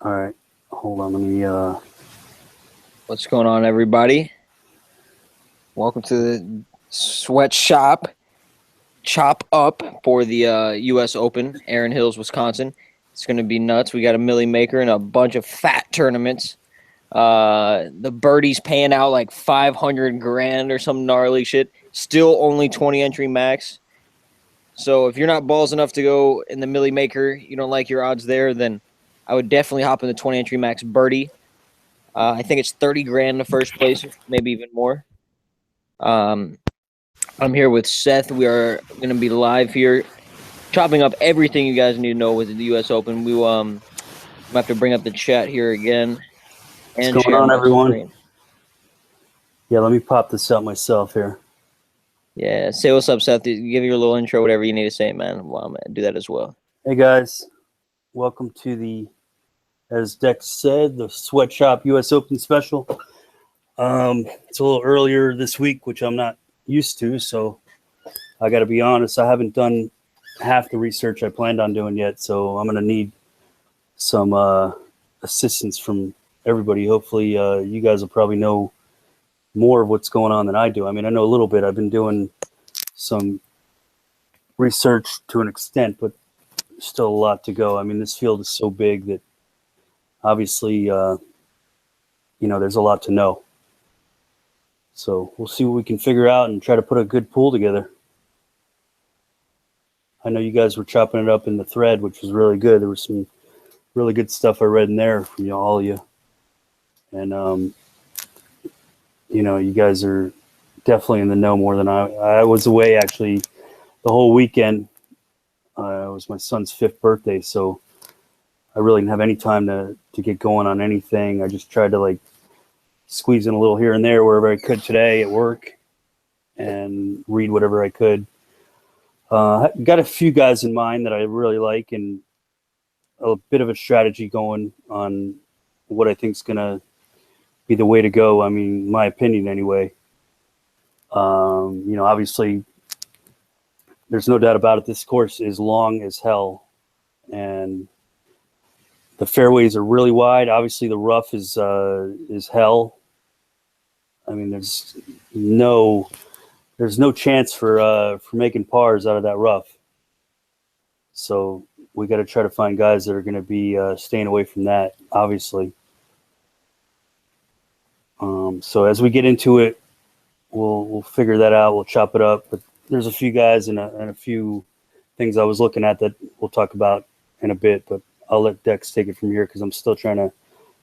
All right, hold on. Let me. What's going on, everybody? Welcome to the Sweatshop Chop Up for the U.S. Open, Erin Hills, Wisconsin. It's going to be nuts. We got a Millie Maker and a bunch of fat tournaments. The birdies paying out like 500 grand or some gnarly shit. Still only 20 entry max. So if you're not balls enough to go in the Millie Maker, you don't like your odds there, then I would definitely hop in the 20 entry max birdie. I think it's 30 grand in the first place, maybe even more. I'm here with Seth. We are going to be live here, chopping up everything you guys need to know with the U.S. Open. We have to bring up the chat here again and What's going share on, my everyone? screen. Yeah, let me pop this out myself here. Yeah, say what's up, Seth. Give your little intro, whatever you need to say, man. Well, I'm going to do that as well. Hey guys, welcome to the, as Dex said, the Sweatshop U.S. Open special. It's a little earlier this week, which I'm not used to, so I got to be honest. I haven't done half the research I planned on doing yet, so I'm going to need some assistance from everybody. Hopefully, you guys will probably know more of what's going on than I do. I mean, I know a little bit. I've been doing some research to an extent, but still a lot to go. I mean, this field is so big that obviously, there's a lot to know. So we'll see what we can figure out and try to put a good pool together. I know you guys were chopping it up in the thread, which was really good. There was some really good stuff I read in there from all of you. And, you guys are definitely in the know more than I was away, actually, the whole weekend. It was my son's 5th birthday, so I really didn't have any time to get going on anything. I just tried to, squeeze in a little here and there wherever I could today at work and read whatever I could. Got a few guys in mind that I really like and a bit of a strategy going on what I think is going to be the way to go. I mean, my opinion anyway. Obviously, there's no doubt about it. This course is long as hell, and the fairways are really wide. Obviously, the rough is hell. I mean, there's no chance for making pars out of that rough. So we got to try to find guys that are going to be staying away from that, obviously. So as we get into it, we'll figure that out. We'll chop it up. But there's a few guys and a few things I was looking at that we'll talk about in a bit. But I'll let Dex take it from here because I'm still trying to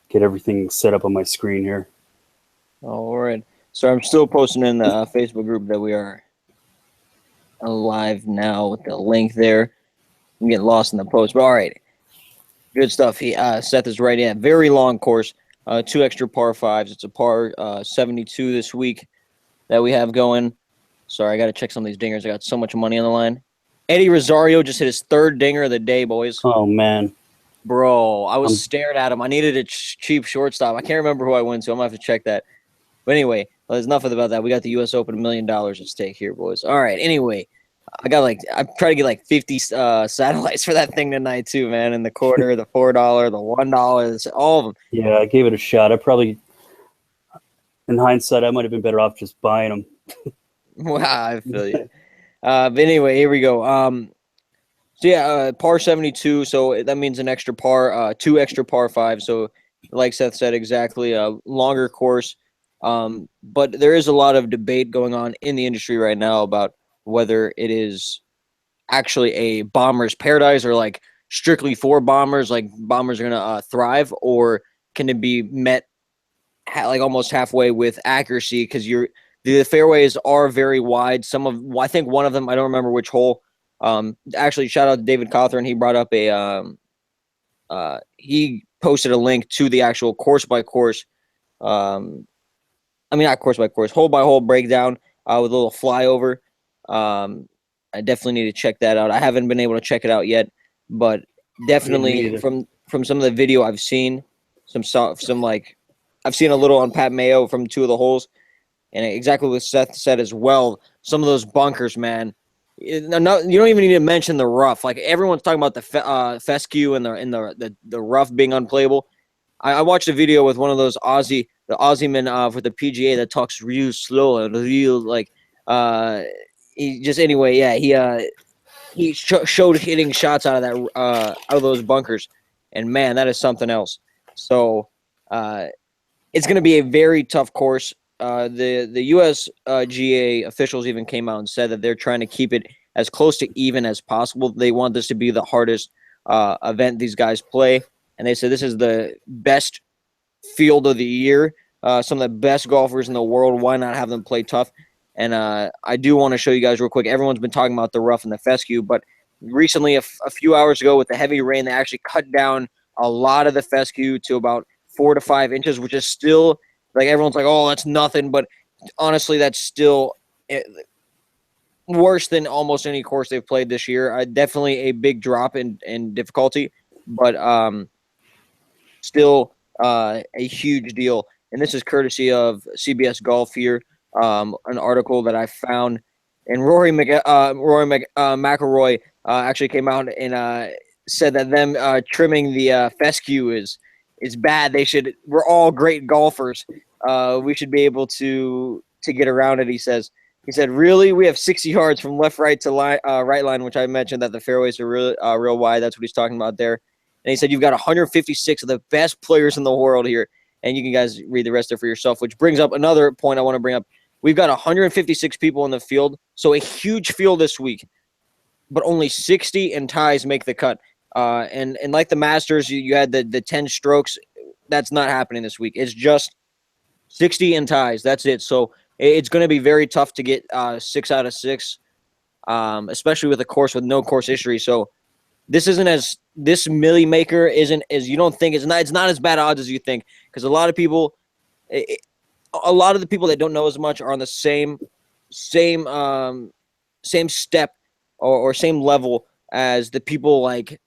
get everything set up on my screen here. All right. So I'm still posting in the Facebook group that we are live now with the link there. I'm getting lost in the post, but all right. Good stuff. Seth is right. Yeah, very long course. 2 extra par 5s. It's a par 72 this week that we have going. Sorry, I got to check some of these dingers. I got so much money on the line. Eddie Rosario just hit his 3rd dinger of the day, boys. Oh, man. Bro, I was staring at him. I needed a cheap shortstop. I can't remember who I went to. I'm going to have to check that. But anyway, there's nothing about that. We got the U.S. Open, $1 million at stake here, boys. All right, anyway. I tried to get 50 satellites for that thing tonight too, man. In the quarter, the $4, the $1, all of them. Yeah, I gave it a shot. I probably, in hindsight, I might have been better off just buying them. Wow, I feel you. But anyway, here we go. So yeah, par 72. So that means an extra par, 2 extra par 5. So like Seth said, exactly a longer course. But there is a lot of debate going on in the industry right now about whether it is actually a bomber's paradise or strictly for bombers, like bombers are going to thrive, or can it be met almost halfway with accuracy? Because the fairways are very wide. I think one of them, I don't remember which hole. Actually, shout out to David Cawthorn. He brought up he posted a link to the actual course by course. Not course by course, hole by hole breakdown with a little flyover. I definitely need to check that out. I haven't been able to check it out yet, but definitely from some of the video I've seen, I've seen a little on Pat Mayo from 2 of the holes, and exactly what Seth said as well. Some of those bunkers, man. You don't even need to mention the rough. Everyone's talking about the fescue and the rough being unplayable. I watched a video with one of those the Aussie men for the PGA that talks real slow and real like he just anyway he showed hitting shots out of that out of those bunkers, and man, that is something else. So it's going to be a very tough course. The U.S. GA officials even came out and said that they're trying to keep it as close to even as possible. They want this to be the hardest event these guys play, and they said this is the best field of the year. Some of the best golfers in the world. Why not have them play tough? And I do want to show you guys real quick. Everyone's been talking about the rough and the fescue, but recently, a few hours ago, with the heavy rain, they actually cut down a lot of the fescue to about 4 to 5 inches, which is still like everyone's like, oh, that's nothing. But honestly, that's still worse than almost any course they've played this year. Definitely a big drop in difficulty, but still a huge deal. And this is courtesy of CBS Golf here, an article that I found. And McIlroy actually came out and said that them trimming the fescue is bad. We're all great golfers. We should be able to get around it. He said, really, we have 60 yards from left, right to right line, which I mentioned that the fairways are real wide. That's what he's talking about there. And he said, you've got 156 of the best players in the world here. And you can guys read the rest there for yourself, which brings up another point I want to bring up. We've got 156 people in the field, so a huge field this week, but only 60 and ties make the cut. And like the Masters, you had the 10 strokes. That's not happening this week. It's just 60 and ties. That's it. So it's going to be very tough to get 6 out of 6, especially with a course with no course history. So this Millie Maker isn't as you don't think. It's not as bad odds as you think, because a lot of the people that don't know as much are on the same step or same level as the people like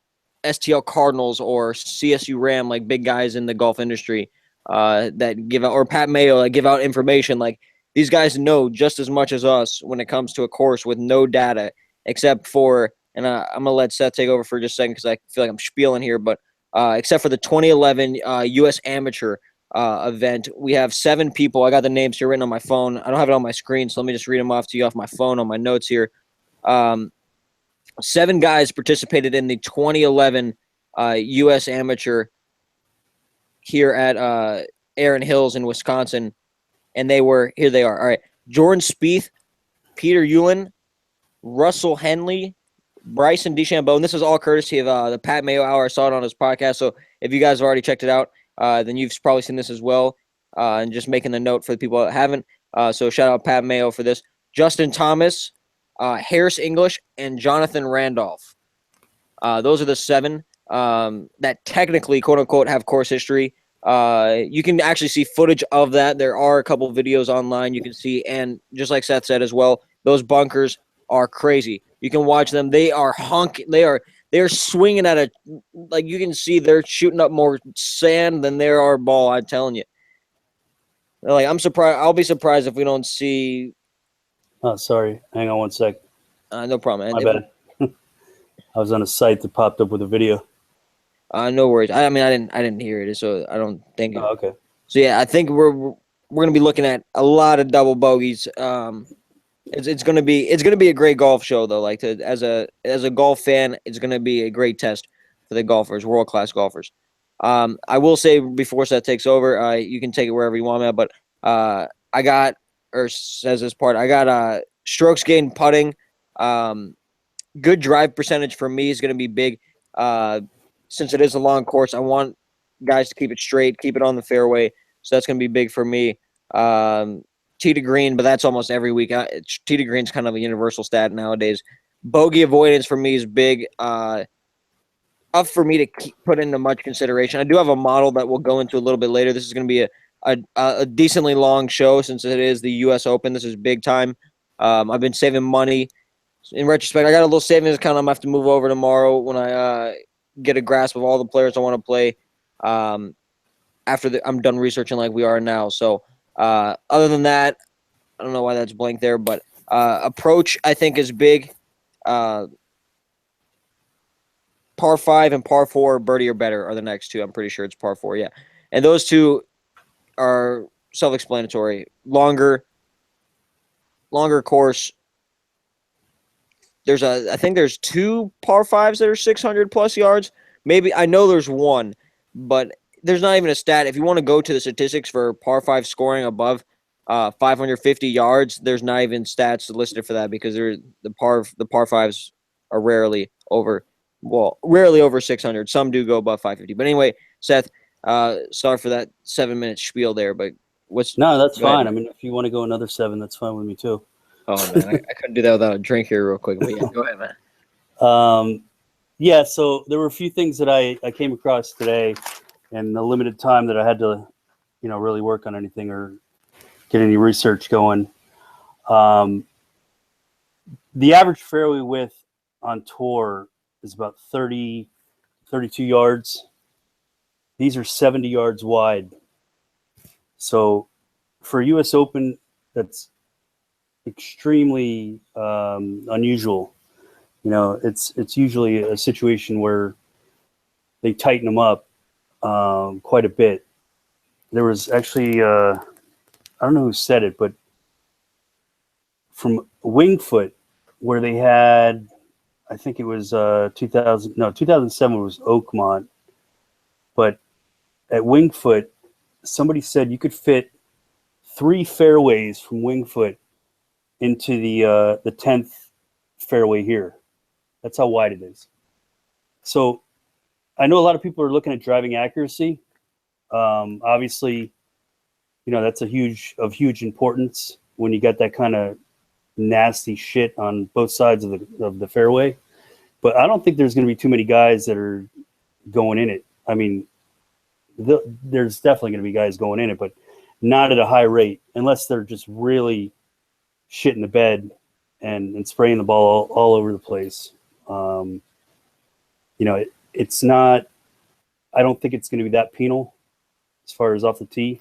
STL Cardinals or CSU Ram, like big guys in the golf industry that give out, or Pat Mayo that give out information. Like these guys know just as much as us when it comes to a course with no data, except for, and I'm going to let Seth take over for just a second because I feel like I'm spieling here, but except for the 2011 U.S. Amateur event, we have 7 people. I got the names here written on my phone. I don't have it on my screen, so let me just read them off to you off my phone on my notes here. 7 guys participated in the 2011 U.S. Amateur here at Erin Hills in Wisconsin, and here they are. All right, Jordan Spieth, Peter Ewan, Russell Henley, Bryson DeChambeau, and this is all courtesy of the Pat Mayo Hour. I saw it on his podcast, so if you guys have already checked it out, then you've probably seen this as well, and just making the note for the people that haven't. So shout out Pat Mayo for this. Justin Thomas, Harris English, and Jonathan Randolph. Those are the 7 that technically, quote-unquote, have course history. You can actually see footage of that. There are a couple videos online you can see, and just like Seth said as well, those bunkers are crazy. You can watch them. They are they're swinging at like you can see they're shooting up more sand than there are ball, I'm telling you. Like I'm surprised. I'll be surprised if we don't see. Oh, sorry. Hang on one sec. No problem. My bad. I was on a site that popped up with a video. No worries. I mean, I didn't hear it, so I don't think. Oh, okay. So yeah, I think we're gonna be looking at a lot of double bogeys. It's gonna be a great golf show though. Like as a golf fan, it's gonna be a great test for the golfers, world class golfers. I will say before Seth takes over, you can take it wherever you want, man. But I got strokes gained putting. Good drive percentage for me is gonna be big. Since it is a long course, I want guys to keep it straight, keep it on the fairway. So that's gonna be big for me. Tee to green, but that's almost every week. Tee to green's kind of a universal stat nowadays. Bogey avoidance for me is big. Up for me to put into much consideration. I do have a model that we'll go into a little bit later. This is going to be a decently long show since it is the U.S. Open. This is big time. I've been saving money. In retrospect, I got a little savings account I'm going to have to move over tomorrow when I get a grasp of all the players I want to play after I'm done researching like we are now. So other than that, I don't know why that's blank there, but approach I think is big. Par 5 and par 4, birdie or better are the next 2. I'm pretty sure it's par 4, yeah. And those two are self-explanatory. Longer course. I think there's 2 par 5s that are 600 plus yards. Maybe I know there's one, but there's not even a stat. If you want to go to the statistics for par 5 scoring above 550 yards, there's not even stats listed for that because the par 5s are rarely over 600. Some do go above 550. But anyway, Seth, sorry for that 7-minute spiel there, but No, that's go ahead, fine. man. I mean, if you want to go another 7, that's fine with me too. Oh man, I couldn't do that without a drink here real quick. But yeah, go ahead, man. Yeah, so there were a few things that I came across today in the limited time that I had to, really work on anything or get any research going. The average fairway width on tour is about 30, 32 yards. These are 70 yards wide. So for U.S. Open, that's extremely unusual. It's usually a situation where they tighten them up quite a bit. There was actually, I don't know who said it, but from Wingfoot, where they had, I think it was 2007 was Oakmont, but at Wingfoot, somebody said you could fit 3 fairways from Wingfoot into the 10th fairway here. That's how wide it is. So I know a lot of people are looking at driving accuracy. Obviously, that's of huge importance when you got that kind of nasty shit on both sides of the fairway. But I don't think there's going to be too many guys that are going in it. I mean, there's definitely going to be guys going in it, but not at a high rate unless they're just really shit in the bed and spraying the ball all over the place. It's not. I don't think it's going to be that penal as far as off the tee.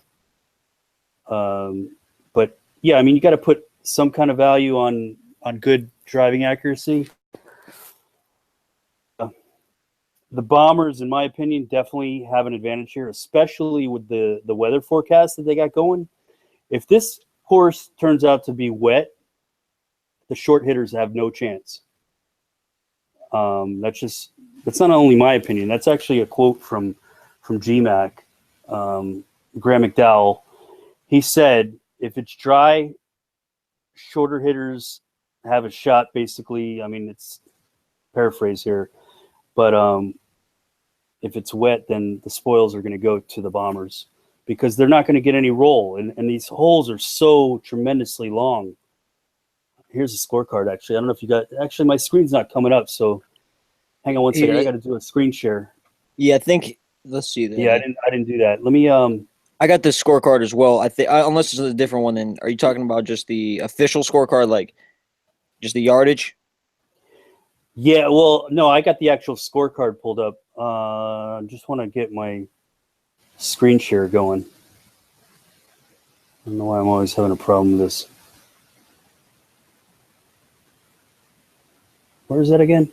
But yeah, I mean, you got to put some kind of value on good driving accuracy. The Bombers, in my opinion, definitely have an advantage here, especially with the weather forecast that they got going. If this course turns out to be wet, the short hitters have no chance. That's not only my opinion. That's actually a quote from GMAC, Graham McDowell. He said, if it's dry, shorter hitters have a shot, basically. I mean, it's paraphrase here. But if it's wet, then the spoils are going to go to the Bombers because they're not going to get any roll. And these holes are so tremendously long. Here's a scorecard, actually. I don't know if you got – actually, my screen's not coming up, so hang on one second. I got to do a screen share. Yeah, I think – let's see. Yeah, I didn't do that. Let me I got the scorecard as well. I think unless it's a different one, then are you talking about just the official scorecard, like just the yardage? Yeah, well, no, I got the actual scorecard pulled up. Just want to get my screen share going. I don't know why I'm always having a problem with this. Where is that again?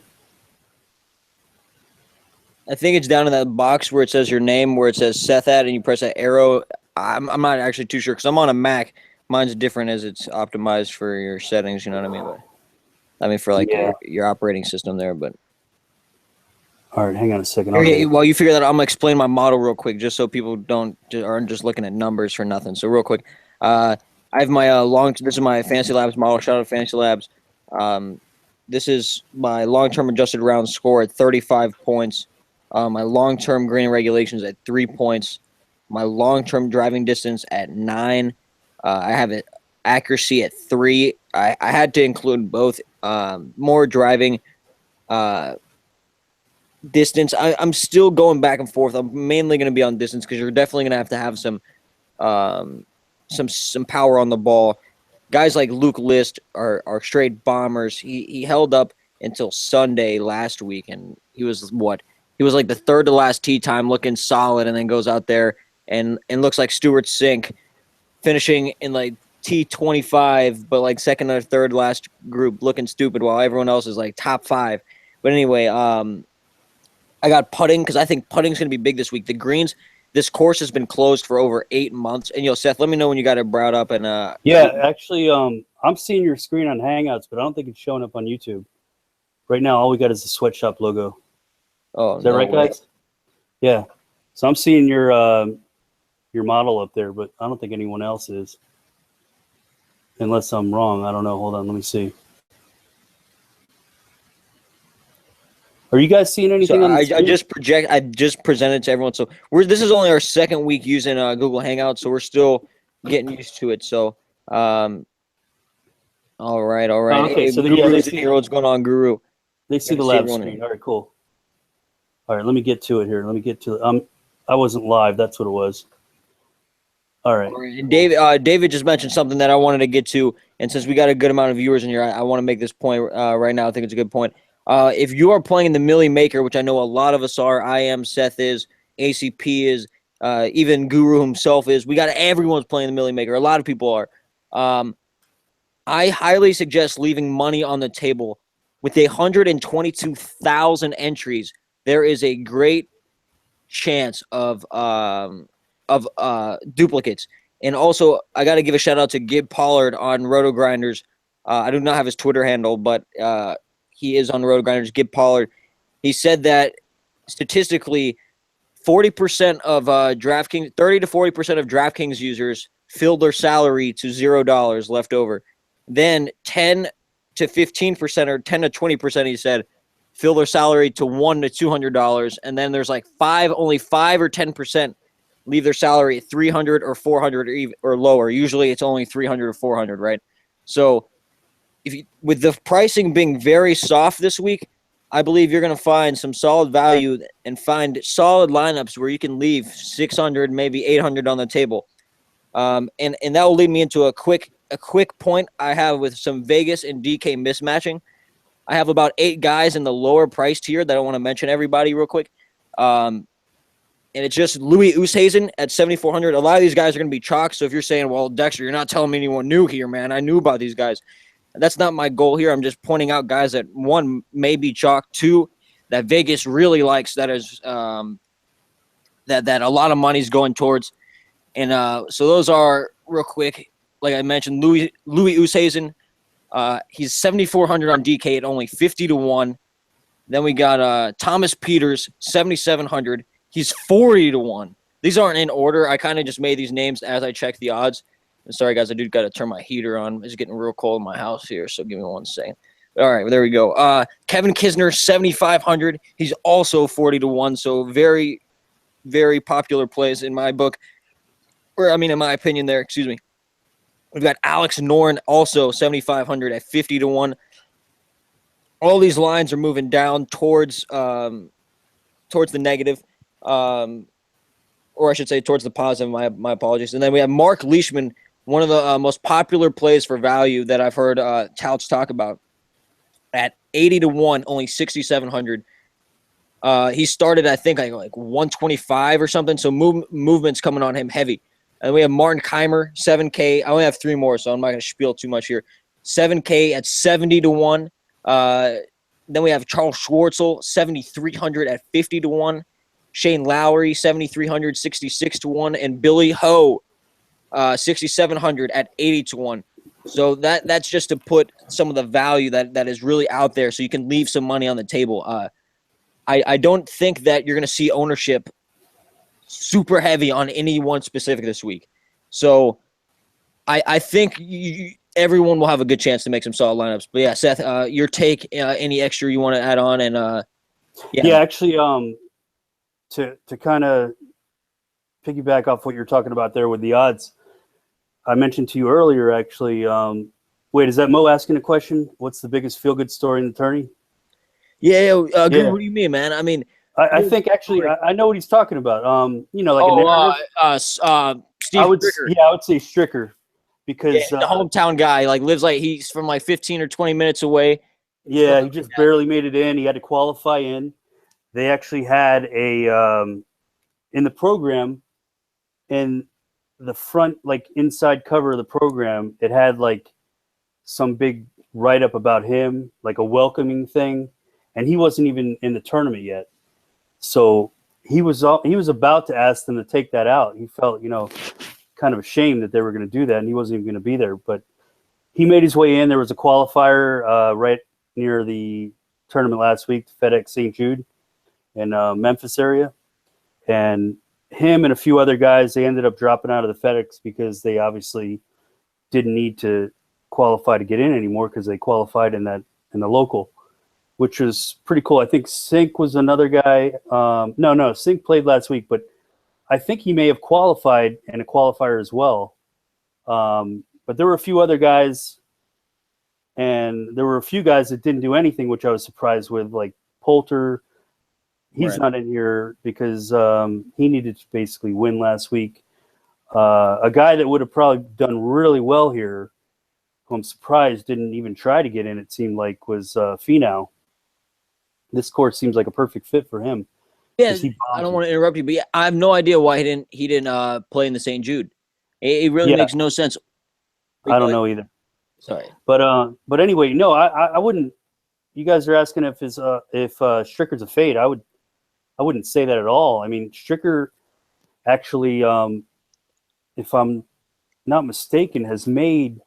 I think it's down in that box where it says your name, where it says Seth at, and you press that arrow. I'm not actually too sure because I'm on a Mac. Mine's different as it's optimized for your settings. You know what I mean? But I mean for like your operating system there. But all right, hang on a second. While you figure that out, I'm gonna explain my model real quick, just so people aren't just looking at numbers for nothing. So real quick, I have my this is my Fantasy Labs model. Shout out to Fantasy Labs. This is my long-term adjusted round score at 35 points. My long-term green regulations at 3 points. My long-term driving distance at 9. I have it accuracy at 3. I had to include both more driving distance. I'm still going back and forth. I'm mainly going to be on distance because you're definitely going to have some power on the ball. Guys like Luke List are straight bombers. He held up until Sunday last week, and he was what? He was like the third to last tee time, looking solid, and then goes out there and looks like Stewart Sink, finishing in like T25, but like second or third last group, looking stupid while everyone else is like top 5. But anyway, I got putting because I think putting's going to be big this week. The greens, this course has been closed for over 8 months. And Seth, let me know when you got it brought up. And yeah, actually, I'm seeing your screen on Hangouts, but I don't think it's showing up on YouTube. Right now, all we got is the Sweatshop logo. oh, Is that no right, way. guys? Yeah. So I'm seeing your model up there, but I don't think anyone else is. Unless I'm wrong. I don't know. Hold on. Let me see. Are you guys seeing anything So on the I screen? just presented to everyone. So this is only our second week using Google Hangouts, so we're still getting used to it. So all right. Oh, okay, Hey, so Guru's in here. What's going on, Guru? they see Good the to see lab everyone in screen. here. All right, cool. All right, let me get to it here. Let me get to it. I wasn't live. That's what it was. All right. All right. And David just mentioned something that I wanted to get to, and since we got a good amount of viewers in here, I want to make this point right now. I think it's a good point. If you are playing the Millie Maker, which I know a lot of us are, I am, Seth is, ACP is, even Guru himself is. We got everyone's playing the Millie Maker. A lot of people are. I highly suggest leaving money on the table. With 122,000 entries, there is a great chance of duplicates. And also, I got to give a shout out to Gib Pollard on Roto Grinders. I do not have his Twitter handle, but he is on Roto Grinders. Gib Pollard. He said that statistically, 40% of DraftKings, 30 to 40% of DraftKings users filled their salary to $0 left over. Then 10 to 15% or 10 to 20%, he said, fill their salary to $100 to $200, and then there's like only 5 or 10% leave their salary at 300 or 400 or lower. Usually it's only 300 or 400, right? So with the pricing being very soft this week, I believe you're going to find some solid value and find solid lineups where you can leave 600, maybe 800 on the table. And that will lead me into a quick point I have with some Vegas and DK mismatching. I have about 8 guys in the lower price tier that I want to mention everybody real quick. And it's just Louis Oosthuizen at 7,400. A lot of these guys are going to be chalk. So if you're saying, well, Dexter, you're not telling me anyone new here, man. I knew about these guys. That's not my goal here. I'm just pointing out guys that, one, may be chalk. 2, that Vegas really likes. That is that a lot of money's going towards. And so those are, real quick, like I mentioned, Louis Oosthuizen. He's 7,400 on DK at only 50 to 1. Then we got Thomas Peters, 7,700. He's 40 to 1. These aren't in order. I kind of just made these names as I checked the odds. And sorry, guys, I do got to turn my heater on. It's getting real cold in my house here, so give me 1 second. All right, there we go. Kevin Kisner, 7,500. He's also 40 to 1, so very, very popular plays in my book. In my opinion there, excuse me. We've got Alex Noren, also 7,500 at 50 to 1. All these lines are moving down towards the negative, or I should say towards the positive. My apologies. And then we have Mark Leishman, one of the most popular plays for value that I've heard touts talk about, at 80 to 1, only 6,700. He started, I think, like 125 or something. So movement's coming on him heavy. And we have Martin Keimer, 7K. I only have 3 more, so I'm not going to spiel too much here. 7K at 70 to 1. Then we have Charles Schwartzel, 7,300 at 50 to 1. Shane Lowry, 7,300, 66 to 1. And Billy Ho, 6,700 at 80 to 1. So that's just to put some of the value that is really out there so you can leave some money on the table. I don't think that you're going to see ownership super heavy on any one specific this week. So I think everyone will have a good chance to make some solid lineups. But yeah, Seth, your take, any extra you want to add on? And yeah, actually, to kind of piggyback off what you're talking about there with the odds, I mentioned to you earlier, actually. Wait, is that Mo asking a question? What's the biggest feel-good story in the tourney? Yeah. What do you mean, man? I mean, I think actually I know what he's talking about. Like a narrative. Steve Stricker. I would say Stricker, because the hometown guy, lives he's from 15 or 20 minutes away. Yeah, he just barely made it in. He had to qualify in. They actually had a in the program, in the front, inside cover of the program, it had some big write-up about him, like a welcoming thing, and he wasn't even in the tournament yet. So he was about to ask them to take that out. He felt, kind of ashamed that they were going to do that, and he wasn't even going to be there. But he made his way in. There was a qualifier right near the tournament last week, FedEx St. Jude in Memphis area, and him and a few other guys, they ended up dropping out of the FedEx because they obviously didn't need to qualify to get in anymore because they qualified in the local, which was pretty cool. I think Sink was another guy. No, Sink played last week, but I think he may have qualified in a qualifier as well. But there were a few other guys, and there were a few guys that didn't do anything, which I was surprised with, like Poulter. He's not in here because he needed to basically win last week. A guy that would have probably done really well here, who I'm surprised didn't even try to get in, it seemed like, was Finau. This course seems like a perfect fit for him. Yeah, I don't want to interrupt you, but yeah, I have no idea why he didn't play in the St. Jude. It really makes no sense. I don't know either. Sorry, but anyway, no, I wouldn't. You guys are asking if Stricker's a fade. I wouldn't say that at all. I mean, Stricker actually, if I'm not mistaken, has made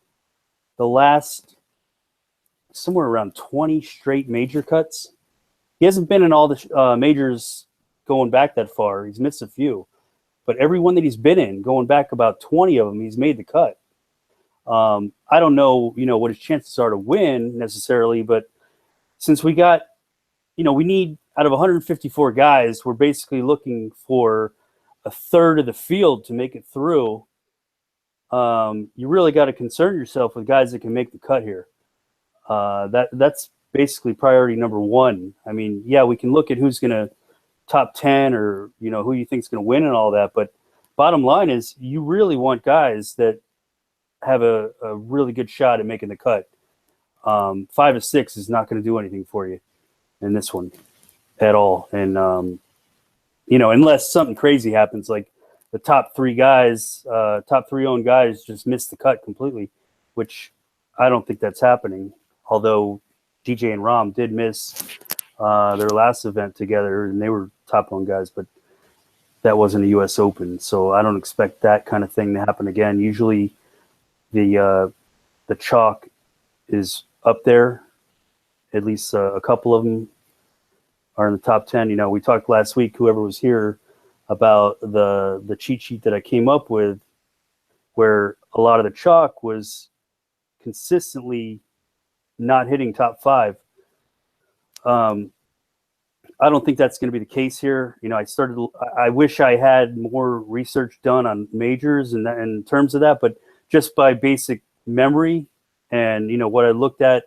the last somewhere around 20 straight major cuts. He hasn't been in all the majors going back that far. He's missed a few, but every one that he's been in, going back about 20 of them, he's made the cut. I don't know, what his chances are to win necessarily, but since we got, we need, out of 154 guys, we're basically looking for a third of the field to make it through. You really got to concern yourself with guys that can make the cut here. That's basically priority number one. I mean, yeah, we can look at who's going to top 10 or, who you think is going to win and all that. But bottom line is you really want guys that have a really good shot at making the cut. 5 or 6 is not going to do anything for you in this one at all. And, unless something crazy happens, like the top 3 owned guys just missed the cut completely, which I don't think that's happening. Although DJ and Rom did miss their last event together, and they were top owned guys, but that wasn't a U.S. Open, so I don't expect that kind of thing to happen again. Usually, the chalk is up there. At least a couple of them are in the top 10. We talked last week, whoever was here, about the cheat sheet that I came up with, where a lot of the chalk was consistently not hitting top 5. I don't think that's going to be the case here. I wish I had more research done on majors and in terms of that, but just by basic memory and, what I looked at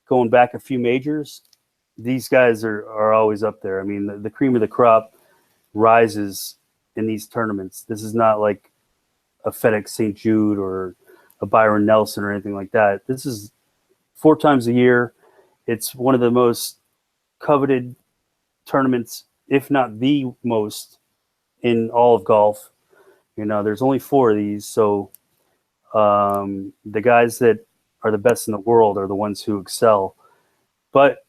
going back a few majors, these guys are always up there. I mean, the cream of the crop rises in these tournaments. This is not like a FedEx St. Jude or a Byron Nelson or anything like that. This is 4 times a year. It's one of the most coveted tournaments, if not the most, in all of golf. There's only 4 of these, so the guys that are the best in the world are the ones who excel. But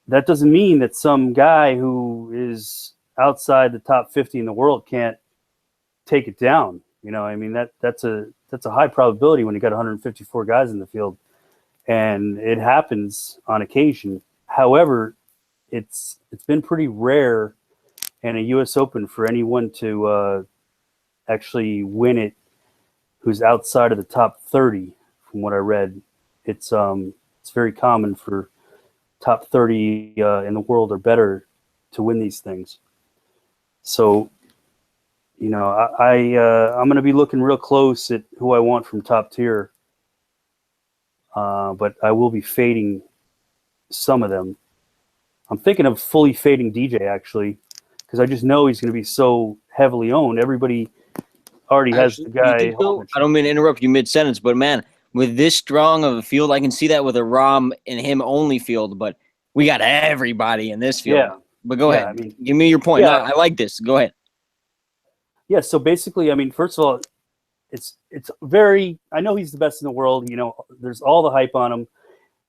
that doesn't mean that some guy who is outside the top 50 in the world can't take it down. That's a high probability when you got 154 guys in the field, and it happens on occasion. However, it's been pretty rare in a U.S. Open for anyone to actually win it who's outside of the top 30. From what I read, it's very common for top 30 in the world or better to win these things. So, I'm going to be looking real close at who I want from top tier, but I will be fading some of them. I'm thinking of fully fading DJ, actually, because I just know he's going to be so heavily owned. Everybody already has the guy. I don't mean to interrupt you mid-sentence, but, man, with this strong of a field, I can see that with a Rom and him only field, but we got everybody in this field. Yeah. But go ahead. Give me your point. Yeah. No, I like this. Go ahead. Yeah, so basically, first of all, it's very – I know he's the best in the world. There's all the hype on him.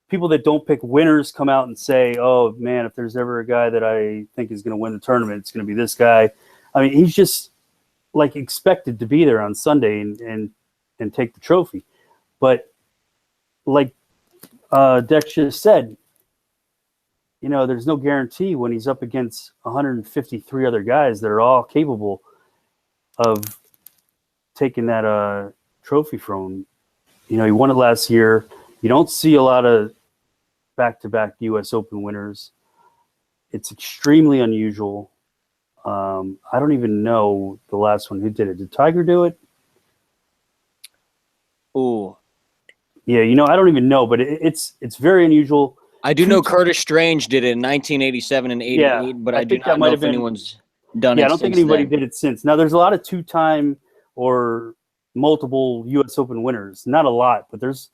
people that don't pick winners come out and say, "Oh man, if there's ever a guy that I think is going to win the tournament, it's going to be this guy." I mean, he's just like expected to be there on Sunday and take the trophy. But like Dex just said, you know, there's no guarantee when he's up against 153 other guys that are all capable of taking that trophy from him. You know, he won it last year. You don't see a lot of back-to-back U.S. Open winners. It's extremely unusual. I don't even know the last one who did it. Did Tiger do it? Ooh. Yeah, you know, I don't even know, but it's very unusual. I do know Curtis Strange did it in 1987 and 88, Yeah, but I I do think not that might know have if been- anyone's done it Yeah, I don't think since anybody then. did it since. Now, there's a lot of two-time or multiple U.S. Open winners. Not a lot, but there's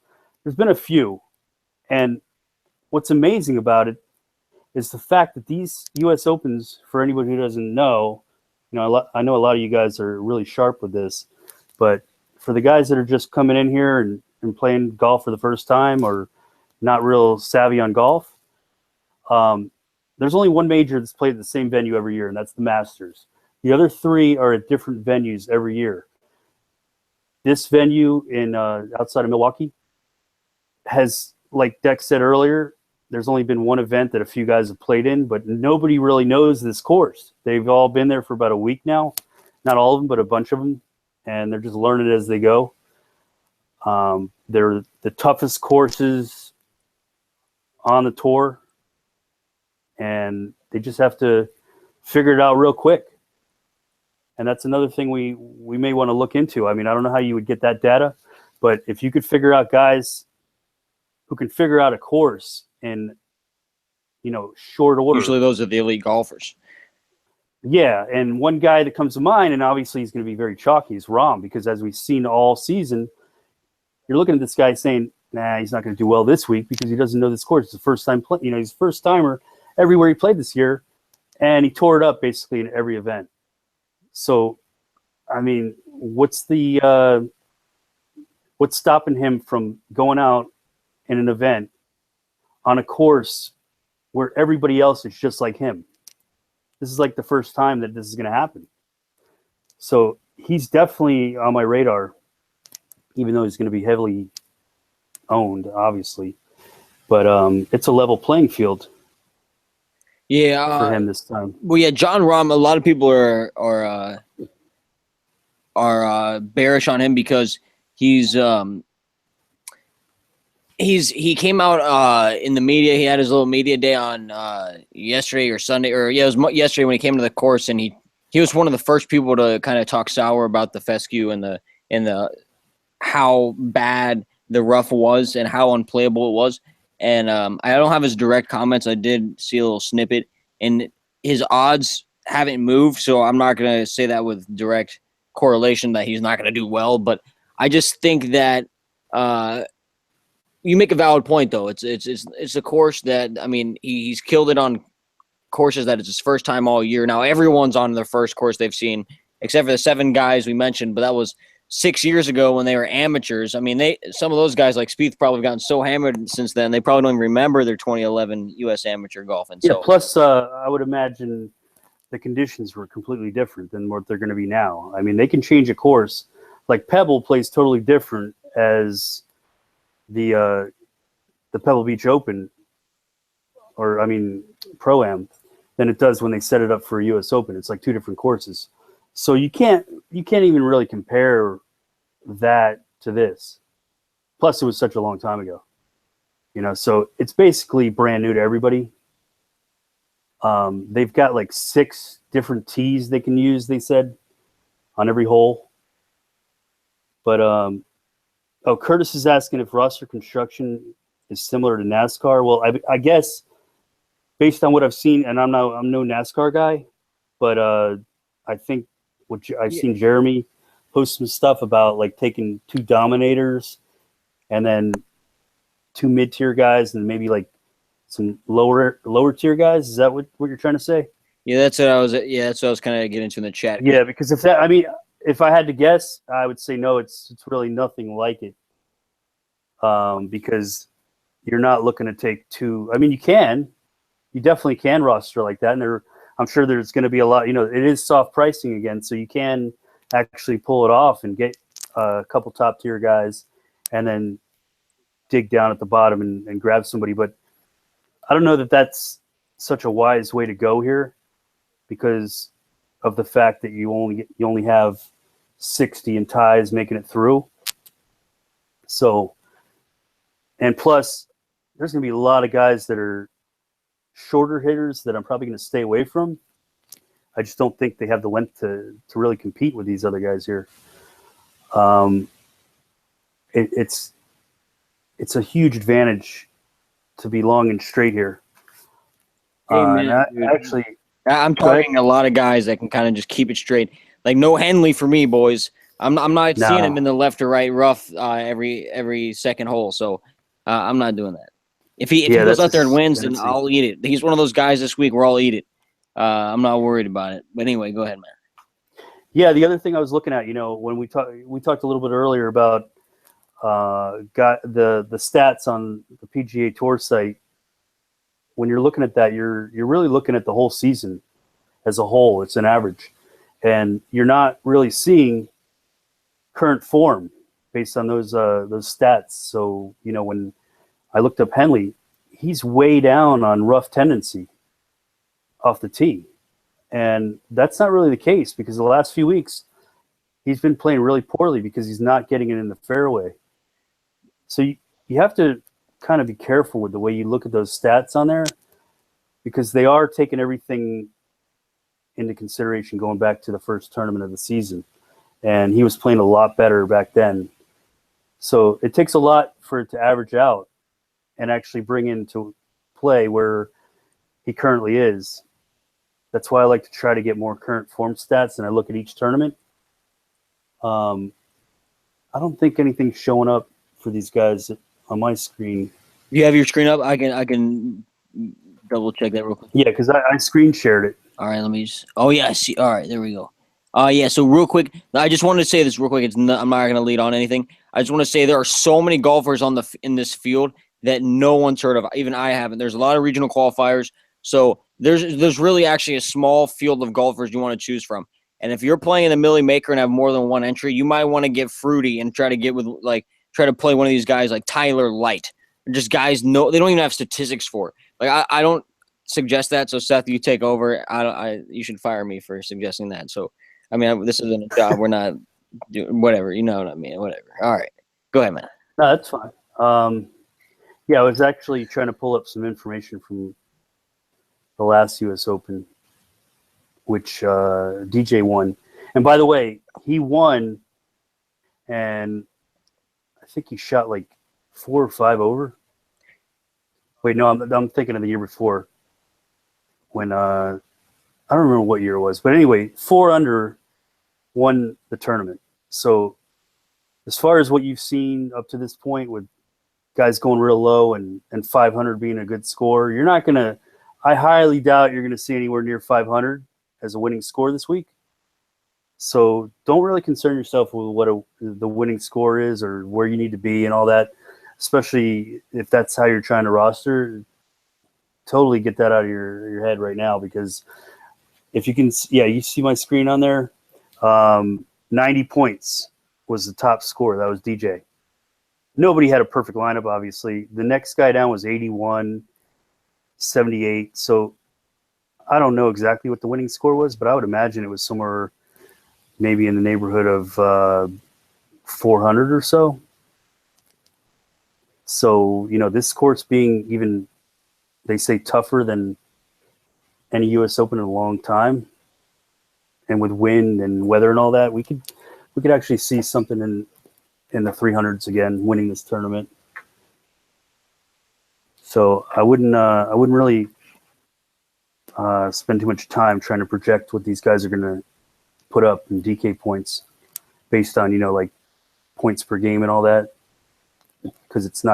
been a few. And what's amazing about it is the fact that these U.S. Opens, for anybody who doesn't know, you know, I know a lot of you guys are really sharp with this, but for the guys that are just coming in here and playing golf for the first time or not real savvy on golf, there's only one major that's played at the same venue every year, and that's the Masters. The other three are at different venues every year. This venue in outside of Milwaukee has, like Dex said earlier, there's only been one event that a few guys have played in, but nobody really knows this course. They've all been there for about a week now. Not all of them, but a bunch of them. And they're just learning as they go. They're the toughest courses on the tour. And they just have to figure it out real quick. And that's another thing we may want to look into. I mean, I don't know how you would get that data, but if you could figure out guys who can figure out a course in, you know, short order. Usually those are the elite golfers. Yeah, and one guy that comes to mind, and obviously he's going to be very chalky, is Rahm, because as we've seen all season, you're looking at this guy saying, nah, he's not going to do well this week because he doesn't know this course. It's the first time play, you know, he's a first timer everywhere he played this year, and he tore it up basically in every event. So, I mean, what's stopping him from going out in an event on a course where everybody else is just like him? This is like the first time that this is going to happen. So he's definitely on my radar, even though he's going to be heavily owned, obviously. But it's a level playing field. Yeah, for him this time. Well, yeah, John Rahm. A lot of people are bearish on him because he came out in the media. He had his little media day on yesterday or Sunday, or yeah, it was yesterday when he came to the course, and he was one of the first people to kind of talk sour about the fescue and the how bad the rough was and how unplayable it was. And I don't have his direct comments. I did see a little snippet, and his odds haven't moved, so I'm not going to say that with direct correlation that he's not going to do well. But I just think that you make a valid point, though. It's a course that, I mean, he's killed it on courses that it's his first time all year. Now everyone's on their first course they've seen, except for the 7 guys we mentioned, but that was 6 years ago when they were amateurs. I mean, some of those guys like Spieth probably have gotten so hammered since then they probably don't even remember their 2011 U.S. amateur golfing. Yeah, so, plus I would imagine the conditions were completely different than what they're going to be now. I mean, they can change a course. Like Pebble plays totally different as the Pebble Beach Open, or I mean Pro-Am, than it does when they set it up for a U.S. Open. It's like 2 different courses. So you can't even really compare that to this. Plus, it was such a long time ago, you know. So it's basically brand new to everybody. They've got like 6 different tees they can use. They said on every hole. But Curtis is asking if roster construction is similar to NASCAR. Well, I guess based on what I've seen, and I'm no NASCAR guy, but I think I've seen Jeremy post some stuff about like taking 2 dominators and then 2 mid-tier guys and maybe like some lower tier guys. Is that what you're trying to say? Yeah, that's what I was kind of getting into in the chat. Yeah, because if I had to guess, I would say no. It's really nothing like it, because you're not looking to take two. I mean, you definitely can roster like that, and I'm sure there's going to be a lot. It is soft pricing again, so you can actually pull it off and get a couple top tier guys, and then dig down at the bottom and grab somebody. But I don't know that that's such a wise way to go here, because of the fact that you only have 60 in ties making it through. So, and plus, there's going to be a lot of guys that are shorter hitters that I'm probably going to stay away from. I just don't think they have the length to really compete with these other guys here. It's a huge advantage to be long and straight here. Amen, I'm targeting a lot of guys that can kind of just keep it straight. Like no Henley for me, boys. I'm not seeing him in the left or right rough every second hole. So I'm not doing that. If he goes out there and wins, then I'll eat it. He's one of those guys this week where I'll eat it. I'm not worried about it. But anyway, go ahead, man. Yeah, the other thing I was looking at, when we talked a little bit earlier about got the stats on the PGA Tour site. When you're looking at that, you're really looking at the whole season as a whole. It's an average, and you're not really seeing current form based on those stats. So when I looked up Henley, he's way down on rough tendency off the tee, and that's not really the case, because the last few weeks he's been playing really poorly because he's not getting it in the fairway. So you have to kind of be careful with the way you look at those stats on there, because they are taking everything into consideration going back to the first tournament of the season. And he was playing a lot better back then. So it takes a lot for it to average out and actually bring into play where he currently is. That's why I like to try to get more current form stats, and I look at each tournament. I don't think anything's showing up for these guys on my screen. You have your screen up? I can double check that real quick. Yeah, because I screen shared it. All right, let me just. Oh yeah, I see. All right, there we go. Yeah. So real quick, I just wanted to say this real quick. I'm not going to lead on anything. I just want to say there are so many golfers in this field that no one's heard of. Even I haven't. There's a lot of regional qualifiers, so there's really actually a small field of golfers you want to choose from. And if you're playing in the Millie Maker and have more than one entry, you might want to get fruity and try to play one of these guys like Tyler Light, or just guys they don't even have statistics for. Like I don't suggest that. So Seth, you take over. You should fire me for suggesting that. So I mean, this isn't a job. We're not doing whatever. You know what I mean? Whatever. All right, go ahead, man. No, that's fine. Yeah, I was actually trying to pull up some information from the last U.S. Open, which DJ won. And by the way, he won, and I think he shot like 4 or 5 over. Wait, no, I'm thinking of the year before, when I don't remember what year it was, but anyway, 4 under won the tournament. So as far as what you've seen up to this point with guys going real low and 500 being a good score, you're not going to, I highly doubt you're going to see anywhere near 500 as a winning score this week. So don't really concern yourself with what the winning score is or where you need to be and all that, especially if that's how you're trying to roster. Totally get that out of your head right now, because if you can, you see my screen on there, 90 points was the top score. That was DJ. Nobody had a perfect lineup, obviously. The next guy down was 81, 78. So I don't know exactly what the winning score was, but I would imagine it was somewhere maybe in the neighborhood of 400 or so. So, this course being even, they say, tougher than any U.S. Open in a long time, and with wind and weather and all that, we could actually see something in the 300s again, winning this tournament. So I wouldn't really spend too much time trying to project what these guys are going to put up in DK points based on like points per game and all that, because it's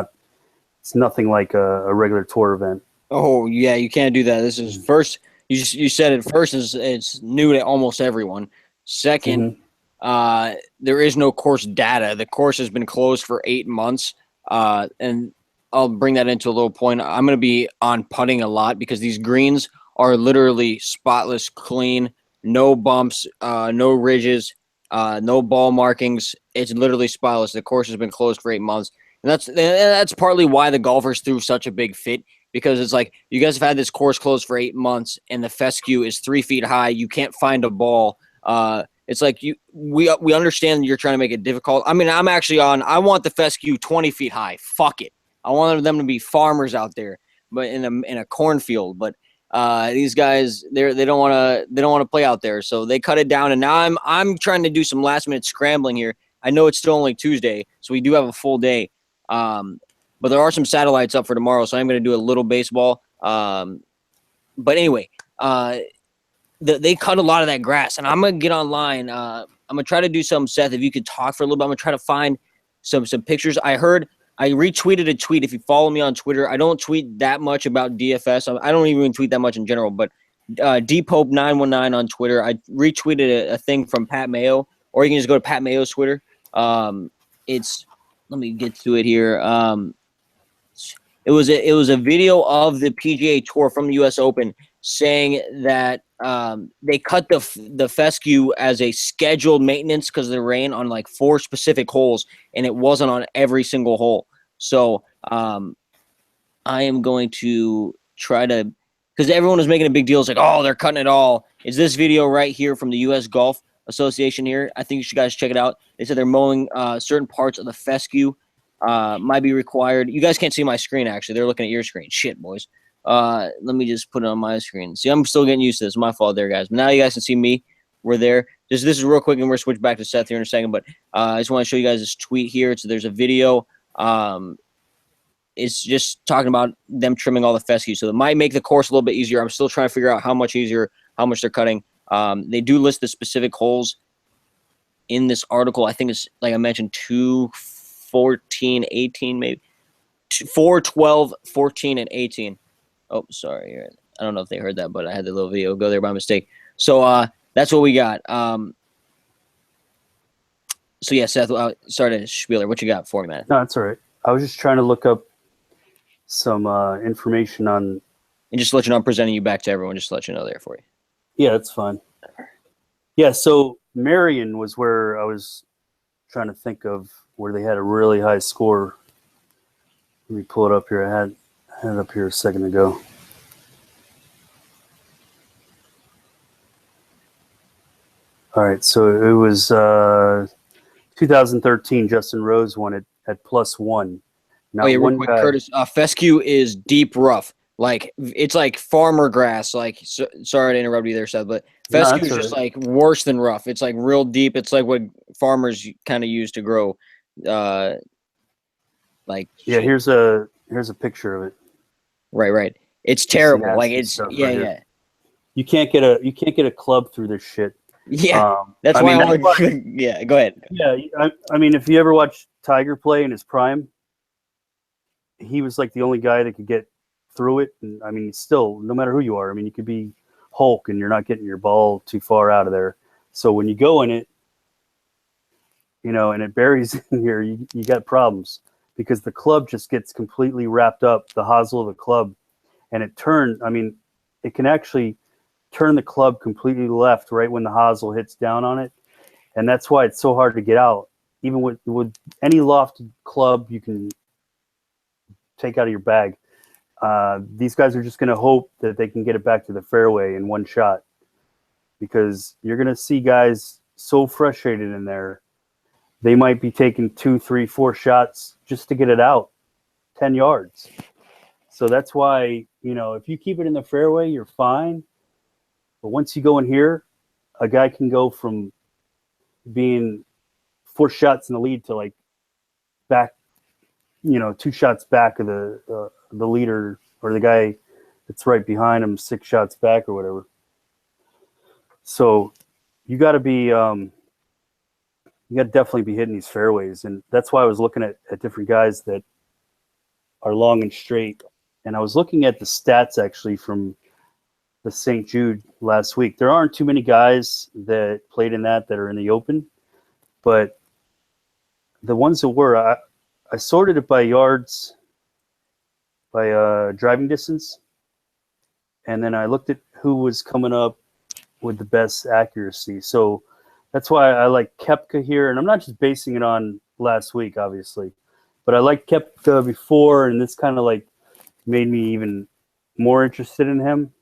nothing like a regular tour event. Oh yeah, you can't do that. This is first. You said it first. It's new to almost everyone. Second, there is no course data. The course has been closed for 8 months, and I'll bring that into a little point. I'm going to be on putting a lot because these greens are literally spotless, clean, no bumps, no ridges, no ball markings. It's literally spotless. The course has been closed for 8 months, and that's partly why the golfers threw such a big fit, because it's like, you guys have had this course closed for 8 months, and the fescue is 3 feet high. You can't find a ball. It's like we understand you're trying to make it difficult. I mean, I want the fescue 20 feet high. Fuck it. I wanted them to be farmers out there, but in a cornfield. But these guys, they don't want to play out there, so they cut it down. And now I'm trying to do some last minute scrambling here. I know it's still only Tuesday, so we do have a full day. But there are some satellites up for tomorrow, so I'm going to do a little baseball. But anyway, they cut a lot of that grass, and I'm going to get online. I'm going to try to do some, Seth, if you could talk for a little bit. I'm going to try to find some pictures. I retweeted a tweet. If you follow me on Twitter, I don't tweet that much about DFS. I don't even tweet that much in general, but dpope919 on Twitter, I retweeted a thing from Pat Mayo, or you can just go to Pat Mayo's Twitter. Let me get to it here. It was a video of the PGA Tour from the U.S. Open saying that they cut the fescue as a scheduled maintenance because of the rain on like 4 specific holes, and it wasn't on every single hole. So I am going to try to, because everyone was making a big deal. It's like, oh, they're cutting it all. Is this video right here from the U.S. Golf Association here? I think you should guys check it out. They said they're mowing certain parts of the fescue. Might be required. You guys can't see my screen, actually. They're looking at your screen. Shit, boys. Let me just put it on my screen. See, I'm still getting used to this. My fault there, guys. But now you guys can see me. We're there. This is real quick, and we're switch back to Seth here in a second. But I just want to show you guys this tweet here. So there's a video. It's just talking about them trimming all the fescue. So it might make the course a little bit easier. I'm still trying to figure out how much easier, how much they're cutting. They do list the specific holes in this article. I think it's, like I mentioned, 2, 14, 18, maybe 4, 12, 14, and 18. Oh, sorry. I don't know if they heard that, but I had the little video go there by mistake. So that's what we got. So yeah, Seth, sorry to Spieler. What you got for me, man? No, that's all right. I was just trying to look up some information on. And just to let you know, I'm presenting you back to everyone. Just to let you know there for you. Yeah, that's fine. Yeah, so Marion was where I was trying to think of where they had a really high score. Let me pull it up here. I had it up here a second ago. All right, so it was 2013. Justin Rose won it at +1. Now, real quick, Curtis. Fescue is deep rough. Like, it's like farmer grass. Like, sorry to interrupt you there, Seth, but fescue is just like worse than rough. It's like real deep. It's like what farmers kind of use to grow. Like, yeah, here's a picture of it. Right. It's terrible. Like, it's yeah. You can't get a club through this shit. Yeah, that's why I want. Yeah, go ahead. Yeah, I mean, if you ever watch Tiger play in his prime, he was like the only guy that could get through it. And I mean, still, no matter who you are, I mean, you could be Hulk and you're not getting your ball too far out of there. So when you go in it, and it buries in here, you got problems because the club just gets completely wrapped up, the hosel of the club, and it can actually turn the club completely left right when the hosel hits down on it. And that's why it's so hard to get out. Even with any lofted club you can take out of your bag. These guys are just going to hope that they can get it back to the fairway in one shot, because you're going to see guys so frustrated in there. They might be taking 2, 3, 4 shots just to get it out 10 yards. So that's why, if you keep it in the fairway, you're fine. But once you go in here, a guy can go from being 4 shots in the lead to like back, 2 shots back of the leader, or the guy that's right behind him 6 shots back or whatever. So you got to be, you got to definitely be hitting these fairways. And that's why I was looking at different guys that are long and straight. And I was looking at the stats actually from the St. Jude last week. There aren't too many guys that played in that are in the Open, but the ones that were, I sorted it by yards by driving distance, and then I looked at who was coming up with the best accuracy. So that's why I like Koepka here, and I'm not just basing it on last week, obviously, but I liked Koepka before, and this kind of like made me even more interested in him.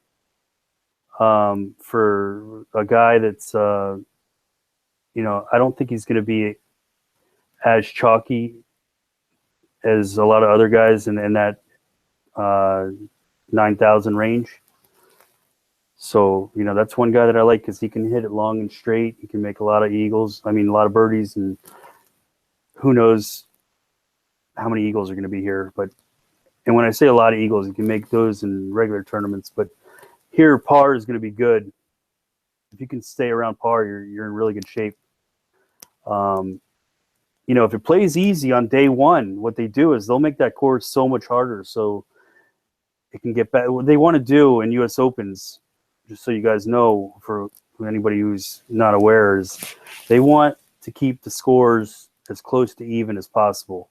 For a guy that's, I don't think he's going to be as chalky as a lot of other guys in that 9,000 range. So, that's one guy that I like because he can hit it long and straight. He can make a lot of eagles. I mean, a lot of birdies, and who knows how many eagles are going to be here. And when I say a lot of eagles, you can make those in regular tournaments. But here, par is going to be good. If you can stay around par, you're in really good shape. If it plays easy on day one, what they do is they'll make that course so much harder so it can get back. What they want to do in U.S. Opens, just so you guys know, for anybody who's not aware, is they want to keep the scores as close to even as possible.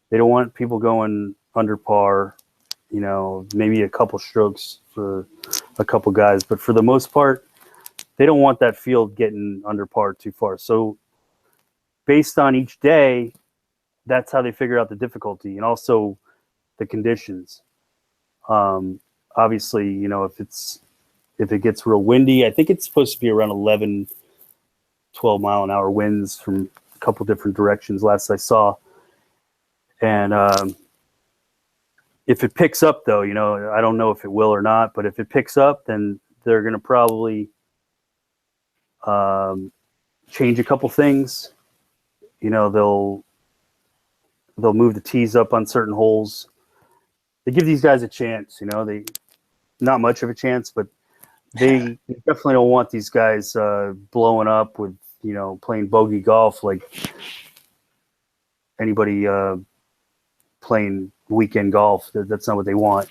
They don't want people going under par, maybe a couple strokes for a couple guys. But for the most part, they don't want that field getting under par too far. So based on each day, that's how they figure out the difficulty and also the conditions. Obviously, if it gets real windy, I think it's supposed to be around 11, 12 mile an hour winds from a couple different directions last I saw. And if it picks up, though, I don't know if it will or not, but if it picks up, then they're going to probably change a couple things. They'll move the tees up on certain holes. They give these guys a chance, they not much of a chance, but they definitely don't want these guys blowing up with, playing bogey golf like anybody playing weekend golf. That's not what they want.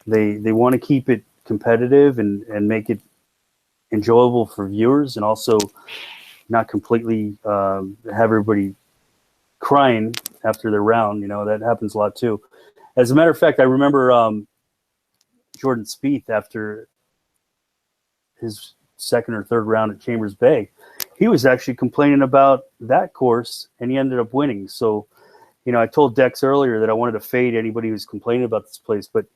They want to keep it competitive and make it enjoyable for viewers, and also not completely have everybody crying after their round. That happens a lot too. As a matter of fact, I remember Jordan Spieth after his second or third round at Chambers Bay, he was actually complaining about that course, and he ended up winning. So, I told Dex earlier that I wanted to fade anybody who's complaining about this place, but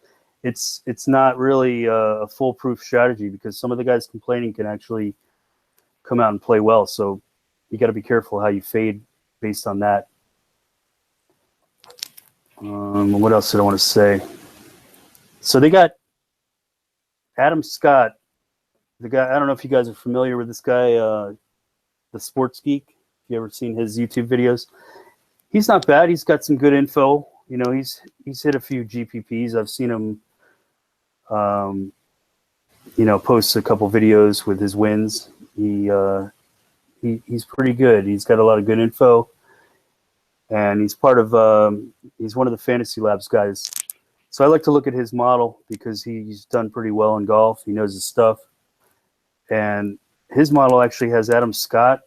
it's not really a foolproof strategy, because some of the guys complaining can actually come out and play well. So you got to be careful how you fade based on that. What else did I want to say? So they got Adam Scott, the guy. I don't know if you guys are familiar with this guy, the Sports Geek. If you ever seen his YouTube videos, he's not bad. He's got some good info. He's hit a few GPPs. I've seen him, post a couple videos with his wins. He's pretty good. He's got a lot of good info, and he's part of he's one of the Fantasy Labs guys. So I like to look at his model because he's done pretty well in golf. He knows his stuff, and his model actually has Adam Scott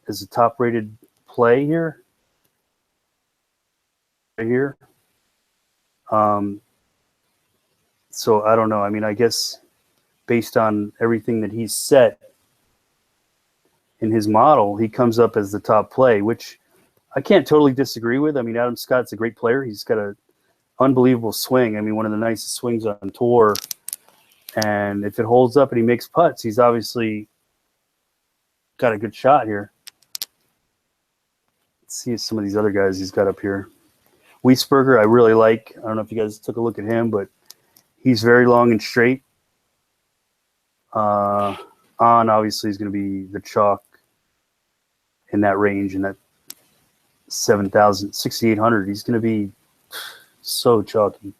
as the top-rated play here. Right here. So I don't know. I mean, I guess based on everything that he's set in his model, he comes up as the top play, which I can't totally disagree with. I mean, Adam Scott's a great player. He's got an unbelievable swing. I mean, one of the nicest swings on tour. And if it holds up and he makes putts, he's obviously got a good shot here. Let's see some of these other guys he's got up here. Wiesberger, I really like. I don't know if you guys took a look at him, but he's very long and straight. On obviously is going to be the chalk in that range, in that 7,000, 6,800. He's going to be so chalky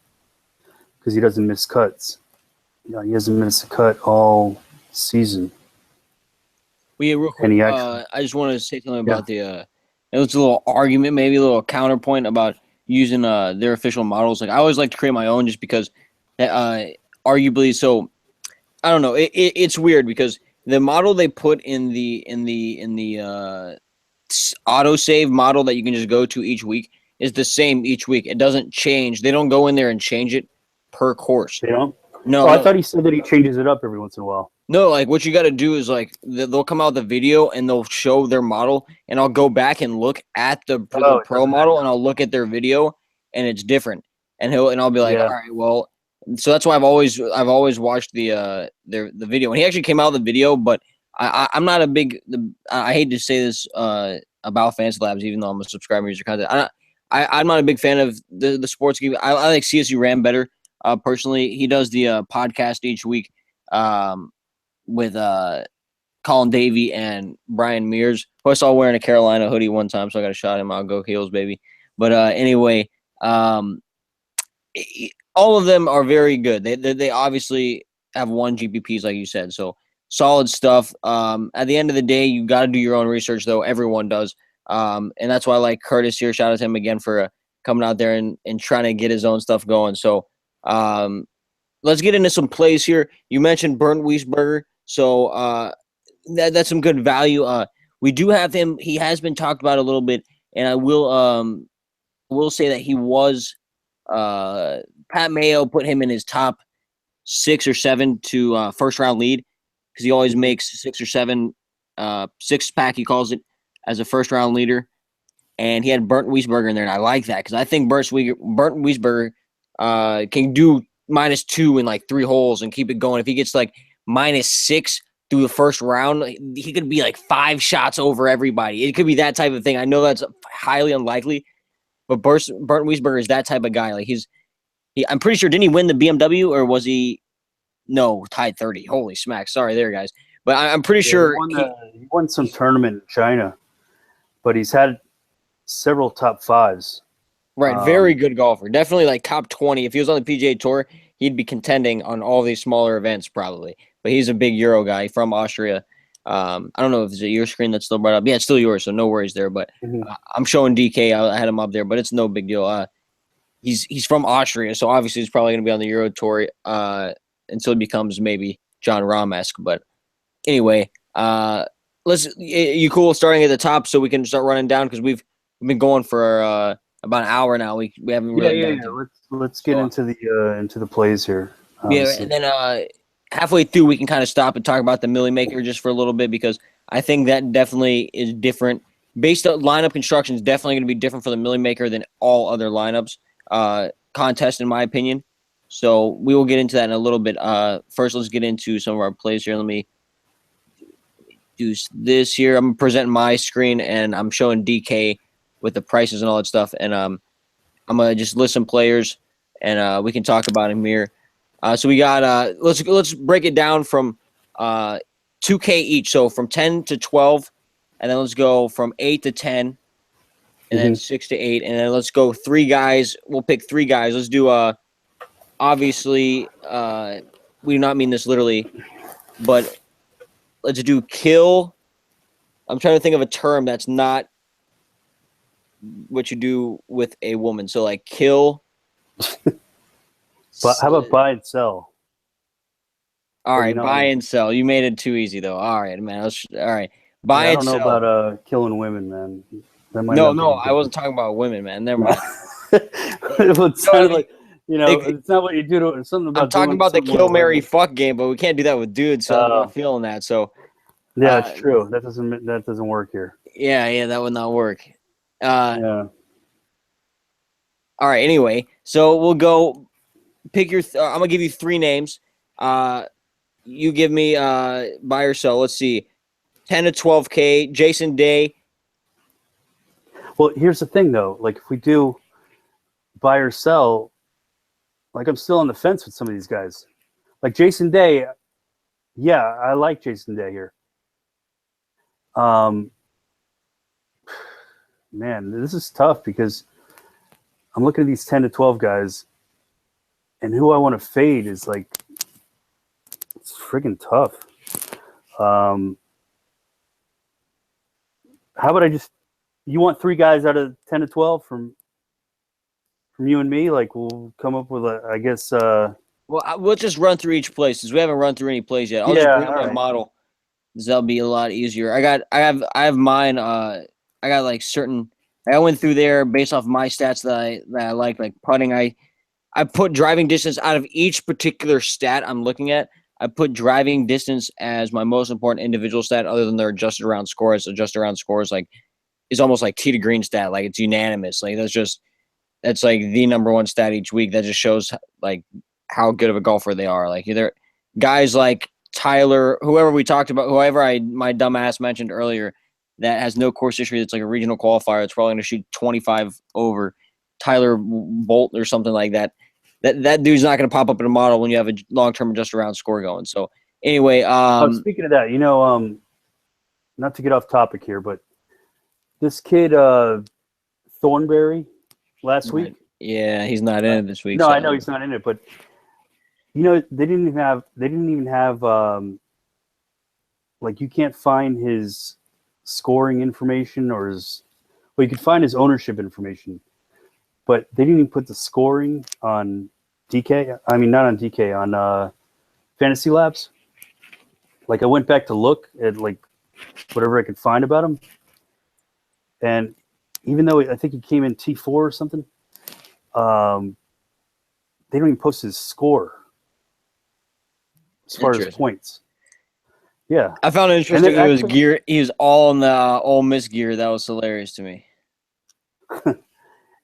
because he doesn't miss cuts. He hasn't missed a cut all season. Well, yeah, real quick, I just wanted to say something about it was a little argument, maybe a little counterpoint about using their official models. Like, I always like to create my own just because arguably, so I don't know. It's weird because the model they put in the autosave model that you can just go to each week, is the same each week. It doesn't change. They don't go in there and change it per course. They don't? No, I no. thought he said that he changes it up every once in a while. No, like what you got to do is like they'll come out with the video and they'll show their model, and I'll go back and look at the Oh, pro model, and I'll look at their video, and it's different. And I'll be like, Yeah. all right, well, so that's why I've always watched the video. And he actually came out of the video, but I'm not a big. I hate to say this about Fantasy Labs, even though I'm a subscriber user content. I'm not a big fan of the sports game. I like CSU Ram better. Personally, he does the podcast each week. With Colin Davey and Brian Mears, who I saw wearing a Carolina hoodie one time, so I got a shot at him. I'll go Heels, baby. But anyway, all of them are very good. They obviously have won GPPs, like you said, so solid stuff. At the end of the day, you got to do your own research, though. Everyone does, and that's why I like Curtis here. Shout out to him again for coming out there and trying to get his own stuff going. So let's get into some plays here. You mentioned Bernd Wiesberger. So that's some good value. We do have him. He has been talked about a little bit, and I will say that he was Pat Mayo put him in his top 6 or 7 to first round lead, because he always makes 6 or 7 six pack, he calls it, as a first round leader. And he had Bernd Wiesberger in there, and I like that because I think Bernd Wiesberger can do -2 in like 3 holes and keep it going. If he gets like -6 through the first round, he could be like 5 shots over everybody. It could be that type of thing. I know that's highly unlikely, but Bernd Wiesberger is that type of guy. Like I'm pretty sure, didn't he win the BMW, or was he? No, tied 30. Holy smack! Sorry there, guys. But I'm pretty sure he won some tournament in China, but he's had several top 5s. Right, very good golfer. Definitely like top 20. If he was on the PGA Tour, he'd be contending on all these smaller events probably. But he's a big Euro guy from Austria. I don't know if it's your screen that's still brought up. Yeah, it's still yours, so no worries there. But I'm showing DK. I had him up there, but it's no big deal. He's from Austria, so obviously he's probably going to be on the Euro Tour until he becomes maybe John Rahm-esque. But anyway, you cool starting at the top so we can start running down, because we've been going for about an hour now. We haven't really. Yeah. Let's get into the plays here. Obviously. Yeah, and then halfway through we can kind of stop and talk about the Millie Maker just for a little bit, because I think that definitely is different. Based on lineup construction is definitely going to be different for the Millie Maker than all other lineups contest, in my opinion. So we will get into that in a little bit. First, let's get into some of our plays here. Let me do this here. I'm presenting my screen and I'm showing DK with the prices and all that stuff. And I'm gonna just list some players and we can talk about them here. So we got let's break it down from 2K each. So from 10 to 12, and then let's go from 8 to 10, and then 6 to 8, and then let's go 3 guys. We'll pick 3 guys. Let's do obviously we do not mean this literally, but let's do kill. I'm trying to think of a term that's not what you do with a woman. So like kill. But how about buy and sell? All right, buy and sell. You made it too easy though. All right, man. All right, buy and sell. I don't know about killing women, man. No, I wasn't talking about women, man. Never mind. It sounded like, it's not what you do. It's something about. I'm talking about the kill, marry, fuck game, but we can't do that with dudes. So I'm not feeling that. So yeah, it's true. That doesn't work here. Yeah, that would not work. Yeah. All right. Anyway, so we'll go. Pick your. I'm gonna give you 3 names. You give me buy or sell. Let's see, 10 to 12K. Jason Day. Well, here's the thing though. Like if we do buy or sell, like I'm still on the fence with some of these guys. Like Jason Day. Yeah, I like Jason Day here. Man, this is tough because I'm looking at these 10 to 12 guys, and who I want to fade is like, it's friggin' tough. How about you want 3 guys out of 10 to 12 from you and me? Like we'll come up with I guess. Well, we'll just run through each place since we haven't run through any plays yet. I'll just bring my model. That'll be a lot easier. I have mine. I got like certain I went through there based off my stats that I like putting. I put driving distance out of each particular stat I'm looking at. I put driving distance as my most important individual stat, other than their adjusted around scores. Adjusted around scores is almost like tee to green stat. Like it's unanimous. Like that's like the number one stat each week. That just shows like how good of a golfer they are. Like either guys like Tyler, whoever we talked about, my dumb ass mentioned earlier, that has no course history. That's like a regional qualifier. It's probably going to shoot 25 over. Tyler Bolt or something like that. That dude's not going to pop up in a model when you have a long-term adjusted around score going. So anyway, speaking of that, not to get off topic here, but this kid Thornberry last week. Yeah, he's not in it this week. No, so. I know he's not in it, but they didn't even have like you can't find his scoring information or you could find his ownership information, but they didn't even put the scoring on DK. I mean, not on DK, on Fantasy Labs. Like I went back to look at like whatever I could find about him, and even though I think he came in T4 or something, they don't even post his score as far as points. Yeah, I found it interesting. It was gear. He was all in the Ole Miss gear. That was hilarious to me.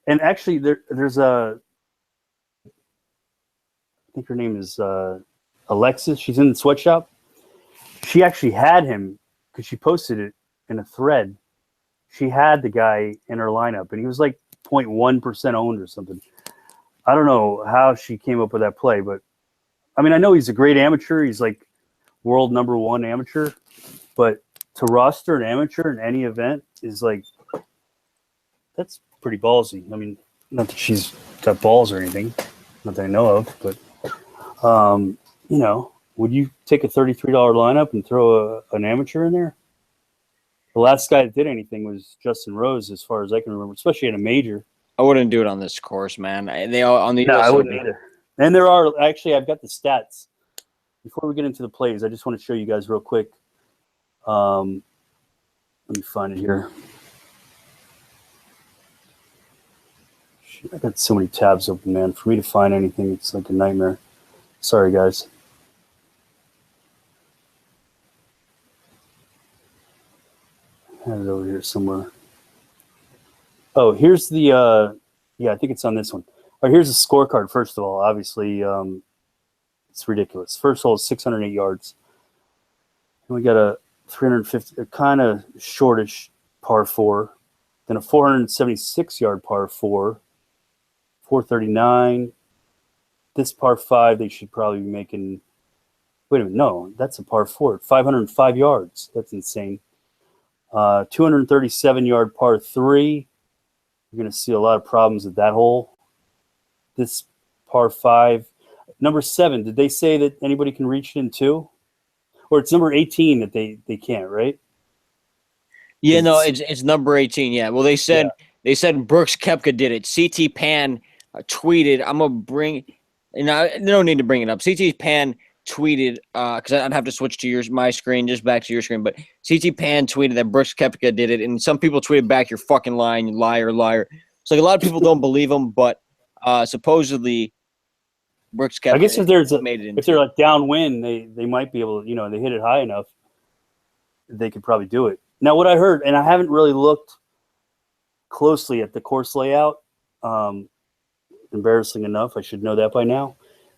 And actually, there's I think her name is Alexis. She's in the sweatshop. She actually had him because she posted it in a thread. She had the guy in her lineup, and he was like 0.1% owned or something. I don't know how she came up with that play, but I mean, I know he's a great amateur. He's like world number one amateur, but to roster an amateur in any event is like, that's pretty ballsy. I mean, not that she's got balls or anything, not that I know of, but would you take a $33 lineup and throw an amateur in there? The last guy that did anything was Justin Rose, as far as I can remember, especially in a major. I wouldn't do it on this course, man. They all on the. No, I wouldn't either. And there are actually, I've got the stats. Before we get into the plays, I just want to show you guys real quick. Let me find it here. I got so many tabs open, man. For me to find anything, it's like a nightmare. Sorry, guys. I have it over here somewhere. Oh, here's the, I think it's on this one. All right, here's the scorecard, first of all. Obviously, it's ridiculous. First hole is 608 yards. And we got a 350, kind of shortish par 4. Then a 476-yard par 4. 439. This par 5, they should probably be making, wait a minute, no, that's a par 4. 505 yards. That's insane. 237-yard par 3. You're going to see a lot of problems at that hole. This par 5. Number 7, did they say that anybody can reach it in 2? Or it's number 18 that they can't, right? Yeah, no, it's number 18. Yeah. Well, they said Brooks Koepka did it. CT Pan tweeted, I'm going to bring – and I don't need to bring it up. CT Pan tweeted because I'd have to switch to my screen, just back to your screen. But CT Pan tweeted that Brooks Koepka did it, and some people tweeted back, "You're fucking lying, you liar." So like, a lot of people don't believe him, but supposedly Brooks Koepka. I guess if they're like downwind, they might be able to, they hit it high enough, they could probably do it. Now, what I heard, and I haven't really looked closely at the course layout, embarrassing enough, I should know that by now.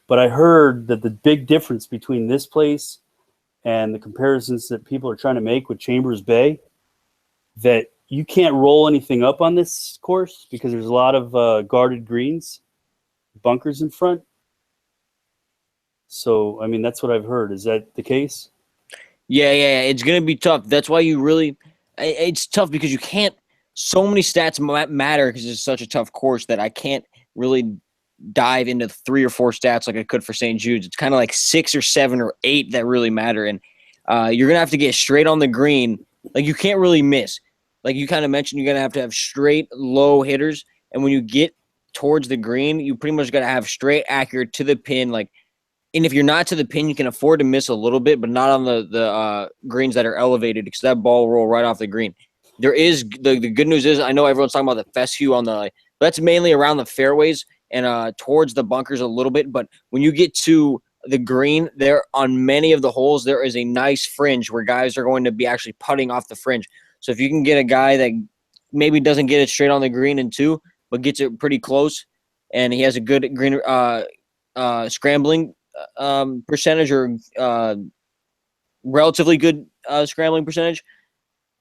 But I heard that the big difference between this place and the comparisons that people are trying to make with Chambers Bay, that you can't roll anything up on this course because there's a lot of guarded greens, bunkers in front. So, I mean, that's what I've heard. Is that the case? Yeah. It's going to be tough. That's why it's tough because you can't, so many stats matter because it's such a tough course that I can't really dive into 3 or 4 stats like I could for St. Jude's. It's kind of like 6 or 7 or 8 that really matter. And you're going to have to get straight on the green. Like, you can't really miss. Like you kind of mentioned, you're going to have straight, low hitters. And when you get towards the green, you pretty much got to have straight, accurate to the pin. Like, and if you're not to the pin, you can afford to miss a little bit, but not on the greens that are elevated because that ball will roll right off the green. There is the good news is I know everyone's talking about the fescue on the – that's mainly around the fairways and towards the bunkers a little bit. But when you get to the green, there on many of the holes, there is a nice fringe where guys are going to be actually putting off the fringe. So if you can get a guy that maybe doesn't get it straight on the green in 2, but gets it pretty close, and he has a good green scrambling percentage or relatively good scrambling percentage,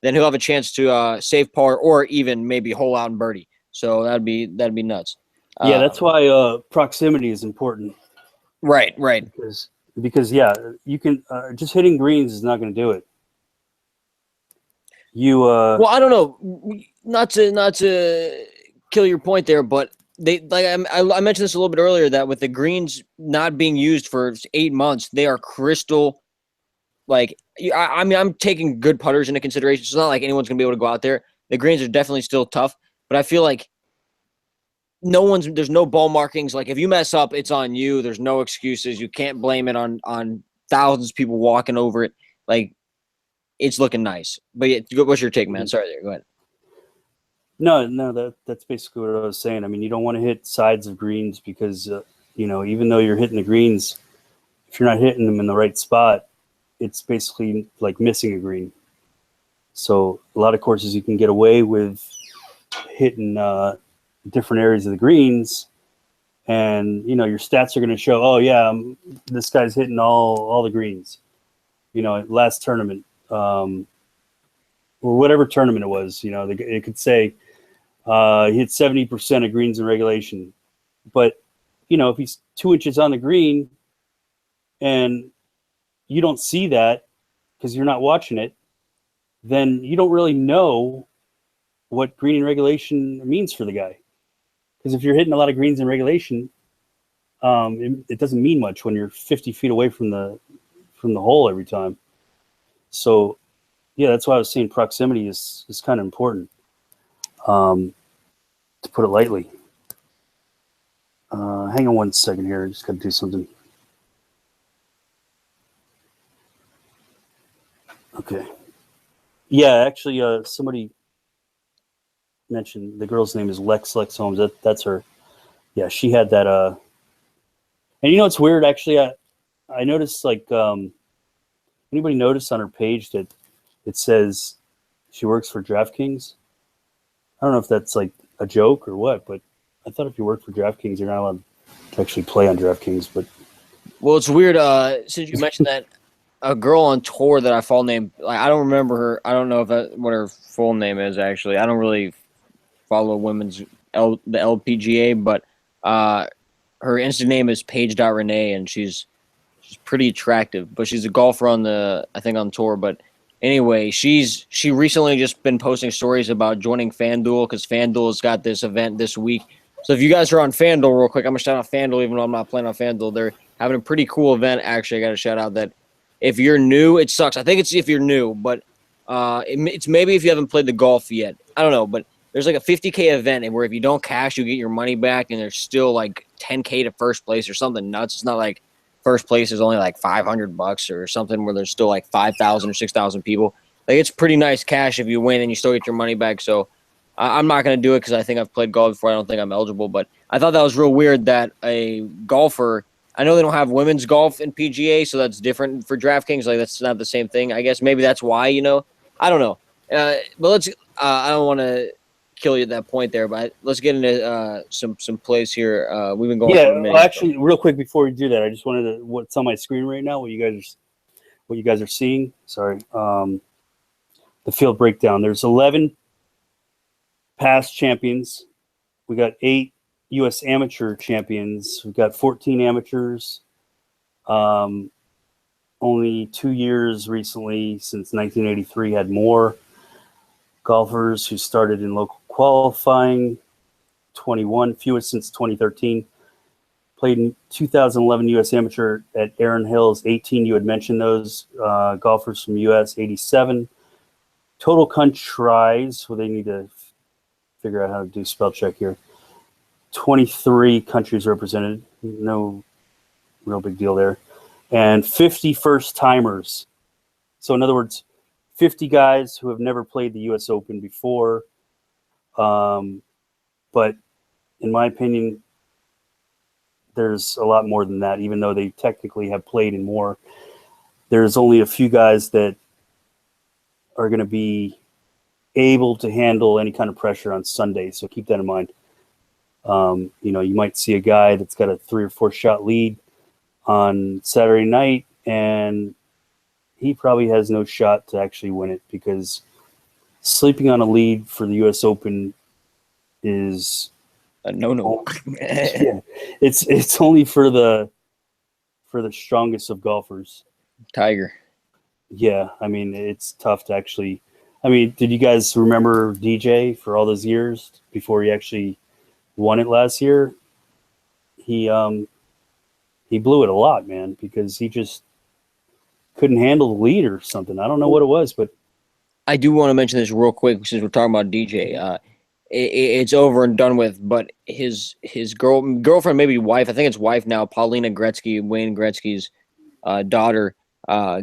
then he'll have a chance to save par or even maybe hole out and birdie. So that'd be nuts. Yeah, that's why proximity is important. Right. Because yeah, you can just hitting greens is not going to do it. Well, I don't know, not to kill your point there, but they like I mentioned this a little bit earlier that with the greens not being used for 8 months, they are crystal. Like I mean, I'm taking good putters into consideration. It's not like anyone's gonna be able to go out there. The greens are definitely still tough, but I feel like there's no ball markings. Like if you mess up, it's on you. There's no excuses. You can't blame it on thousands of people walking over it. Like it's looking nice. But yeah, what's your take, man? Sorry, go ahead. No, that's basically what I was saying. I mean, you don't want to hit sides of greens because even though you're hitting the greens, if you're not hitting them in the right spot, it's basically like missing a green. So a lot of courses you can get away with hitting different areas of the greens, and your stats are going to show, oh yeah, this guy's hitting all the greens. Last tournament, or whatever tournament it was, it could say he hit 70% of greens in regulation, but if he's 2 inches on the green and you don't see that because you're not watching it, then you don't really know what green in regulation means for the guy. Because if you're hitting a lot of greens in regulation, it doesn't mean much when you're 50 feet away from the hole every time. So, yeah, that's why I was saying proximity is kind of important, to put it lightly. Hang on one second here. I just got to do something. Okay. Yeah, actually, somebody mentioned the girl's name is Lex Holmes. That's her. Yeah, she had that. And it's weird. Actually, I noticed anybody notice on her page that it says she works for DraftKings? I don't know if that's like a joke or what, but I thought if you work for DraftKings, you're not allowed to actually play on DraftKings. But well, it's weird. Since you mentioned that. A girl on tour that I follow named, like, I don't remember her. I don't know what her full name is, actually. I don't really follow the LPGA, but her Insta name is Paige.Renee, and she's pretty attractive, but she's a golfer on tour. But anyway, she recently just been posting stories about joining FanDuel because FanDuel's got this event this week. So if you guys are on FanDuel real quick, I'm going to shout out FanDuel, even though I'm not playing on FanDuel. They're having a pretty cool event, actually. I got to shout out that if you're new, it sucks. I think it's if you're new, but it's maybe if you haven't played the golf yet. I don't know, but there's like a $50K event, and where if you don't cash, you get your money back, and there's still like $10K to first place or something nuts. It's not like first place is only like $500 or something where there's still like 5,000 or 6,000 people. Like it's pretty nice cash if you win and you still get your money back. So I'm not going to do it because I think I've played golf before. I don't think I'm eligible, but I thought that was real weird that a golfer. I know they don't have women's golf in PGA, so that's different for DraftKings. Like that's not the same thing. I guess maybe that's why. I don't know. But let's. I don't want to kill you at that point there, but let's get into some plays here. We've been going for a minute. Well, actually, real quick before we do that, I just wanted to what's on my screen right now. What you guys are seeing. Sorry, the field breakdown. There's 11 past champions. We got 8 U.S. amateur champions. We've got 14 amateurs. Only 2 years recently, since 1983, had more golfers who started in local qualifying. 21, fewest since 2013. Played in 2011 U.S. amateur at Erin Hills. 18, you had mentioned those golfers from U.S. 87. Total countries. Well, they need to figure out how to do spell check here. 23 countries represented, no real big deal there, and 50 first timers. So in other words, 50 guys who have never played the U.S. Open before. But in my opinion, there's a lot more than that, even though they technically have played in more. There's only a few guys that are going to be able to handle any kind of pressure on Sunday, so keep that in mind. You might see a guy that's got a 3 or 4 shot lead on Saturday night, and he probably has no shot to actually win it, because sleeping on a lead for the U.S. Open is no. yeah, it's only for the strongest of golfers. Tiger. Yeah, I mean, it's tough to actually. I mean, did you guys remember DJ for all those years before he actually won it last year? He blew it a lot, man, because he just couldn't handle the lead or something. I don't know what it was, but I do want to mention this real quick since we're talking about DJ. It's over and done with, but his girlfriend, maybe wife, I think it's wife now, Paulina Gretzky, Wayne Gretzky's daughter,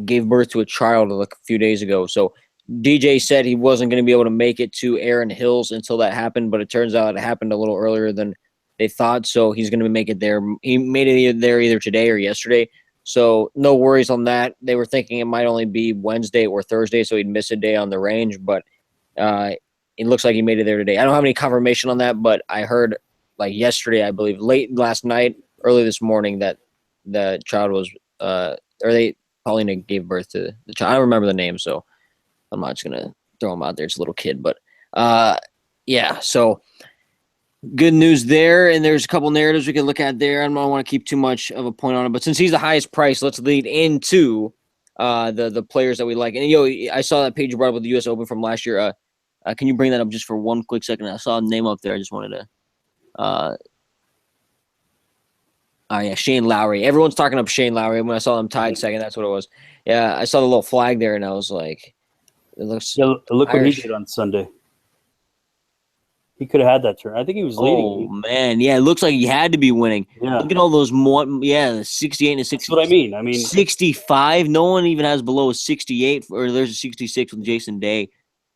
gave birth to a child a few days ago. So DJ said he wasn't going to be able to make it to Erin Hills until that happened, but it turns out it happened a little earlier than they thought, so he's going to make it there. He made it there either today or yesterday, so no worries on that. They were thinking it might only be Wednesday or Thursday, so he'd miss a day on the range, but it looks like he made it there today. I don't have any confirmation on that, but I heard like yesterday, I believe, late last night, early this morning, that the child was Paulina gave birth to the child. I don't remember the name, so I'm not just going to throw him out there. It's a little kid, but yeah, so good news there. And there's a couple narratives we can look at there. I don't want to keep too much of a point on it, but since he's the highest price, let's lead into the players that we like. And I saw that page you brought up with the U.S. Open from last year. Can you bring that up just for one quick second? I saw a name up there. I just wanted to. Yeah, Shane Lowry. Everyone's talking up Shane Lowry. When I saw him tied second, that's what it was. Yeah, I saw the little flag there, and I was like, it looks. Yeah, look what he Irish. did on Sunday. He could have had that turn. I think he was leading. Oh man, yeah, it looks like he had to be winning. Yeah. Look at all those more. Yeah, the 68 and the 60. That's what I mean. I mean, 65. No one even has below a 68, or there's a 66 with Jason Day.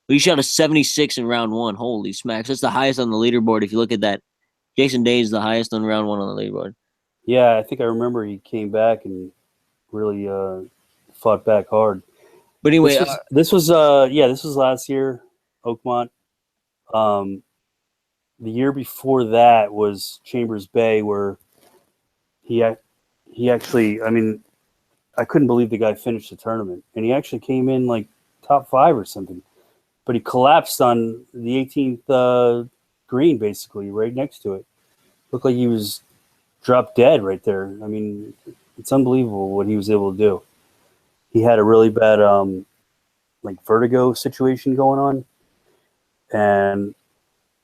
But he shot a 76 in round one. Holy smacks! That's the highest on the leaderboard. If you look at that, Jason Day is the highest on round one on the leaderboard. yeah, I think I remember he came back and really fought back hard. But anyway, this was last year, Oakmont. The year before that was Chambers Bay, where he actually, I mean, I couldn't believe the guy finished the tournament, and he actually came in like top 5 or something, but he collapsed on the 18th green, basically right next to it. Looked like he was dropped dead right there. I mean, it's unbelievable what he was able to do. He had a really bad like vertigo situation going on, and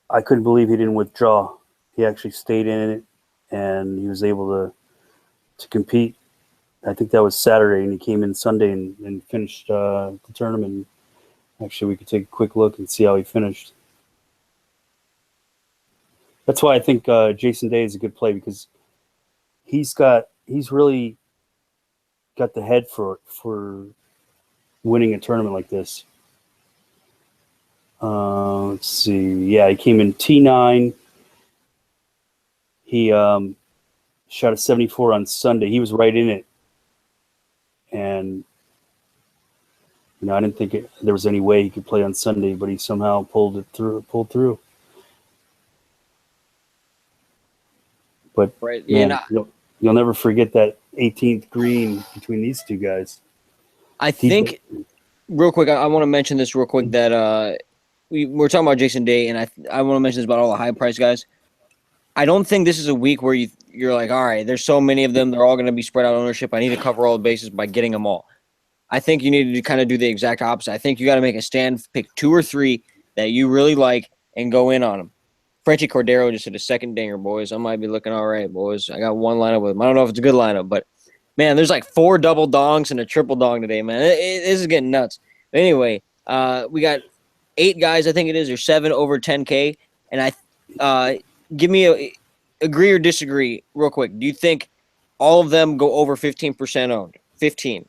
I couldn't believe he didn't withdraw. He actually stayed in it, and he was able to compete. I think that was Saturday, and he came in Sunday and finished the tournament. Actually, we could take a quick look and see how he finished. That's why I think Jason Day is a good play, because he's really got the head for winning a tournament like this. Let's see. Yeah, he came in T9. He shot a 74 on Sunday. He was right in it, and I didn't think there was any way he could play on Sunday, but he somehow pulled through. But right, man, you'll never forget that 18th green between these two guys. I think, real quick, I want to mention this real quick, that we're talking about Jason Day, and I want to mention this about all the high price guys. I don't think this is a week where you're like, all right, there's so many of them, they're all going to be spread out ownership. I need to cover all the bases by getting them all. I think you need to kind of do the exact opposite. I think you got to make a stand, pick 2 or 3 that you really like, and go in on them. Frenchie Cordero just hit a second dinger, boys. I might be looking all right, boys. I got one lineup with him. I don't know if it's a good lineup, but man, there's like 4 double dongs and a triple dong today, man. This is getting nuts. But anyway, we got 8 guys, I think it is, or 7 over 10K. And give me a agree or disagree real quick. Do you think all of them go over 15% owned? 15.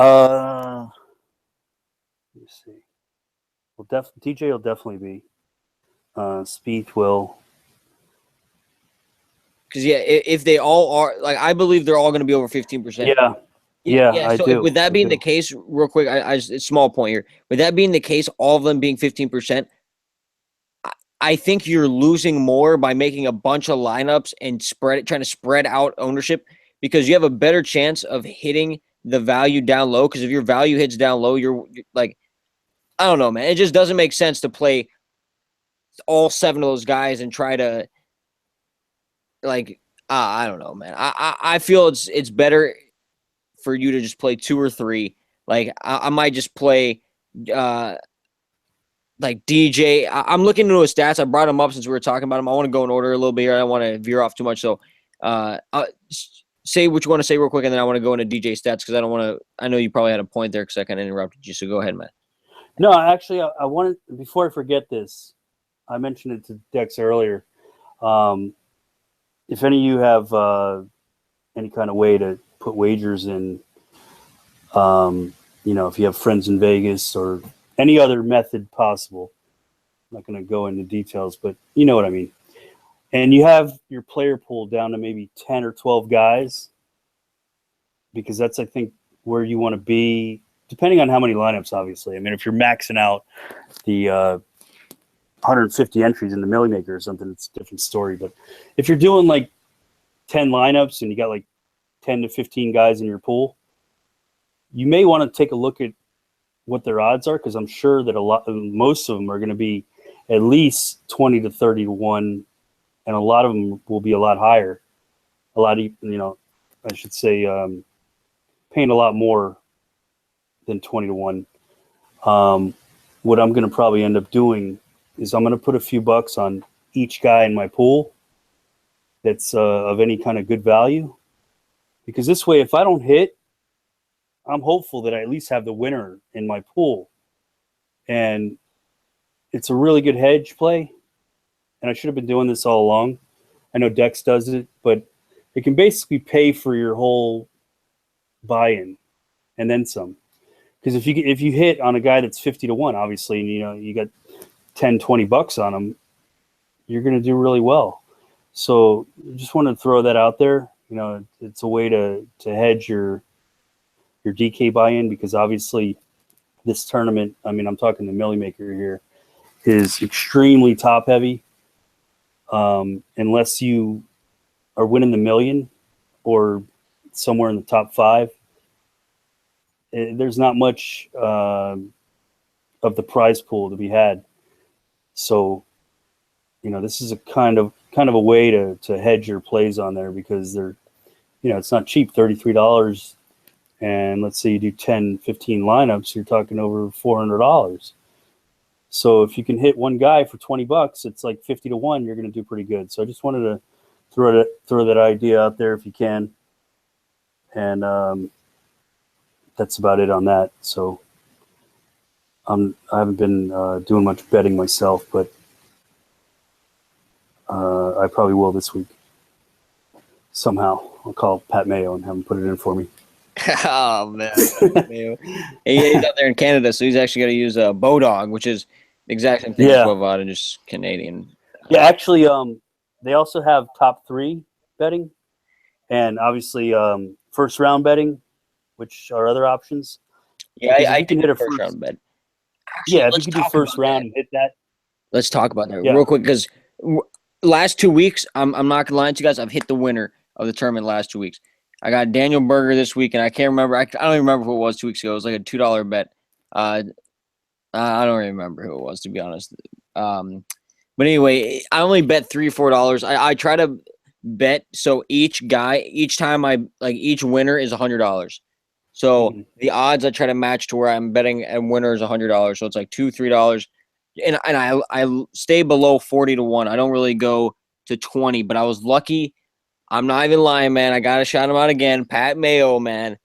Let me see. Well, DJ will definitely be. Spieth will. Because if they all are, like, I believe they're all going to be over 15%. Yeah, I So do. with that being the case, real quick, I just, a small point here. With that being the case, all of them being 15%, I think you're losing more by making a bunch of lineups and trying to spread out ownership, because you have a better chance of hitting the value down low. Because if your value hits down low, you're like, I don't know, man. It just doesn't make sense to play all 7 of those guys and try to, like, I don't know, man. I feel it's better for you to just play 2 or 3. Like, I might just play like DJ. I'm looking into his stats. I brought him up since we were talking about him. I want to go in order a little bit here. I don't want to veer off too much. So say what you want to say real quick, and then I want to go into DJ stats, because I don't want to – I know you probably had a point there because I kind of interrupted you. So go ahead, man. No, actually, I wanted – before I forget this, I mentioned it to Dex earlier. If any of you have any kind of way to put wagers in, if you have friends in Vegas or any other method possible, I'm not going to go into details, but you know what I mean. And you have your player pool down to maybe 10 or 12 guys, because that's, I think, where you want to be, depending on how many lineups, obviously. I mean, if you're maxing out the 150 entries in the Millie Maker or something, it's a different story. But if you're doing like 10 lineups and you got like 10 to 15 guys in your pool, you may want to take a look at what their odds are, because I'm sure that most of them are going to be at least 20 to 30 to 1, and a lot of them will be a lot higher. I should say paying a lot more than 20 to 1. What I'm going to probably end up doing is I'm going to put a few bucks on each guy in my pool that's of any kind of good value, because this way, if I don't hit, I'm hopeful that I at least have the winner in my pool. And it's a really good hedge play. And I should have been doing this all along. I know Dex does it, but it can basically pay for your whole buy-in and then some. Because if you hit on a guy that's 50 to 1, obviously, and you got 10, 20 bucks on him, you're going to do really well. So just wanted to throw that out there. It's a way to hedge your DK buy-in, because obviously this tournament, I mean, I'm talking the Millie Maker here, is extremely top heavy. Unless you are winning the million or somewhere in the top 5, there's not much of the prize pool to be had. So, this is a kind of a way to hedge your plays on there, because they're, it's not cheap, $33. And let's say you do 10, 15 lineups, you're talking over $400. So if you can hit one guy for $20, it's like 50 to 1, you're going to do pretty good. So I just wanted to throw that idea out there if you can. And that's about it on that. So I haven't been doing much betting myself, but I probably will this week. Somehow I'll call Pat Mayo and have him put it in for me. Oh, man. He's out there in Canada, so he's actually going to use a Bodog, which is the exact same thing as Wavod, and just Canadian. Yeah, actually, they also have top 3 betting, and obviously first round betting, which are other options. Yeah, I can hit a first round bet. Actually, if you can do first round and hit that. Let's talk about that real quick, because last 2 weeks, I'm not going to lie to you guys, I've hit the winner of the tournament last 2 weeks. I got Daniel Berger this week, and I can't remember. I don't even remember who it was 2 weeks ago. It was like a $2 bet. I don't remember who it was, to be honest. But anyway, I only bet $3 or $4. I try to bet so each time each winner is $100. So the odds I try to match to where I'm betting a winner is $100. So it's like $2, $3. And I stay below 40 to 1. I don't really go to 20, but I was lucky. I'm not even lying, man. I got to shout him out again. Pat Mayo, man.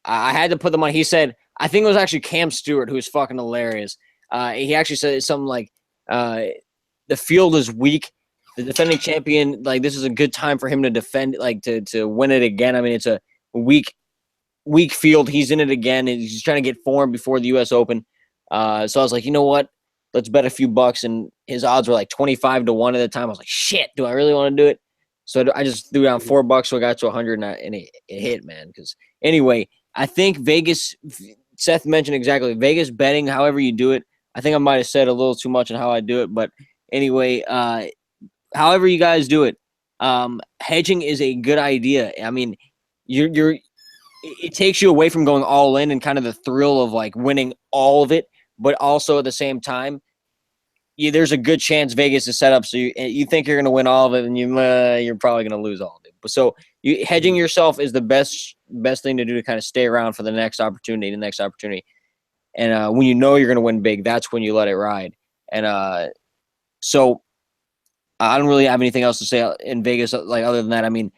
I had to put them on. He said, I think it was actually Cam Stewart, who's fucking hilarious. He actually said something like, the field is weak. The defending champion, this is a good time for him to defend, to win it again. I mean, it's a weak weak field. He's in it again, and he's trying to get form before the U.S. Open. So I was like, you know what? Let's bet a few bucks. And his odds were like 25-1 at the time. I was like, shit, do I really want to do it? So I just threw down $4, so I got to 100, and it hit, man. Because anyway, I think Vegas. Seth mentioned exactly Vegas betting. However you do it, I think I might have said a little too much on how I do it, but anyway, however you guys do it, hedging is a good idea. I mean, it takes you away from going all in and kind of the thrill of like winning all of it, but also at the same time, there's a good chance Vegas is set up so you think you're going to win all of it, and you're probably going to lose all of it. But so hedging yourself is the best thing to do to kind of stay around for the next opportunity. And when you know you're going to win big, that's when you let it ride. And so I don't really have anything else to say in Vegas, like other than that. I mean,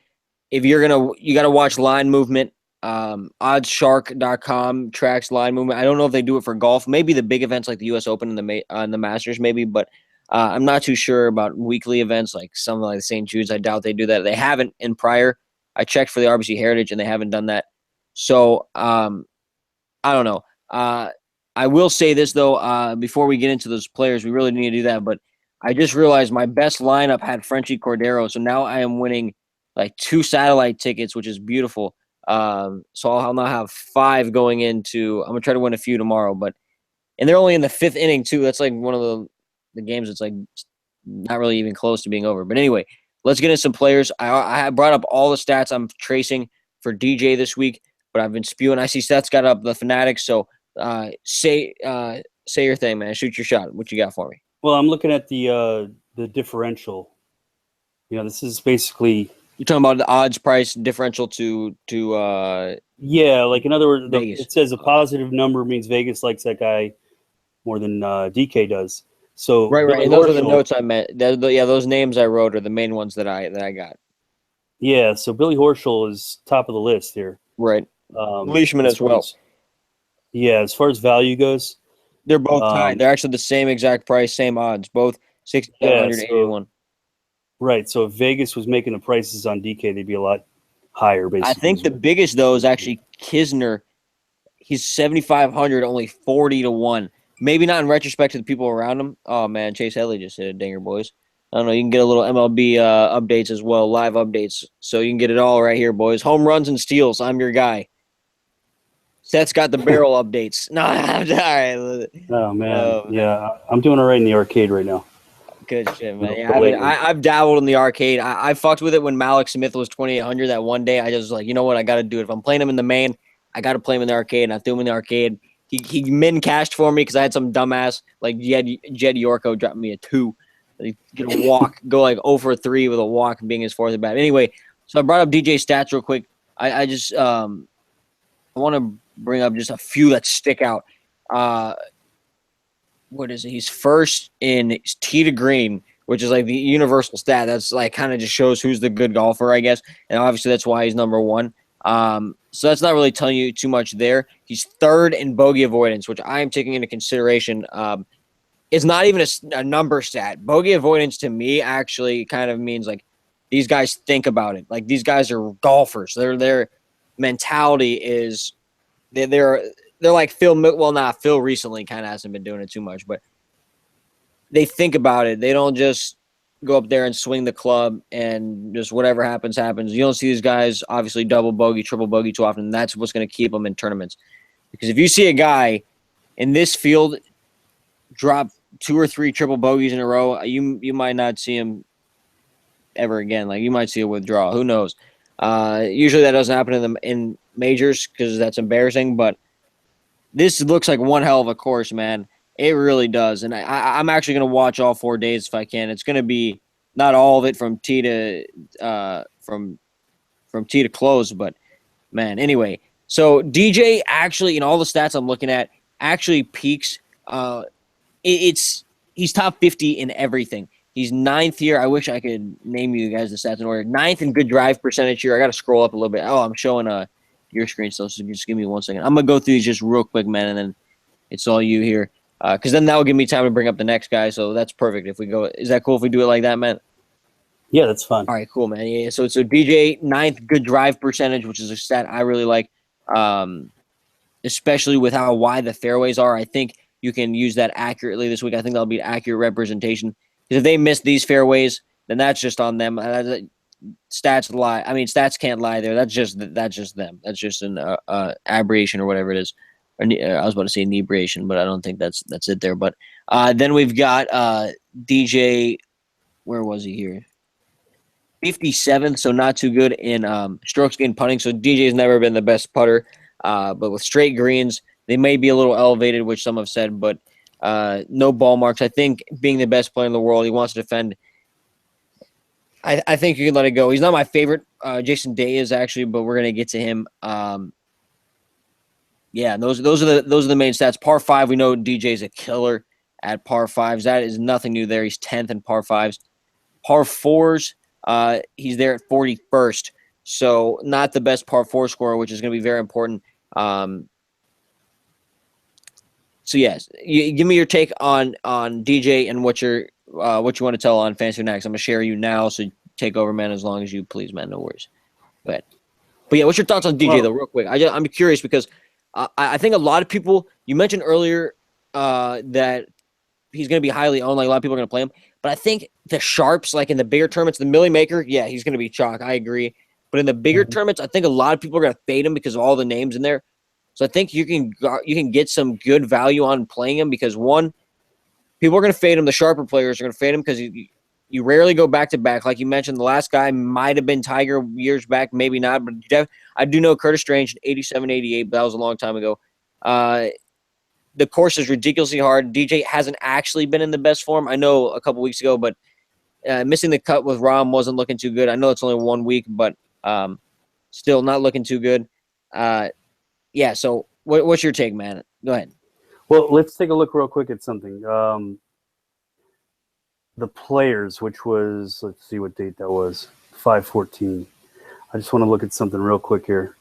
if you got to watch line movement. Oddshark.com tracks line movement. I don't know if they do it for golf. Maybe the big events like the U.S. Open and the Masters, maybe, but I'm not too sure about weekly events like something like St. Jude's. I doubt they do that. They haven't in prior. I checked for the RBC Heritage and they haven't done that. So I don't know. I will say this though. Before we get into those players, we really need to do that. But I just realized my best lineup had Frenchie Cordero, so now I am winning like 2 satellite tickets, which is beautiful. So I'll now have 5 going into. I'm gonna try to win a few tomorrow, and they're only in the 5th inning too. That's like one of the games that's like not really even close to being over. But anyway, let's get into some players. I brought up all the stats I'm tracing for DJ this week, but I've been spewing. I see Seth's got up the Fanatics, so say your thing, man. Shoot your shot. What you got for me? Well, I'm looking at the differential. This is basically. You're talking about the odds price differential to yeah, like in other words, Vegas. It says a positive number means Vegas likes that guy more than DK does. So right. Billy And those are the Horschel- notes I meant. Yeah, those names I wrote are the main ones that I got. Yeah, so Billy Horschel is top of the list here. Right. Leishman as well. As far as value goes, they're both tied. They're actually the same exact price, same odds, both 6,781. Right. So if Vegas was making the prices on DK, they'd be a lot higher, basically. I think the biggest, though, is actually Kisner. He's 7,500, only 40-1. Maybe not in retrospect to the people around him. Oh, man, Chase Headley just hit a dinger, boys. I don't know. You can get a little MLB updates as well, live updates. So you can get it all right here, boys. Home runs and steals. I'm your guy. Seth's got the barrel updates. No, all right. Oh, man. Yeah, I'm doing all right in the arcade right now. Good shit, man. Yeah, I've dabbled in the arcade. I fucked with it when Malik Smith was 2,800 that one day. I just was like, you know what? I got to do it. If I'm playing him in the main, I got to play him in the arcade. And I threw him in the arcade. He min cashed for me because I had some dumbass like Jed Yorko dropped me a 2. He get a walk, go like 0 for 3 with a walk being his 4th at bat. Anyway, so I brought up DJ stats real quick. I just I want to bring up just a few that stick out. What is it? He's first in tee to green, which is like the universal stat. That's like kind of just shows who's the good golfer, I guess. And obviously that's why he's number 1. So that's not really telling you too much there. He's 3rd in bogey avoidance, which I am taking into consideration. It's not even a number stat. Bogey avoidance to me actually kind of means like these guys think about it. Like these guys are golfers. Their mentality is they're like Phil. Well, not Phil recently kind of hasn't been doing it too much, but they think about it. They don't just go up there and swing the club and just whatever happens, happens. You don't see these guys obviously double bogey, triple bogey too often. And that's what's going to keep them in tournaments. Because if you see a guy in this field drop 2 or 3 triple bogeys in a row, you might not see him ever again. Like you might see a withdrawal. Who knows? Usually that doesn't happen in majors because that's embarrassing. But this looks like one hell of a course, man. It really does. And I'm actually going to watch all 4 days if I can. It's going to be not all of it from tee to from tee to close, but man. Anyway, so DJ actually, in all the stats I'm looking at, actually peaks. He's top 50 in everything. He's 9th here. I wish I could name you guys the stats in order. 9th in good drive percentage here. I got to scroll up a little bit. Oh, I'm showing your screen still, so just give me 1 second. I'm going to go through these just real quick, man, and then it's all you here. Because then that will give me time to bring up the next guy, so that's perfect if we go. Is that cool if we do it like that, man? Yeah, that's fun. All right, cool, man. Yeah, so DJ, 9th good drive percentage, which is a stat I really like. especially with how wide the fairways are. I think you can use that accurately this week. I think that'll be accurate representation. Because if they miss these fairways, then that's just on them. Stats lie. I mean, stats can't lie there. That's just them. That's just an aberration or whatever it is. Or, I was about to say inebriation, but I don't think that's it there. But then we've got DJ. Where was he here? 57th, so not too good in strokes gained putting. So DJ's never been the best putter, but with straight greens, they may be a little elevated, which some have said, but no ball marks. I think being the best player in the world, he wants to defend. I think you can let it go. He's not my favorite. Jason Day is actually, but we're gonna get to him. Yeah, those are the main stats. Par 5, we know DJ's a killer at par 5s. That is nothing new there. He's 10th in par 5s. Par 4s, he's there at 41st. So not the best par 4 scorer, which is going to be very important. So yes, give me your take on DJ and what you want to tell on Fantasy Fanatics. I'm gonna share you now, so take over, man, as long as you please, man. No worries. Go ahead. But yeah, what's your thoughts on DJ though, real quick? I'm curious because I think a lot of people. You mentioned earlier that he's going to be highly owned. Like a lot of people are going to play him, but I think the sharps, like in the bigger tournaments, the Millie Maker, yeah, he's going to be chalk. I agree. But in the bigger tournaments, I think a lot of people are going to fade him because of all the names in there. So I think you can get some good value on playing him because one, people are going to fade him. The sharper players are going to fade him because you rarely go back to back. Like you mentioned, the last guy might have been Tiger years back, maybe not. But I do know Curtis Strange, 87, 88, but that was a long time ago. The course is ridiculously hard. DJ hasn't actually been in the best form. I know a couple weeks ago, but missing the cut with Rahm wasn't looking too good. I know it's only 1 week, but still not looking too good. Yeah, so what's your take, man? Go ahead. Well, let's take a look real quick at something. The players, which was, let's see what date that was, 5/14. I just want to look at something real quick here.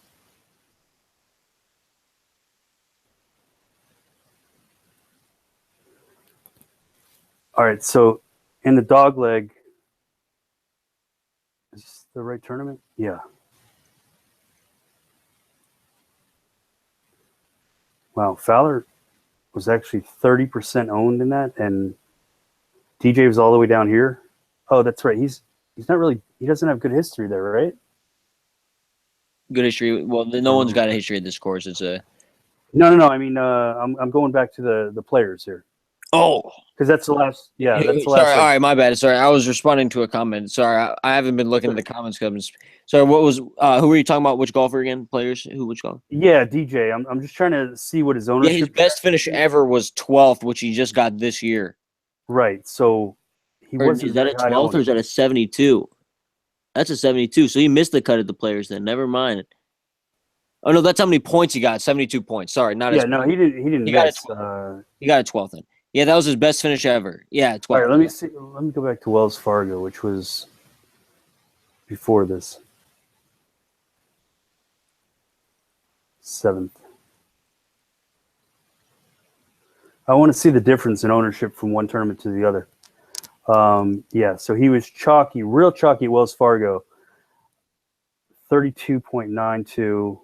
All right, so in the dog leg, is this the right tournament? Yeah. Wow, Fowler was actually 30% owned in that, and DJ was all the way down here. Oh, that's right. He's not really. He doesn't have good history there, right? Good history. Well, no one's got a history of this course. It's a no. I mean, I'm going back to the players here. Oh, because that's the last. Yeah, that's the last. Sorry, all right, my bad. Sorry, I was responding to a comment. Sorry, I haven't been looking at the comments. Sorry, what was? Who were you talking about? Which golfer again? Players? Which golfer? Yeah, DJ. I'm just trying to see what his ownership. Yeah, his best finish ever was 12th, which he just got this year. Right. So he wasn't. Is that a 12th or is that a 72? That's a 72. So he missed the cut at the players then. Never mind. Oh no, that's how many points he got. 72 points. Sorry, not. Yeah, no, he didn't. He didn't. He got a 12th. He got a 12th then. Yeah, that was his best finish ever. Yeah, 12th. All right, let me see. Let me go back to Wells Fargo, which was before this. 7th. I want to see the difference in ownership from one tournament to the other. Yeah, so he was chalky, real chalky at Wells Fargo. 32.92.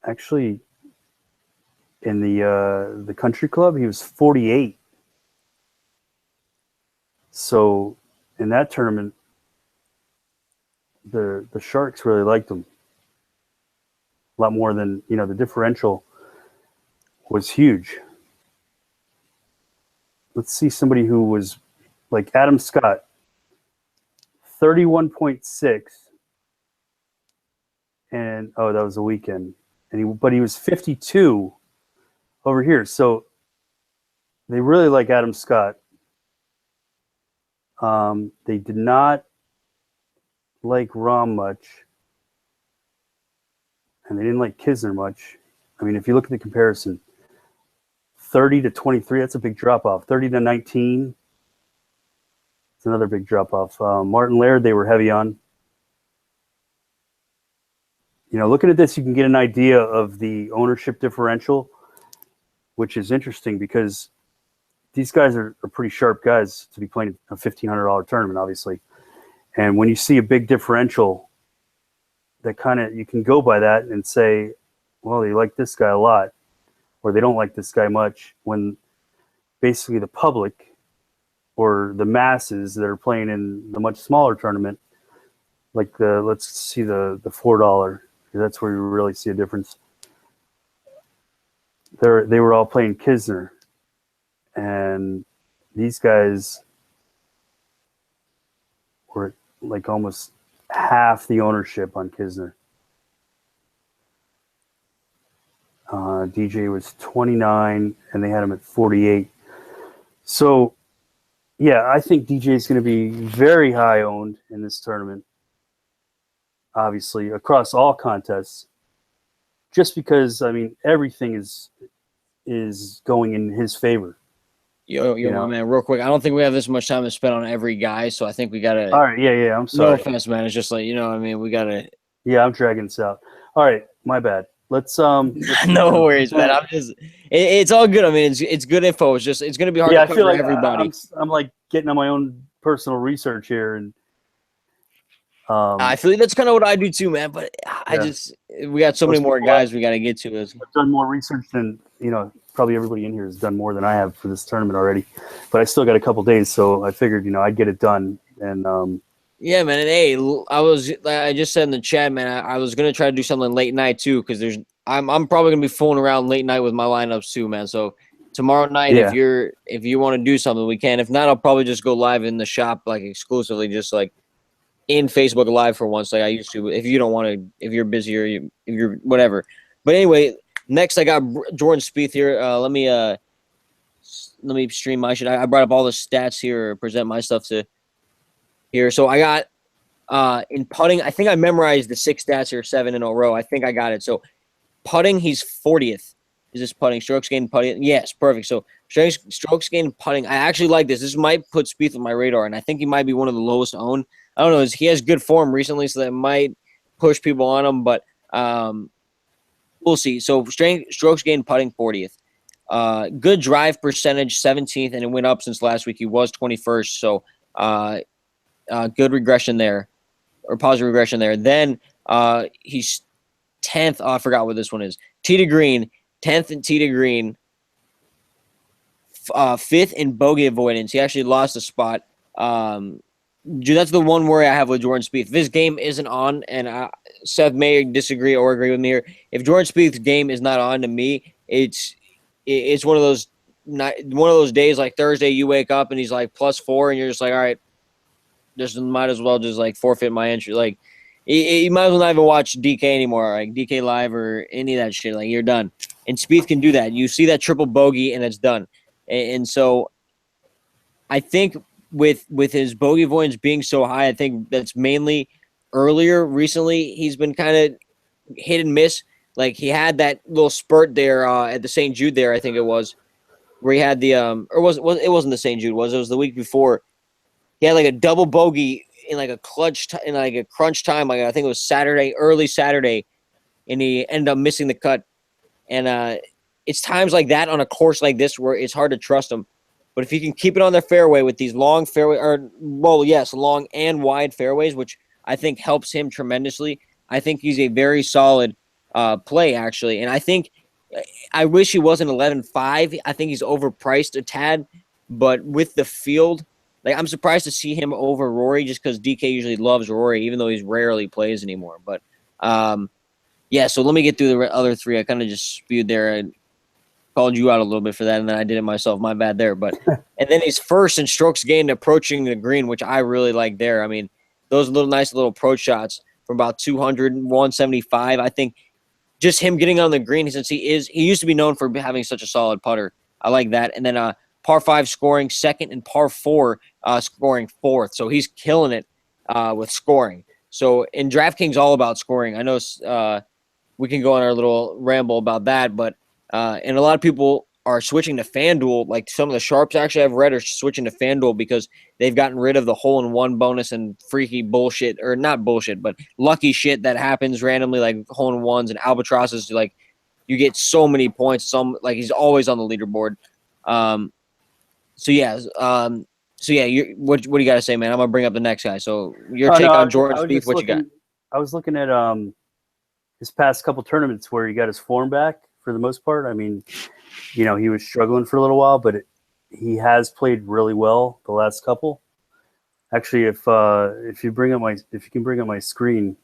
Actually, in the country club, he was 48. So in that tournament, the Sharks really liked him a lot more than, the differential was huge. Let's see somebody who was like Adam Scott, 31.6, and that was a weekend, but he was 52 over here. So they really like Adam Scott. They did not like Rahm much, and they didn't like Kisner much. I mean, if you look at the comparison, 30 to 23, that's a big drop-off. 30 to 19, it's another big drop-off. Martin Laird, they were heavy on. Looking at this, you can get an idea of the ownership differential, which is interesting because these guys are pretty sharp guys to be playing a $1,500 tournament, obviously. And when you see a big differential, kind of, you can go by that and say, well, they like this guy a lot, or they don't like this guy much, when basically the public or the masses that are playing in the much smaller tournament, like let's see the $4, that's where you really see a difference. They were all playing Kisner, and these guys were like almost half the ownership on Kisner. DJ was 29, and they had him at 48. So, yeah, I think DJ is going to be very high owned in this tournament, obviously, across all contests, just because, I mean, everything is going in his favor. Yo, my man, real quick. I don't think we have this much time to spend on every guy, so I think we got to. All right, yeah, I'm sorry. No offense, man. It's just like, you know what I mean? We got to. Yeah, I'm dragging this out. All right, my bad. Let's No worries, man. I'm just it's all good. I mean, it's good info. It's just it's gonna be hard to cover everybody. I'm like getting on my own personal research here, and I feel like that's kind of what I do too, man. But we got so many more guys we got to get to. I've done more research than probably everybody in here has done more than I have for this tournament already, but I still got a couple days, so I figured I'd get it done. And yeah, man. And hey, I just said in the chat, man, I was gonna try to do something late night too, because I'm probably gonna be fooling around late night with my lineups too, man. So tomorrow night, if you want to do something, we can. If not, I'll probably just go live in the shop, like exclusively, just like in Facebook Live for once, like I used to. If you don't want to, if you're busy or if you're whatever. But anyway, next I got Jordan Spieth here. Let me stream my shit. I brought up all the stats here, or present my stuff to here. So I got in putting, I think I memorized the 6 stats here, 7 in a row. I think I got it. So putting, he's 40th. Is this putting? Strokes gained putting? Yes, perfect. So strokes gained putting. I actually like this. This might put Spieth on my radar, and I think he might be one of the lowest owned. I don't know. He has good form recently, so that might push people on him, but we'll see. So strokes gained putting 40th. Good drive percentage 17th, and it went up since last week. He was 21st, so good regression there, or positive regression there. Then he's 10th. Oh, I forgot what this one is. Tee to green, 10th in tee to green, 5th in bogey avoidance. He actually lost a spot. Dude, that's the one worry I have with Jordan Spieth. If his game isn't on, and Seth may disagree or agree with me here. If Jordan Spieth's game is not on, to me, it's one of those days like Thursday. You wake up and he's like +4, and you're just like, all right, just might as well just like forfeit my entry. Like, you might as well not even watch DK anymore, like DK Live or any of that shit. Like, you're done. And Spieth can do that. You see that triple bogey, and it's done. And so, I think with his bogey avoidance being so high, I think that's mainly earlier recently he's been kind of hit and miss. Like, he had that little spurt there at the St. Jude there, I think it was, where he had the or it wasn't the St. Jude, it was the week before. He had like a double bogey in like a in like a crunch time, like I think it was early Saturday, and he ended up missing the cut. And it's times like that on a course like this where it's hard to trust him. But if he can keep it on their fairway with these long long and wide fairways, which I think helps him tremendously, I think he's a very solid play, actually. And I wish he wasn't 11.5. I think he's overpriced a tad. But with the field, like, I'm surprised to see him over Rory, just because DK usually loves Rory, even though he rarely plays anymore. But, so let me get through the other 3. I kind of just spewed there and called you out a little bit for that, and then I did it myself. My bad there. But and then he's first in strokes gained approaching the green, which I really like there. I mean, those nice little approach shots from about 200, 175. I think just him getting on the green, since he used to be known for having such a solid putter. I like that. And then par 5 scoring 2nd, and par 4 scoring 4th. So he's killing it with scoring. So in DraftKings, all about scoring. I know we can go on our little ramble about that, but and a lot of people are switching to FanDuel. Like, some of the sharps actually I've read are switching to FanDuel because they've gotten rid of the hole-in-one bonus and freaky bullshit, or not bullshit, but lucky shit that happens randomly, like hole-in-ones and albatrosses. Like, you get so many points. Like, he's always on the leaderboard. What do you got to say, man? I'm gonna bring up the next guy. So your take on Jordan Spieth. What you got? I was looking at his past couple tournaments where he got his form back for the most part. I mean, he was struggling for a little while, but he has played really well the last couple. Actually, if you can bring up my screen.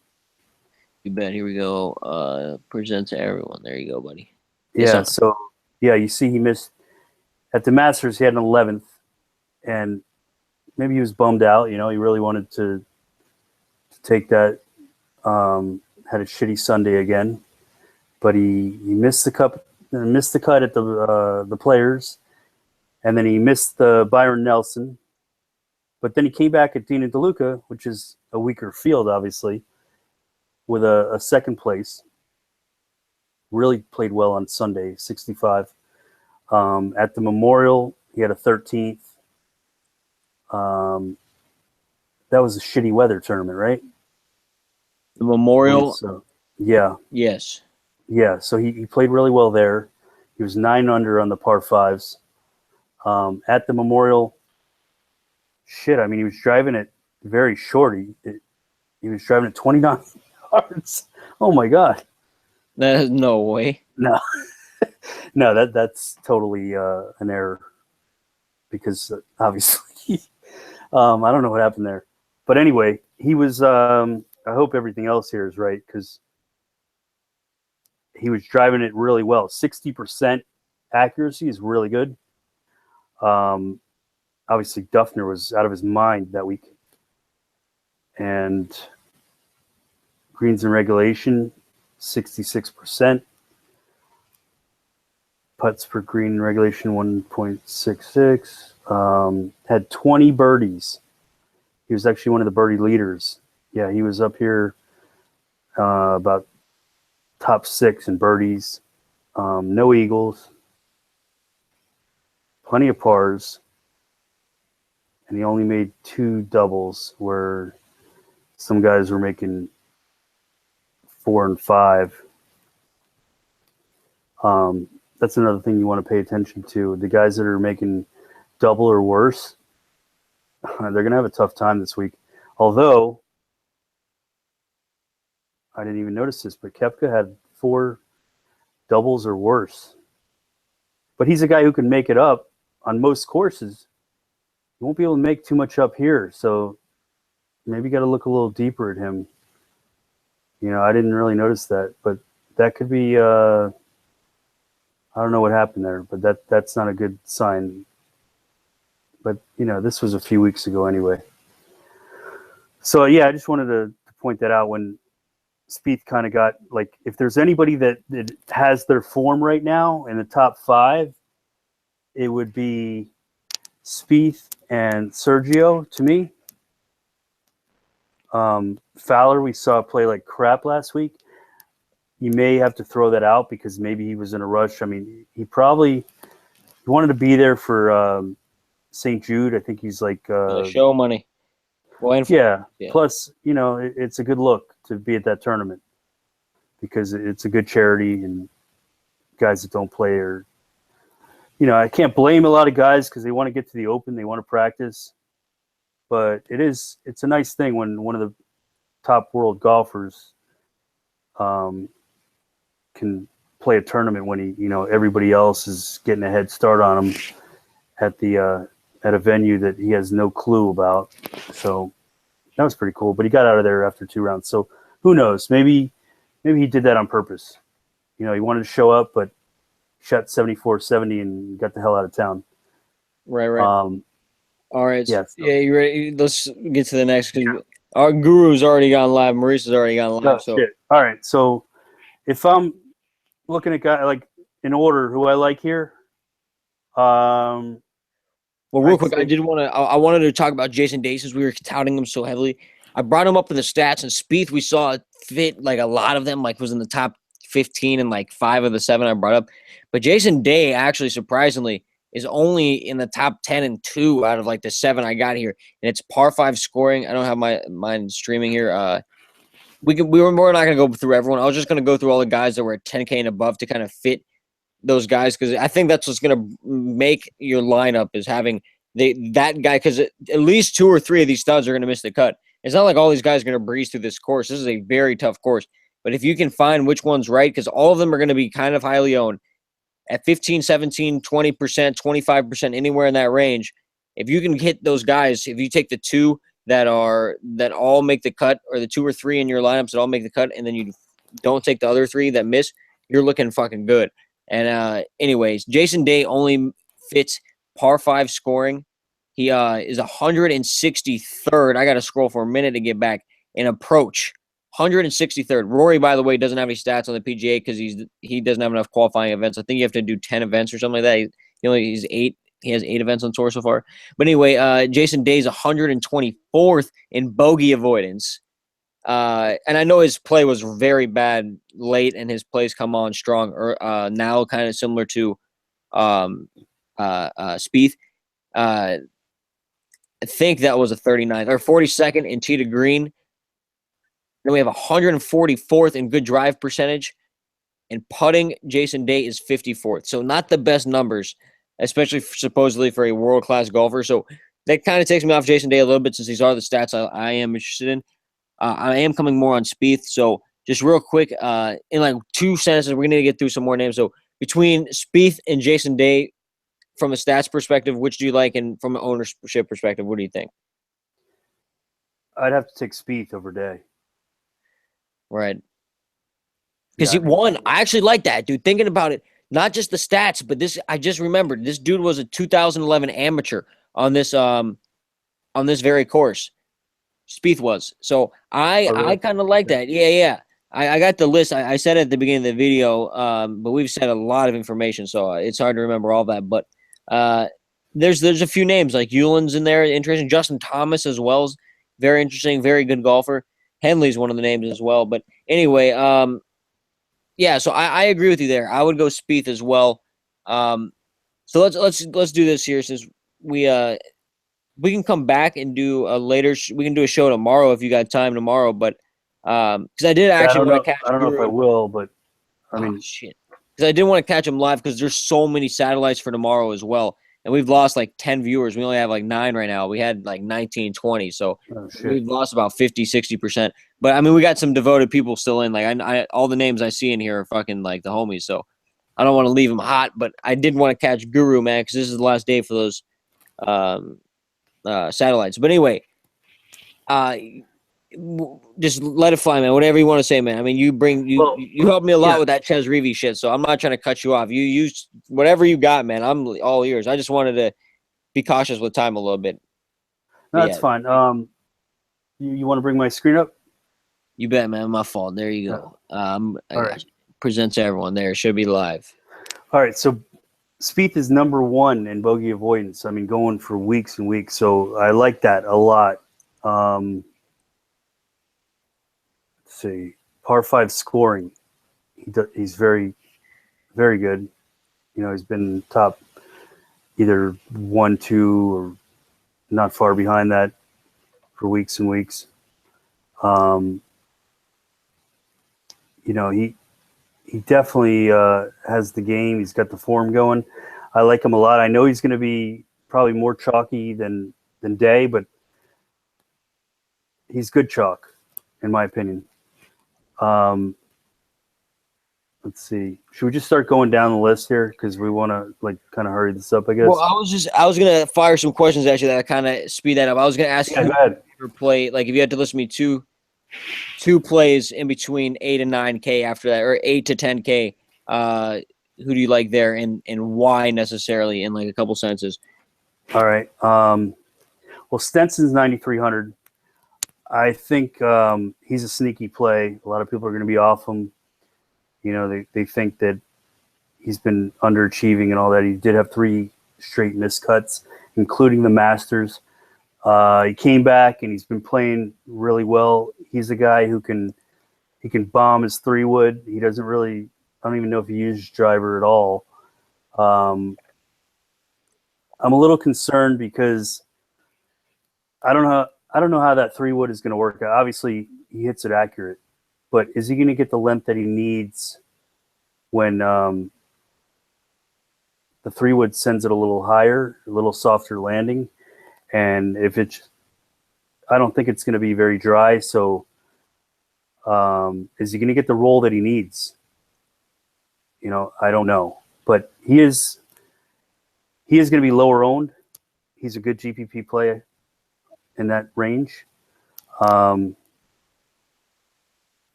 You bet. Here we go. Present to everyone. There you go, buddy. Yeah. So you see, he missed at the Masters. He had an 11th, and maybe he was bummed out. He really wanted to take that. Had a shitty Sunday again, but he missed the cut at the Players, and then he missed the Byron Nelson. But then he came back at Dina DeLuca, which is a weaker field, obviously, with a second place. Really played well on Sunday, 65. At the Memorial, he had a 13th. That was a shitty weather tournament, right? The Memorial? So, yeah. Yes. Yeah, so he played really well there. He was 9 under on the par 5s. At the Memorial, he was driving it very short. He was driving it 29 yards. Oh, my God. There's no way. No. No, that's totally an error because obviously I don't know what happened there. But anyway, he was I hope everything else here is right because he was driving it really well. 60% accuracy is really good. Obviously, Duffner was out of his mind that week. And greens in regulation, 66%. Putts per green regulation, 1.66. Had 20 birdies. He was actually one of the birdie leaders. Yeah, he was up here about top 6 in birdies. No eagles. Plenty of pars. And he only made 2 doubles where some guys were making 4 and 5. That's another thing you want to pay attention to. The guys that are making double or worse, they're going to have a tough time this week. Although, I didn't even notice this, but Koepka had 4 doubles or worse. But he's a guy who can make it up on most courses. You won't be able to make too much up here, so maybe you got to look a little deeper at him. I didn't really notice that, but that could be I don't know what happened there, but that's not a good sign. But, this was a few weeks ago anyway. So, yeah, I just wanted to point that out when Spieth kind of got, like, if there's anybody that has their form right now in the top 5, it would be Spieth and Sergio to me. Fowler, we saw play like crap last week. You may have to throw that out because maybe he was in a rush. I mean, he wanted to be there for St. Jude. I think he's like show money. Yeah. Plus, it's a good look to be at that tournament because it's a good charity and guys that don't play are, I can't blame a lot of guys because they want to get to the Open, they want to practice. But it's a nice thing when one of the top world golfers can play a tournament when everybody else is getting a head start on him at a venue that he has no clue about. So that was pretty cool. But he got out of there after 2 rounds. So who knows? Maybe he did that on purpose. He wanted to show up, but shot 74-70 and got the hell out of town. Right. All right. Yeah. You ready? Let's get to the next. Our guru's already gone live. Maurice has already gone live. Shit. All right. So if I'm looking at guys like in order who I like here. Well, real quick, I wanted to talk about Jason Day since we were touting him so heavily. I brought him up in the stats, and Spieth we saw fit like a lot of them, like was in the top 15 and like 5 of the 7 I brought up. But Jason Day actually surprisingly is only in the top 10 and 2 out of like the 7 I got here, and it's par 5 scoring. I don't have mine streaming here. We're not gonna go through everyone. I was just gonna go through all the guys that were at 10K and above to kind of fit those guys because I think that's what's gonna make your lineup is having that guy because at least 2 or 3 of these studs are gonna miss the cut. It's not like all these guys are going to breeze through this course. This is a very tough course. But if you can find which one's right, because all of them are going to be kind of highly owned at 15, 17, 20%, 25%, anywhere in that range. If you can hit those guys, if you take the two that all make the cut, or the 2 or 3 in your lineups that all make the cut, and then you don't take the other 3 that miss, you're looking fucking good. And anyways, Jason Day only fits par 5 scoring. He is 163rd. I got to scroll for a minute to get back. In approach, 163rd. Rory, by the way, doesn't have any stats on the PGA because he doesn't have enough qualifying events. I think you have to do 10 events or something like that. He's 8. He has 8 events on tour so far. But anyway, Jason Day's 124th in bogey avoidance. And I know his play was very bad late, and his plays come on strong. Now, kind of similar to Spieth. I think that was a 39th or 42nd in tee to green. Then we have 144th in good drive percentage, and putting, Jason Day is 54th. So not the best numbers, especially supposedly for a world-class golfer. So that kind of takes me off Jason Day a little bit, since these are the stats I am interested in. I am coming more on Spieth. So just real quick, in like 2 sentences, we're going to get through some more names. So between Spieth and Jason Day, from a stats perspective, which do you like? And from an ownership perspective, what do you think? I'd have to take Spieth over Day. Right. Because I actually like that, dude. Thinking about it, not just the stats, but this, I just remembered, this dude was a 2011 amateur on this very course. Spieth was. So I kind of like that. Yeah. I got the list. I said it at the beginning of the video, but we've said a lot of information, so it's hard to remember all that. But there's a few names, like Euland's in there, interesting. Justin Thomas as well is very interesting, very good golfer. Henley's one of the names as well. But anyway, yeah. So I agree with you there. I would go Spieth as well. So let's do this here, since we can come back and do a later. We can do a show tomorrow if you got time tomorrow. But because I did actually want to catch. I don't know if I will, but I mean, shit. Because I didn't want to catch him live, because there's so many satellites for tomorrow as well. And we've lost like 10 viewers. We only have like 9 right now. We had like 19, 20. So we've lost about 50, 60%. But I mean, we got some devoted people still in. Like I all the names I see in here are fucking like the homies. So I don't want to leave them hot, but I did want to catch Guru, man, because this is the last day for those satellites. But anyway, just let it fly, man. Whatever you want to say, man. I mean, you helped me a lot with that Ches Reavie shit, so I'm not trying to cut you off. You use whatever you got, man. I'm all ears. I just wanted to be cautious with time a little bit. No, that's fine. You want to bring my screen up? You bet, man. My fault. There you go. All right. Present to everyone. There, it should be live. All right, so Spieth is number 1 in bogey avoidance. I mean, going for weeks and weeks. So I like that a lot. Let's see, par 5 scoring. He's very, very good. You know, he's been top either 1, 2, or not far behind that for weeks and weeks. You know, he definitely has the game. He's got the form going. I like him a lot. I know he's going to be probably more chalky than Day, but he's good chalk, in my opinion. Let's see. Should we just start going down the list here, because we want to like kind of hurry this up, I guess? Well, I was gonna fire some questions at you that kind of speed that up. I was gonna ask you your play, like if you had to list me two plays in between 8 and 9K after that, or 8 to 10K. Who do you like there, and why necessarily, in like a couple sentences? All right. Well, Stenson's 9,300. I think he's a sneaky play. A lot of people are going to be off him. You know, they think that he's been underachieving and all that. He did have 3 straight miscuts, including the Masters. He came back and he's been playing really well. He's a guy who can bomb his 3-wood. He doesn't really. I don't even know if he uses driver at all. I'm a little concerned because I don't know how that 3-wood is going to work. Obviously, he hits it accurate, but is he going to get the length that he needs when the 3-wood sends it a little higher, a little softer landing? And if it's, I don't think it's going to be very dry. So, is he going to get the role that he needs? I don't know, but he is going to be lower owned. He's a good GPP play in that range. But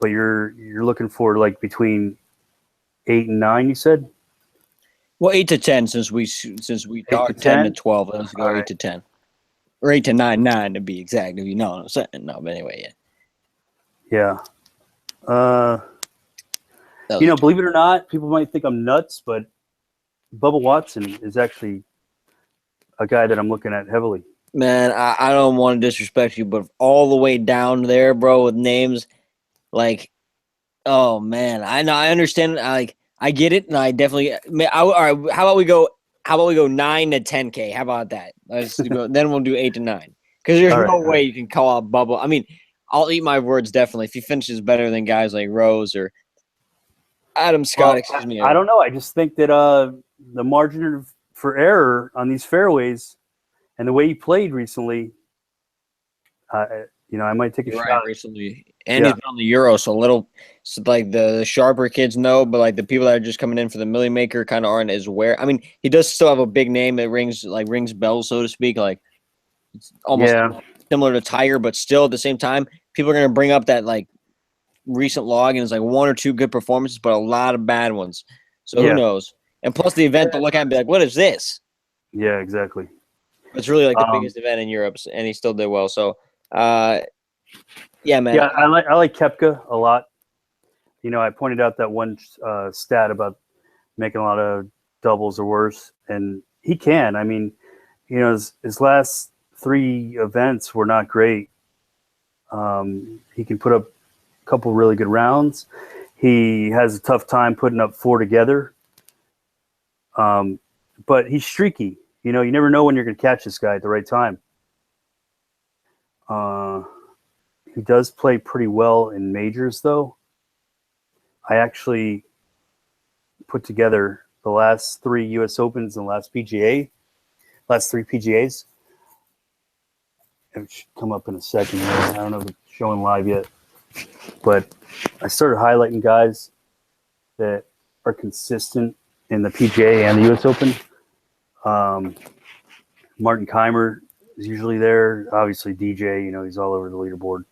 you're looking for like between 8 and 9. You said. Well, 8 to 10 since we talked 10 to 12. Let's go 8 to 10, or 8 to 9 to be exact. If you know what I'm saying. No, but anyway, yeah. Believe it or not, people might think I'm nuts, but Bubba Watson is actually a guy that I'm looking at heavily. Man, I don't want to disrespect you, but all the way down there, bro, with names like, oh man, I know, I understand. I get it, and I definitely. All right, how about we go? 9 to 10K? How about that? Let's go. Then we'll do 8 to 9, because there's no way you can call out Bubba. I mean, I'll eat my words definitely if he finishes better than guys like Rose or Adam Scott. Excuse me. I don't know. I just think that the margin for error on these fairways and the way he played recently, I might take a shot recently, and he's been on the Euro, so like the sharper kids know, but like the people that are just coming in for the Millie Maker kind of aren't as aware. I mean, he does still have a big name that rings bells, so to speak. Like it's almost similar to Tiger, but still at the same time, people are gonna bring up that like recent log, and it's like one or two good performances, but a lot of bad ones. So who knows? And plus the event, they'll look at it and be like, "What is this?" Yeah, exactly. It's really like the biggest event in Europe, and he still did well. So. Yeah, man. Yeah, I like Koepka a lot. I pointed out that one stat about making a lot of doubles or worse, and he can. I mean, his last 3 events were not great. He can put up a couple really good rounds. He has a tough time putting up 4 together. But he's streaky. You never know when you're going to catch this guy at the right time. He does play pretty well in majors, though. I actually put together the last 3 U.S. Opens and last 3 PGAs. It should come up in a second. I don't know if it's showing live yet, but I started highlighting guys that are consistent in the PGA and the U.S. Open. Martin Keimer is usually there. Obviously, DJ, he's all over the leaderboard.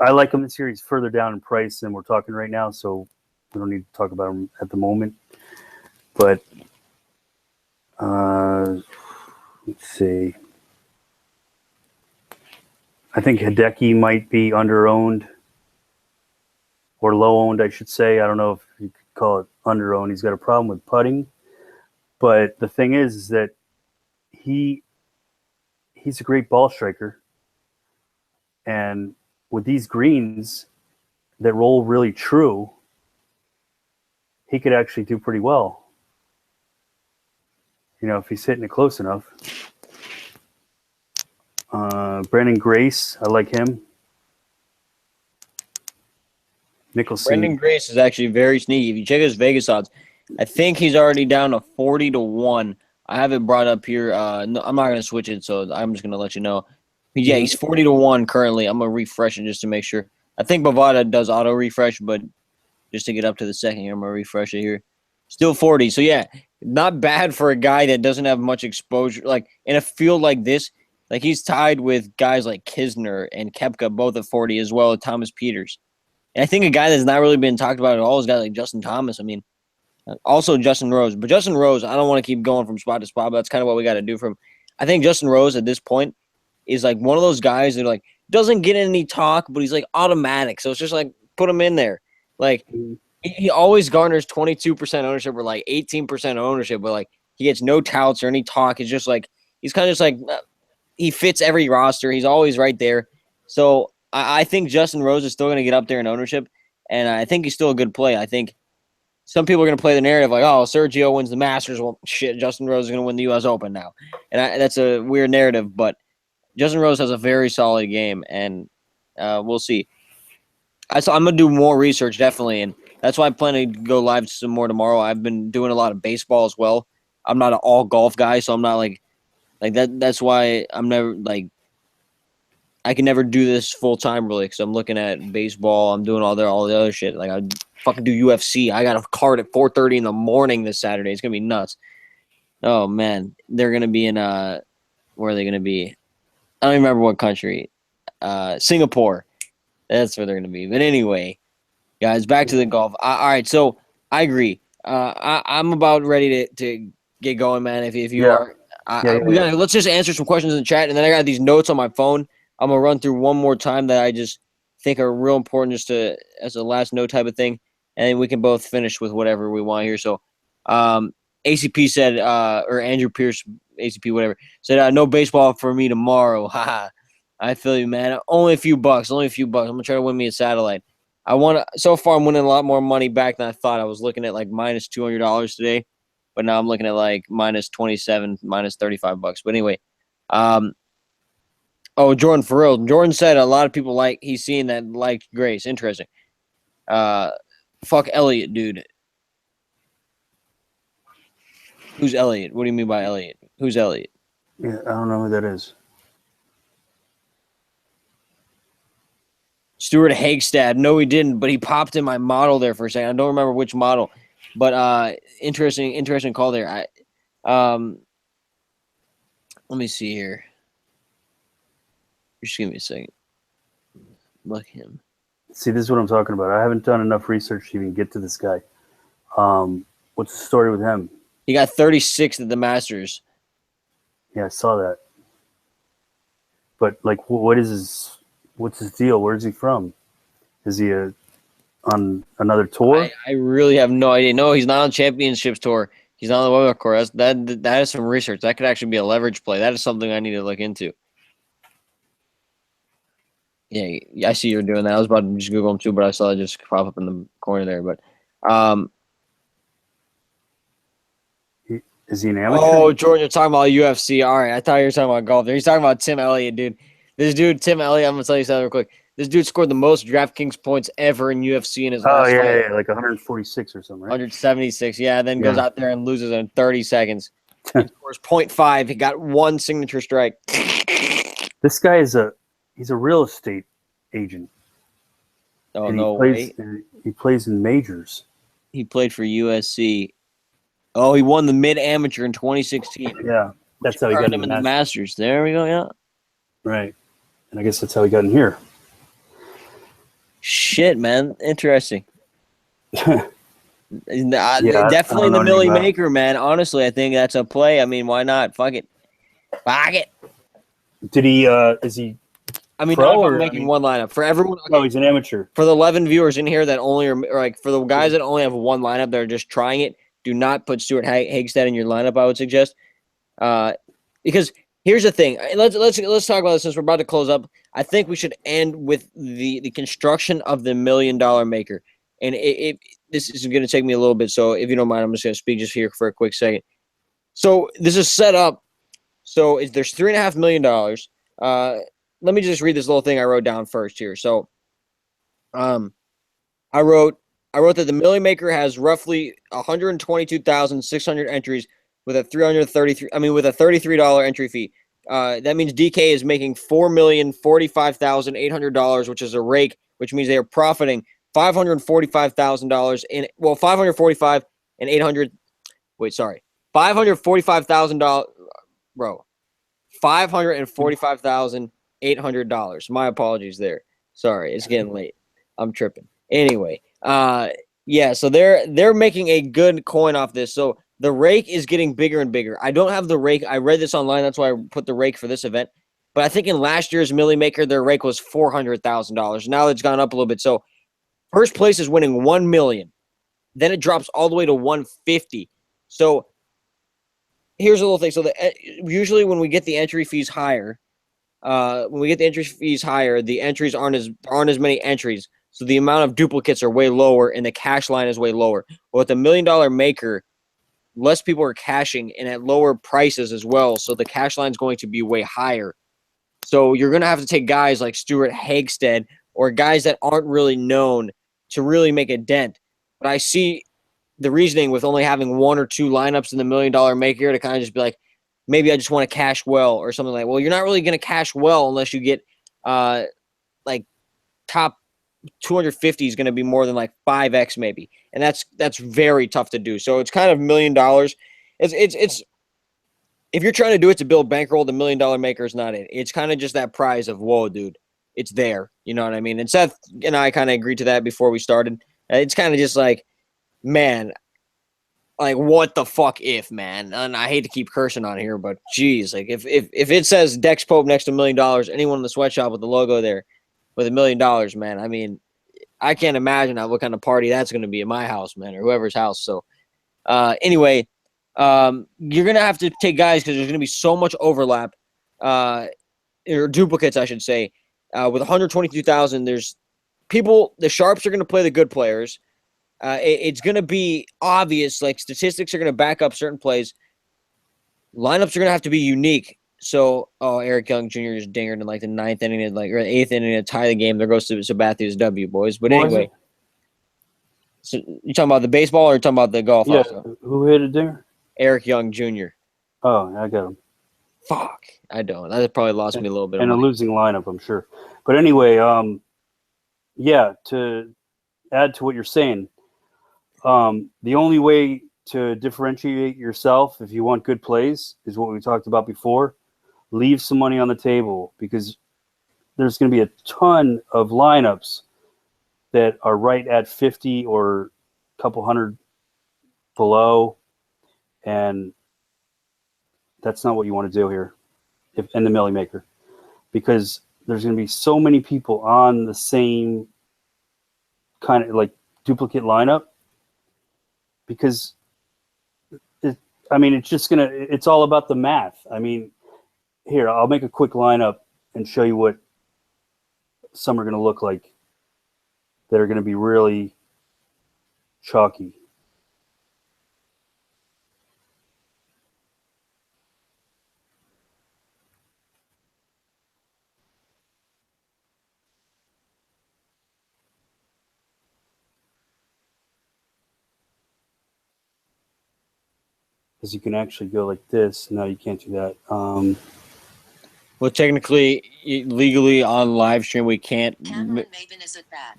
I like him this year. He's further down in price than we're talking right now, so we don't need to talk about him at the moment. But let's see. I think Hideki might be under-owned or low-owned, I should say. I don't know if you could call it under-owned. He's got a problem with putting. But the thing is that he's a great ball striker. And with these greens that roll really true, he could actually do pretty well. If he's hitting it close enough. Brandon Grace, I like him. Mickelson. Brandon Grace is actually very sneaky. If you check his Vegas odds, I think he's already down to 40 to 1. I have it brought up here. No, I'm not going to switch it, so I'm just going to let you know. Yeah, he's 40 to 1 currently. I'm going to refresh it just to make sure. I think Bovada does auto refresh, but just to get up to the second here, I'm going to refresh it here. Still 40. So, yeah, not bad for a guy that doesn't have much exposure. Like, in a field like this, like he's tied with guys like Kisner and Koepka, both at 40, as well as Thomas Peters. And I think a guy that's not really been talked about at all is a guy like Justin Thomas. I mean, also Justin Rose. But Justin Rose, I don't want to keep going from spot to spot, but that's kind of what we got to do from. I think Justin Rose at this point is like one of those guys that like doesn't get any talk, but he's like automatic. So it's just like put him in there. Like he always garners 22% ownership or like 18% ownership, but like he gets no touts or any talk. It's just like he's kind of just like he fits every roster. He's always right there. So I think Justin Rose is still going to get up there in ownership, and I think he's still a good play. I think some people are going to play the narrative like, oh, Sergio wins the Masters. Well, shit, Justin Rose is going to win the U.S. Open now. And that's a weird narrative, but Justin Rose has a very solid game, and we'll see. I'm going to do more research, definitely, and that's why I plan to go live some more tomorrow. I've been doing a lot of baseball as well, I'm not an all golf guy, so I'm not like that. That's why I'm never like I can never do this full time really because I'm looking at baseball. I'm doing all the other shit. Like I fucking do UFC. I got a card at 4:30 in the morning this Saturday. It's gonna be nuts. Oh man, they're gonna be in where are they gonna be? I don't even remember what country. Singapore. That's where they're gonna be. But anyway, guys, back to the golf. All right, so I agree. I'm about ready to get going, man. If you Yeah. are, let's just answer some questions in the chat, and then I got these notes on my phone. I'm gonna run through one more time that I just think are real important, just to as a last note type of thing, and then we can both finish with whatever we want here. So, ACP said, or Andrew Pierce, ACP, whatever, said, no baseball for me tomorrow. Haha. I feel you, man. Only a few bucks. Only a few bucks. I'm gonna try to win me a satellite. I want to. So far, I'm winning a lot more money back than I thought. I was looking at like minus $200 today, but now I'm looking at like minus 27, minus $35. But anyway, oh, Jordan, for real. Jordan said a lot of people he's seeing that like Grace. Interesting. Fuck Elliot, dude. Who's Elliot? What do you mean by Elliot? Who's Elliot? Yeah, I don't know who that is. Stuart Hagstad. No, he didn't, but he popped in my model there for a second. I don't remember which model, but interesting call there. Let me see here. Just give me a second. Look him. See, this is what I'm talking about. I haven't done enough research to even get to this guy. What's the story with him? He got 36th at the Masters. Yeah, I saw that. But like, what's his deal? Where's he from? Is he on another tour? I really have no idea. No, he's not on Championships Tour. He's not on the Weather Course. That is some research. That could actually be a leverage play. That is something I need to look into. Yeah, I see you're doing that. I was about to just Google him too, but I saw it just pop up in the corner there. But Is he an amateur? oh, Jordan, you're talking about UFC. All right, I thought you were talking about golf. He's talking about Tim Elliott, dude. This dude, Tim Elliott, I'm gonna tell you something real quick. This dude scored the most DraftKings points ever in UFC in his last fight. Yeah, like 146 or something, right? 176, yeah. Then goes out there and loses in 30 seconds. He scores 0.5. He got one signature strike. This guy is he's a real estate agent. Oh, and no way. He plays in majors. He played for USC. Oh, he won the mid-amateur in 2016. Yeah, that's how he got him in the Masters. There we go, yeah. Right. And I guess that's how he got in here. Shit, man. Interesting. Yeah, definitely the Millie Maker, man. Honestly, I think that's a play. I mean, why not? Fuck it. Fuck it. Did he, is he I mean, not about making one lineup. For everyone. Okay, no, he's an amateur. For the 11 viewers in here that only are, like, for the guys that only have one lineup that are just trying it, do not put Stuart Hagstad in your lineup, I would suggest. Because here's the thing. Let's talk about this since we're about to close up. I think we should end with the construction of the $1 million maker. And this is going to take me a little bit, so if you don't mind, I'm just going to speak just here for a quick second. So this is set up. So there's $3.5 million. Let me just read this little thing I wrote down first here. So, I wrote that the Millie Maker has roughly 122,600 entries with a $33 entry fee. That means DK is making $4,045,800, which is a rake, which means they are profiting $545,000 $545,800. Wait, sorry, $545,000, bro. $545,800. My apologies there. Sorry, it's getting late. I'm tripping. Anyway, yeah, so they're making a good coin off this. So the rake is getting bigger and bigger. I don't have the rake. I read this online. That's why I put the rake for this event. But I think in last year's Millie Maker, their rake was $400,000. Now it's gone up a little bit. So first place is winning $1 million. Then it drops all the way to $150,000. So here's a little thing. So usually when we get the entry fees higher, the entries aren't as many entries. So the amount of duplicates are way lower and the cash line is way lower. But with the $1 million maker, less people are cashing and at lower prices as well. So the cash line is going to be way higher. So you're going to have to take guys like Stuart Hagstad or guys that aren't really known to really make a dent. But I see the reasoning with only having 1 or 2 lineups in the $1 million maker to kind of just be like, maybe I just want to cash well or something like. Well, you're not really going to cash well unless you get like top 250 is going to be more than like 5x maybe, and that's very tough to do. So it's kind of $1 million. It's if you're trying to do it to build bankroll, the $1 million maker is not it. It's kind of just that prize of, whoa, dude, it's there. You know what I mean? And Seth and I kind of agreed to that before we started. It's kind of just like, man, like what the fuck if, man? And I hate to keep cursing on here, but geez, like if it says Dex Pope next to $1 million, anyone in the sweatshop with the logo there with $1 million, man, I mean, I can't imagine what kind of party that's going to be at my house, man, or whoever's house. So anyway, you're going to have to take guys because there's going to be so much overlap, or duplicates, I should say. With 122,000, there's people, the sharps are going to play the good players. It's going to be obvious, like statistics are going to back up certain plays. Lineups are going to have to be unique. So, Eric Young Jr. is dingered in like the 9th inning, or 8th inning to tie the game. There goes to Sabathia's W, boys. But anyway, so you talking about the baseball or you talking about the golf? Yeah, also? who hit it there? Eric Young Jr. Oh, I got him. Fuck, I don't. That probably lost me a little bit. And a losing lineup, I'm sure. But anyway, yeah. To add to what you're saying, the only way to differentiate yourself if you want good plays is what we talked about before. Leave some money on the table because there's going to be a ton of lineups that are right at 50 or a couple hundred below, and that's not what you want to do here in the Millie Maker, because there's going to be so many people on the same kind of like duplicate lineup, because it's all about the math. I mean, here, I'll make a quick lineup and show you what some are going to look like that are going to be really chalky. Because you can actually go like this. No, you can't do that. Well, technically, legally on live stream, we can't.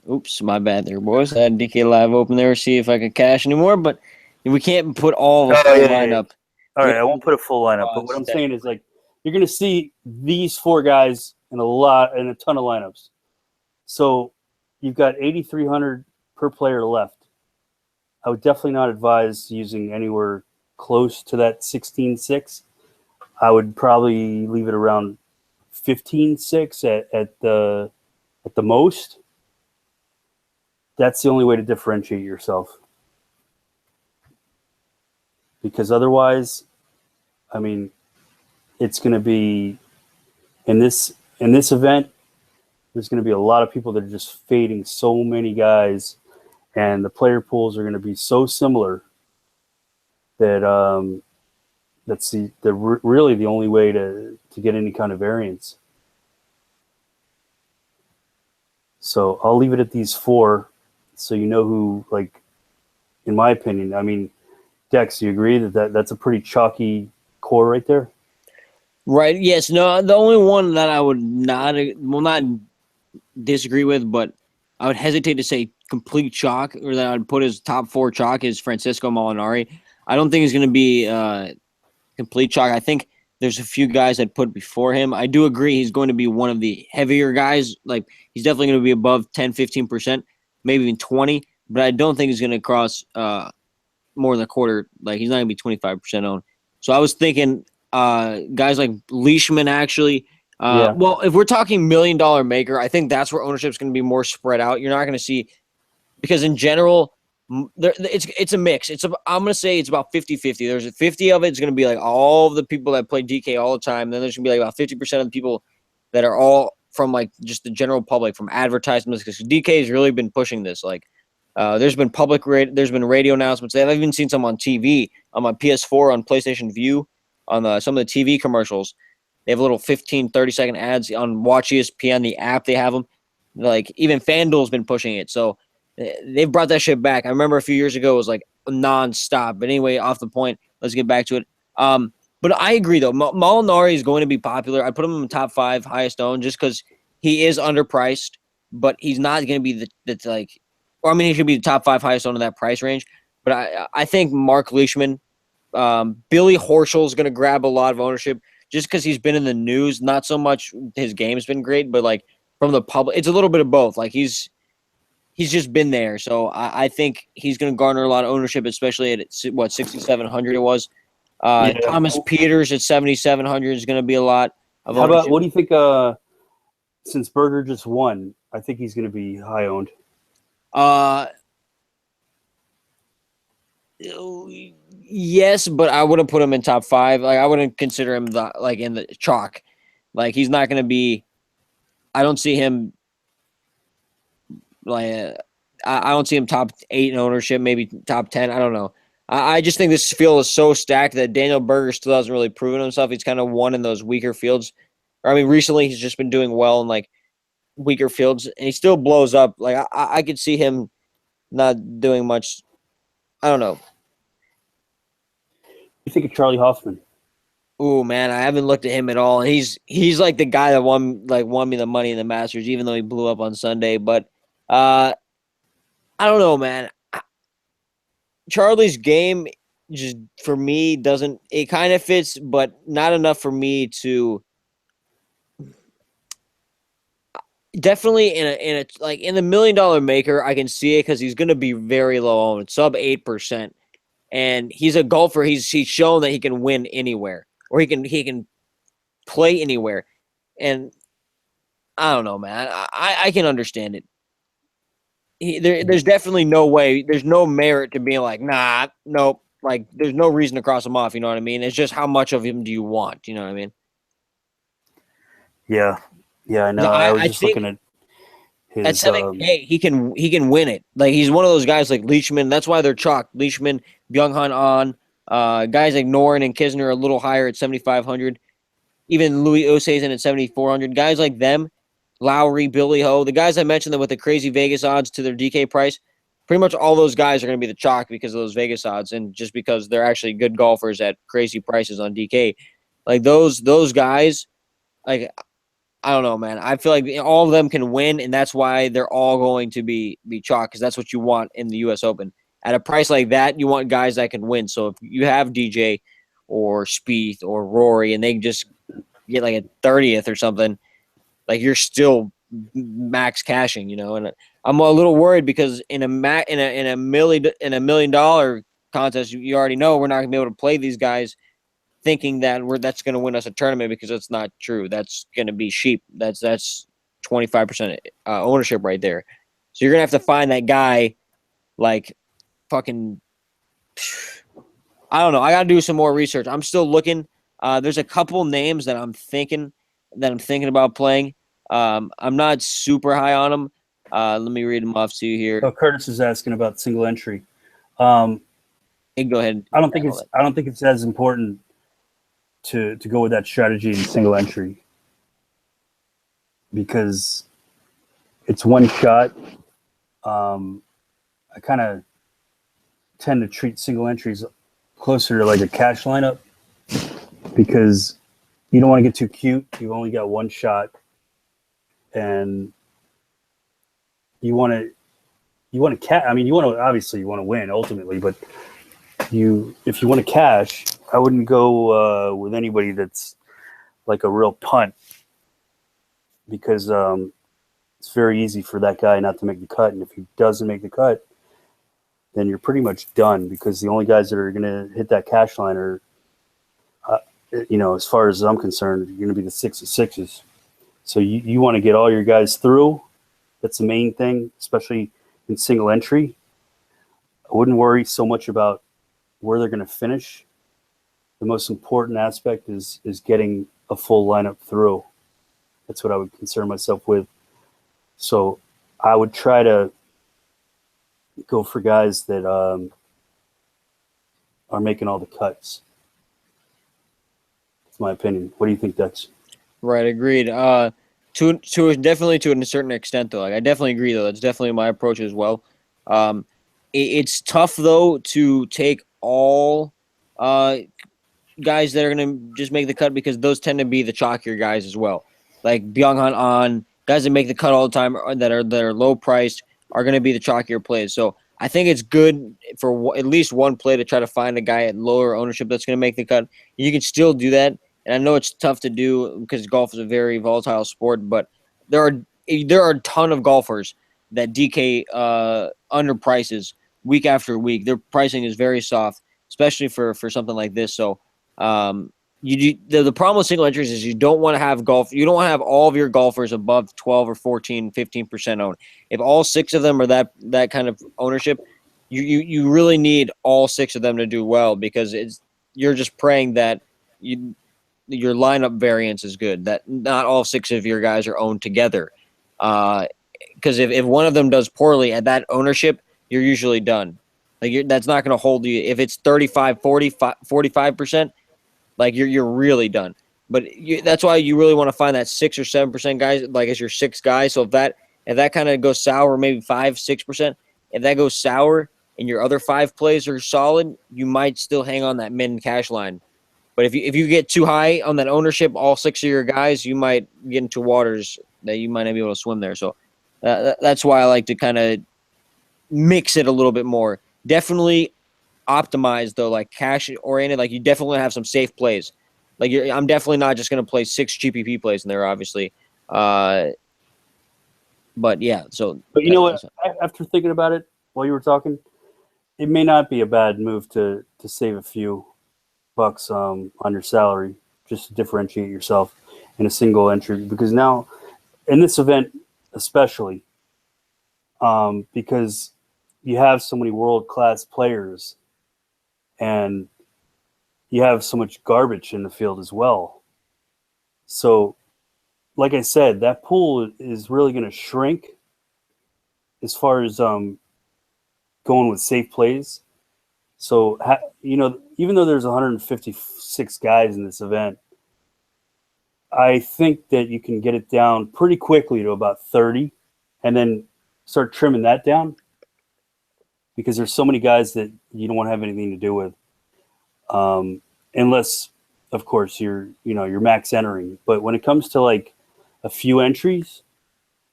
Oops, my bad there, boys. I had DK Live open there, see if I could cash anymore, but we can't put all the full lineup. All right, I won't put a full lineup, but what I'm saying is, like, you're going to see these 4 guys in a ton of lineups. So you've got 8,300 per player left. I would definitely not advise using anywhere close to that 16.6. I would probably leave it around 15.6 at the most. That's the only way to differentiate yourself. Because otherwise, I mean, it's going to be in this event, there's going to be a lot of people that are just fading so many guys, and the player pools are going to be so similar that that's really the only way to get any kind of variance. So I'll leave it at these 4, so you know who, like, in my opinion, I mean, Dex, do you agree that's a pretty chalky core right there? Right. Yes. No. The only one that I would not disagree with, but I would hesitate to say complete chalk, or that I would put as top 4 chalk, is Francisco Molinari. I don't think he's going to be complete chalk. I think there's a few guys I'd put before him. I do agree he's going to be one of the heavier guys. Like, he's definitely going to be above 10, 15%, maybe even 20, but I don't think he's going to cross more than a quarter. Like, he's not going to be 25% owned. So I was thinking guys like Leishman, actually. Yeah. Well, if we're talking $1 million maker, I think that's where ownership is going to be more spread out. You're not going to see, because in general, it's a mix. I'm going to say it's about 50-50. There's 50 of it is going to be like all of the people that play DK all the time. Then there's going to be like about 50% of the people that are all from like just the general public, from advertisements, because DK has really been pushing this. Like, there's been there's been radio announcements. I've even seen some on TV, on my PS4, on PlayStation View, on some of the TV commercials. They have little 15, 30-second ads on Watch ESPN, the app. They have them. Like, even FanDuel's been pushing it. So they've brought that shit back. I remember a few years ago it was like nonstop. But anyway, off the point, let's get back to it. But I agree though. Molinari is going to be popular. I put him in the top 5 highest owned just because he is underpriced, but he's not going to be he should be the top 5 highest owned in that price range. But I think Mark Leishman, Billy Horschel is going to grab a lot of ownership just because he's been in the news. Not so much his game's been great, but like from the public, it's a little bit of both. Like he's just been there, so I think he's going to garner a lot of ownership, especially at what 6,700 it was. Yeah. Thomas Peters at 7,700 is going to be a lot of How ownership. about, what do you think? Since Berger just won, I think he's going to be high owned. Yes, but I wouldn't put him in top 5. Like I wouldn't consider him in the chalk. Like he's not going to be. I don't see him. I don't see him top 8 in ownership, maybe top 10. I don't know. I just think this field is so stacked that Daniel Berger still hasn't really proven himself. He's kind of won in those weaker fields. Recently he's just been doing well in like weaker fields, and he still blows up. Like I could see him not doing much. I don't know. You think of Charlie Hoffman? Oh man, I haven't looked at him at all. And he's like the guy that won me the money in the Masters, even though he blew up on Sunday. But I don't know, man. Charlie's game just for me doesn't. It kind of fits, but not enough for me to. Definitely in the $1 million maker, I can see it because he's going to be very low owned, sub 8%, and he's a golfer. He's shown that he can win anywhere, or he can play anywhere, and I don't know, man. I can understand it. There's definitely no way. There's no merit to being like, nah, nope. Like, there's no reason to cross him off. You know what I mean? It's just how much of him do you want? You know what I mean? Yeah, I know. I was just looking at his. At 7K, he can win it. Like he's one of those guys like Leishman. That's why they're chalked. Leishman, Byung-Han An, guys like Noren and Kisner are a little higher at 7,500. Even Louis Oosthuizen at 7,400. Guys like them, Lowry, Billy Ho, the guys I mentioned that with the crazy Vegas odds to their DK price, pretty much all those guys are going to be the chalk because of those Vegas odds, and just because they're actually good golfers at crazy prices on DK. Like those guys, like I don't know, man. I feel like all of them can win, and that's why they're all going to be chalk because that's what you want in the U.S. Open. At a price like that, you want guys that can win. So if you have DJ or Spieth or Rory, and they just get like a 30th or something, like you're still max cashing, you know. And I'm a little worried because in a $1 million contest, you already know we're not gonna be able to play these guys thinking that that's going to win us a tournament because it's not true. That's going to be sheep. That's 25% ownership right there. So you're going to have to find that guy like fucking I don't know. I got to do some more research. I'm still looking. There's a couple names that I'm thinking about playing. I'm not super high on them. Let me read them off to you here. Oh, Curtis is asking about single entry. Go ahead. I don't think it's as important to go with that strategy in single entry because it's one shot. I kind of tend to treat single entries closer to like a cash lineup because you don't want to get too cute. You've only got one shot, and you want to obviously you want to win ultimately, but if you want to cash, I wouldn't go with anybody that's like a real punt because it's very easy for that guy not to make the cut. And if he doesn't make the cut, then you're pretty much done because the only guys that are going to hit that cash line are, as far as I'm concerned, you're going to be the 6 of 6s. So you want to get all your guys through. That's the main thing, especially in single entry. I wouldn't worry so much about where they're going to finish. The most important aspect is getting a full lineup through. That's what I would concern myself with. So I would try to go for guys that are making all the cuts. That's my opinion. What do you think, Dex? Right, agreed. To a certain extent, though. Like I definitely agree, though. That's definitely my approach as well. It's tough though to take all guys that are going to just make the cut because those tend to be the chalkier guys as well. Like Byung-Han An, guys that make the cut all the time that are low priced are going to be the chalkier plays. So I think it's good for at least one play to try to find a guy at lower ownership that's going to make the cut. You can still do that, and I know it's tough to do because golf is a very volatile sport. But there are a ton of golfers that DK underprices week after week. Their pricing is very soft, especially for something like this. So the problem with single entries is you don't want to have you don't want to have all of your golfers above 12 or 14, 15% owned. If all 6 of them are that kind of ownership, you really need all 6 of them to do well because you're just praying that your lineup variance is good, that not all 6 of your guys are owned together. Because if one of them does poorly at that ownership, you're usually done. Like that's not going to hold you. If it's 35, 40, 45%, like you're really done. But that's why you really want to find that 6 or 7% guys, like as your 6 guys. So if that kind of goes sour, maybe 5, 6%, if that goes sour and your other 5 plays are solid, you might still hang on that min cash line. But if you get too high on that ownership, all 6 of your guys, you might get into waters that you might not be able to swim there. So that's why I like to kind of mix it a little bit more. Definitely optimized though, like cash oriented. Like you definitely have some safe plays. Like I'm definitely not just going to play 6 GPP plays in there, obviously. But yeah, so. But you know what? After thinking about it while you were talking, it may not be a bad move to save a few bucks on your salary just to differentiate yourself in a single entry, because now in this event especially, because you have so many world-class players and you have so much garbage in the field as well. So like I said, that pool is really going to shrink as far as going with safe plays. So, even though there's 156 guys in this event, I think that you can get it down pretty quickly to about 30 and then start trimming that down because there's so many guys that you don't want to have anything to do with. Unless, of course, you're max entering. But when it comes to like a few entries,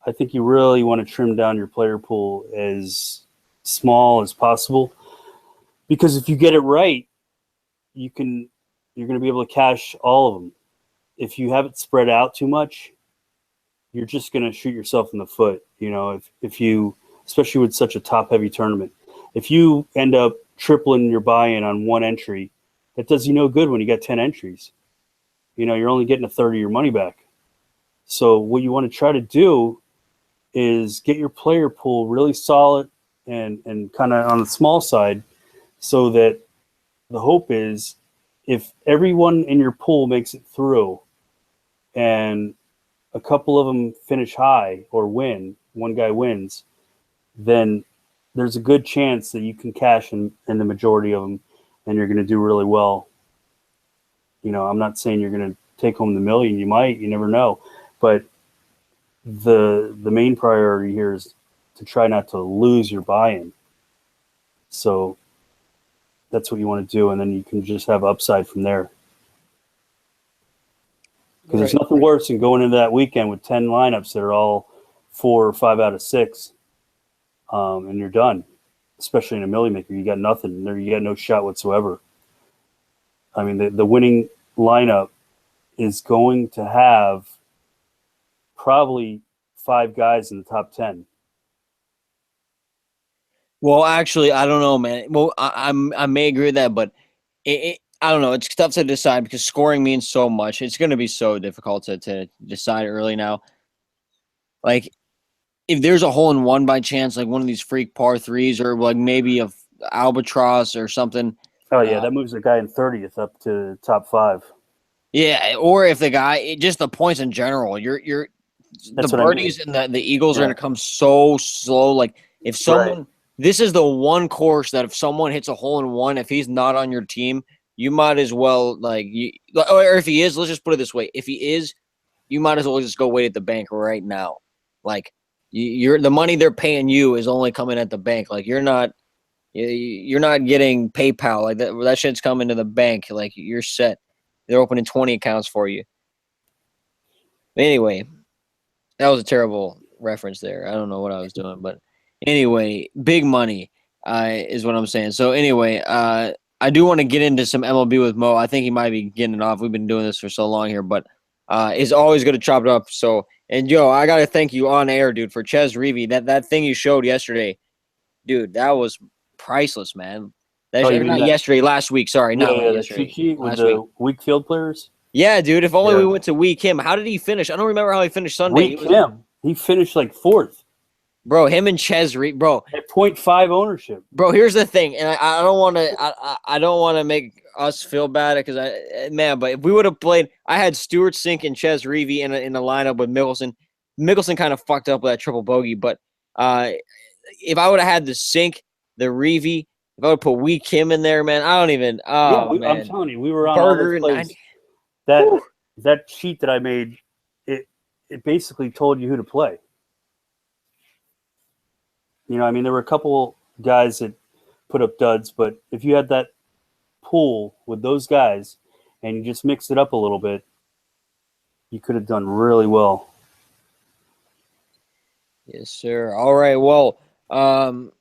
I think you really want to trim down your player pool as small as possible, because if you get it right, you're going to be able to cash all of them. If you have it spread out too much, you're just going to shoot yourself in the foot. If you, especially with such a top heavy tournament, if you end up tripling your buy-in on one entry, that does you no good when you got 10 entries. You're only getting a third of your money back. So what you want to try to do is get your player pool really solid and kind of on the small side, so that the hope is if everyone in your pool makes it through and a couple of them finish high or win, one guy wins, then there's a good chance that you can cash in the majority of them and you're going to do really well. I'm not saying you're going to take home the million. You might, you never know. But the main priority here is to try not to lose your buy-in. So that's what you want to do, and then you can just have upside from there. Because there's nothing worse than going into that weekend with 10 lineups that are all 4 or 5 out of 6, and you're done. Especially in a milli maker, you got nothing there. You got no shot whatsoever. I mean, the winning lineup is going to have probably 5 guys in the top 10. Well, actually, I don't know, man. Well, I may agree with that, but I don't know. It's tough to decide because scoring means so much. It's going to be so difficult to decide early now. Like, if there's a hole in one by chance, like one of these freak par 3s or like maybe a albatross or something. Oh yeah, that moves a guy in 30th up to top 5. Yeah, or if the guy, just the points in general, the birdies and the eagles are going to come so slow. Like if someone, this is the one course that if someone hits a hole in one, if he's not on your team, you might as well or if he is, let's just put it this way: if he is, you might as well just go wait at the bank right now. Like You're the money they're paying you is only coming at the bank. Like you're not getting PayPal. Like that shit's coming to the bank. Like you're set. They're opening 20 accounts for you. But anyway, that was a terrible reference there. I don't know what I was doing, but anyway, big money is what I'm saying. So anyway, I do want to get into some MLB with Mo. I think he might be getting it off. We've been doing this for so long here, but it's always good to chop it up. So, and yo, I gotta thank you on air, dude, for Ches Reavy. That thing you showed yesterday, dude, that was priceless, man. Oh, you mean Not that? yesterday, last week. Sorry, Yeah, not yeah, the cheat yesterday, sheet with last week. the weak field players. Yeah, dude. If only we Yeah. went to Wee Kim. How did he finish? I don't remember how he finished Sunday. Weak him. He finished like fourth Bro, him and Ches Reavy, bro. at 0.5 ownership. Bro, here's the thing, and I don't want to I don't want to make us feel bad because but if we would have played, I had Stuart Sink and Ches Reavy in a lineup with Mickelson. Mickelson kind of fucked up with that triple bogey, but if I would have had the Sink, the Reavy, if I would put Wee Kim in there, man, I don't even. Yeah, Oh I'm man, telling you, we were on all Burger those plays. 90. That Whew. that sheet that I made, it basically told you who to play. You know, I mean, there were a couple guys that put up duds, but if you had that pool with those guys and you just mixed it up a little bit, you could have done really well. Yes, sir. All right. Well, I'm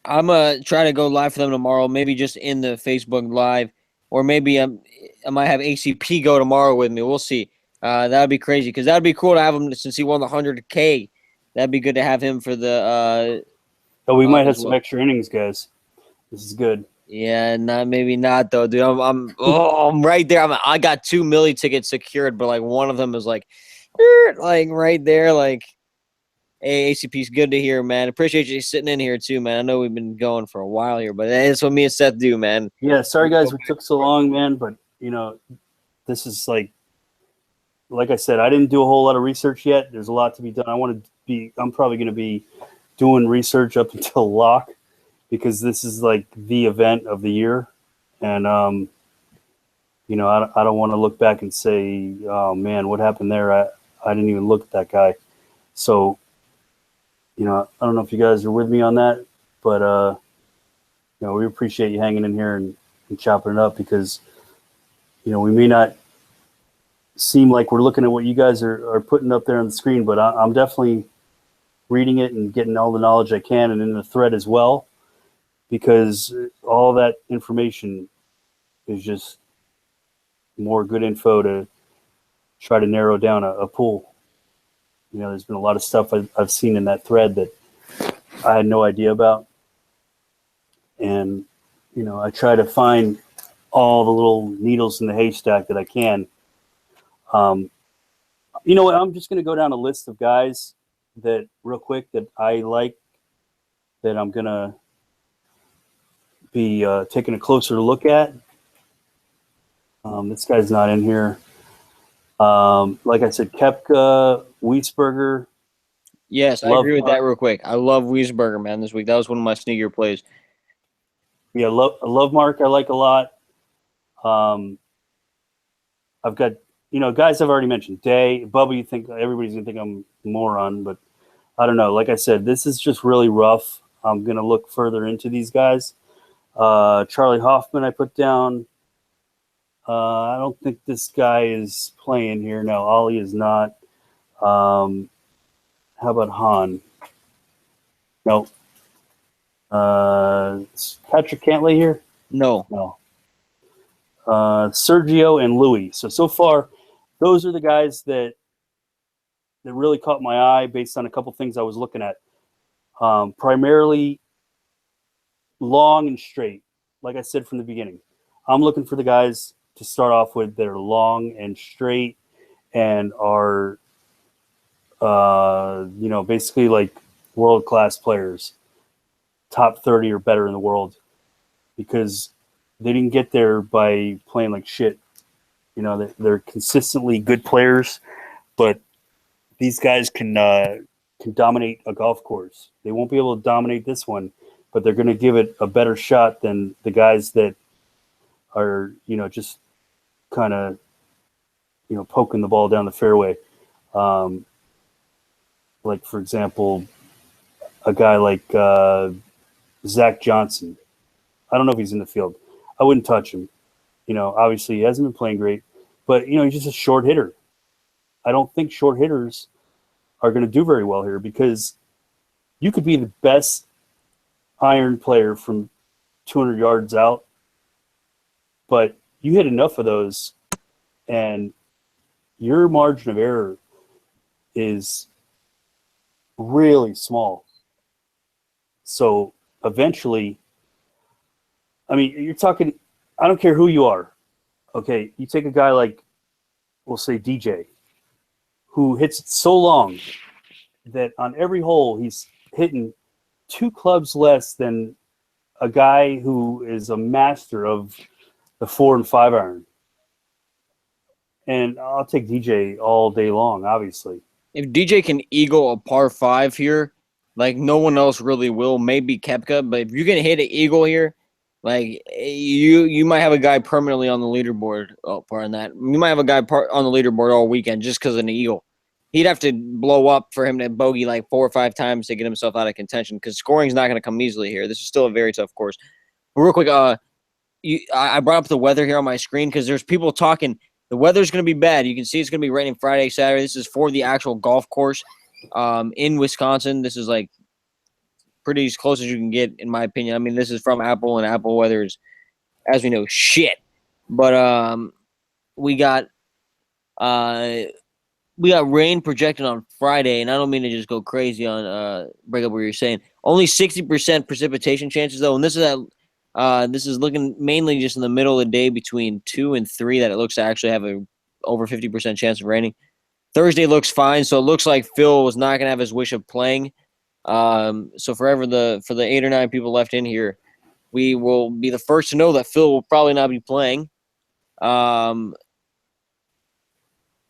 gonna try to go live for them tomorrow. Maybe just in the Facebook Live, or maybe I might have ACP go tomorrow with me. We'll see. That'd be crazy because that'd be cool to have him since he won the 100K. That'd be good to have him for the But we might have as some well. extra innings, guys. This is good. Yeah, maybe not though, dude. I'm right there. I got 2 milli tickets secured, but like one of them is like right there, like. Hey, ACP's good to hear, man. Appreciate you sitting in here too, man. I know we've been going for a while here, but that's what me and Seth do, man. Yeah, sorry guys, we took so long, man. But you know, this is like I said, I didn't do a whole lot of research yet. There's a lot to be done. I'm probably going to be doing research up until lock because this is like the event of the year, and you know, I don't want to look back and say, oh man, what happened there? I didn't even look at that guy. So. You know, I don't know if you guys are with me on that, but you know, we appreciate you hanging in here and chopping it up because, you know, we may not seem like we're looking at what you guys are putting up there on the screen, but I'm definitely reading it and getting all the knowledge I can and in the thread as well, because all that information is just more good info to try to narrow down a pool. You know, there's been a lot of stuff I've seen in that thread that I had no idea about. And, you know, I try to find all the little needles in the haystack that I can. You know what? I'm just going to go down a list of guys that real quick that I like that I'm going to be taking a closer look at. This guy's not in here. Like I said, Koepka, Wiesberger. Yes, I agree with that real quick. I love Wiesberger, man, this week. That was one of my sneakier plays. Yeah, love Mark I like a lot. I've got, you know, guys I've already mentioned. Day, Bubba, you think everybody's going to think I'm a moron, but I don't know. Like I said, this is just really rough. I'm going to look further into these guys. Charlie Hoffman I put down. I don't think this guy is playing here. No, Ollie is not. How about Han? No. Patrick Cantlay here? No. No. Sergio and Louis. So far, those are the guys that really caught my eye based on a couple things I was looking at. Primarily long and straight. Like I said from the beginning, I'm looking for the guys to start off with that are long and straight and are, you know, basically like world-class players, top 30 or better in the world, because they didn't get there by playing like shit. You know, they're consistently good players, but these guys can dominate a golf course. They won't be able to dominate this one, but they're going to give it a better shot than the guys that are, you know, just kind of, you know, poking the ball down the fairway. like for example, a guy like Zach Johnson. I don't know if he's in the field. I wouldn't touch him. Obviously he hasn't been playing great, but he's just a short hitter. I don't think short hitters are going to do very well here because you could be the best iron player from 200 yards out, but you hit enough of those and your margin of error is really small. So eventually, I mean, you're talking, I don't care who you are. Okay, you take a guy like, we'll say DJ, who hits it so long that on every hole he's hitting 2 clubs less than a guy who is a master of the 4 and 5 iron. And I'll take DJ all day long, obviously. If DJ can eagle a par 5 here, like no one else really will, maybe Koepka, but if you can hit an eagle here, like you might have a guy permanently on the leaderboard. Oh, pardon that. You might have a guy on the leaderboard all weekend just because of an eagle. He'd have to blow up for him to bogey like 4 or 5 times to get himself out of contention because scoring's not going to come easily here. This is still a very tough course. But real quick, I brought up the weather here on my screen because there's people talking. The weather's going to be bad. You can see it's going to be raining Friday, Saturday. This is for the actual golf course in Wisconsin. This is like pretty as close as you can get, in my opinion. I mean, this is from Apple, and Apple weather is, as we know, shit. But we got rain projected on Friday, and I don't mean to just go crazy on break up what you're saying. Only 60% precipitation chances though, and this is looking mainly just in the middle of the day between 2 and 3 that it looks to actually have a over 50% chance of raining. Thursday looks fine, so it looks like Phil was not gonna have his wish of playing. So for the 8 or 9 people left in here, we will be the first to know that Phil will probably not be playing. I'm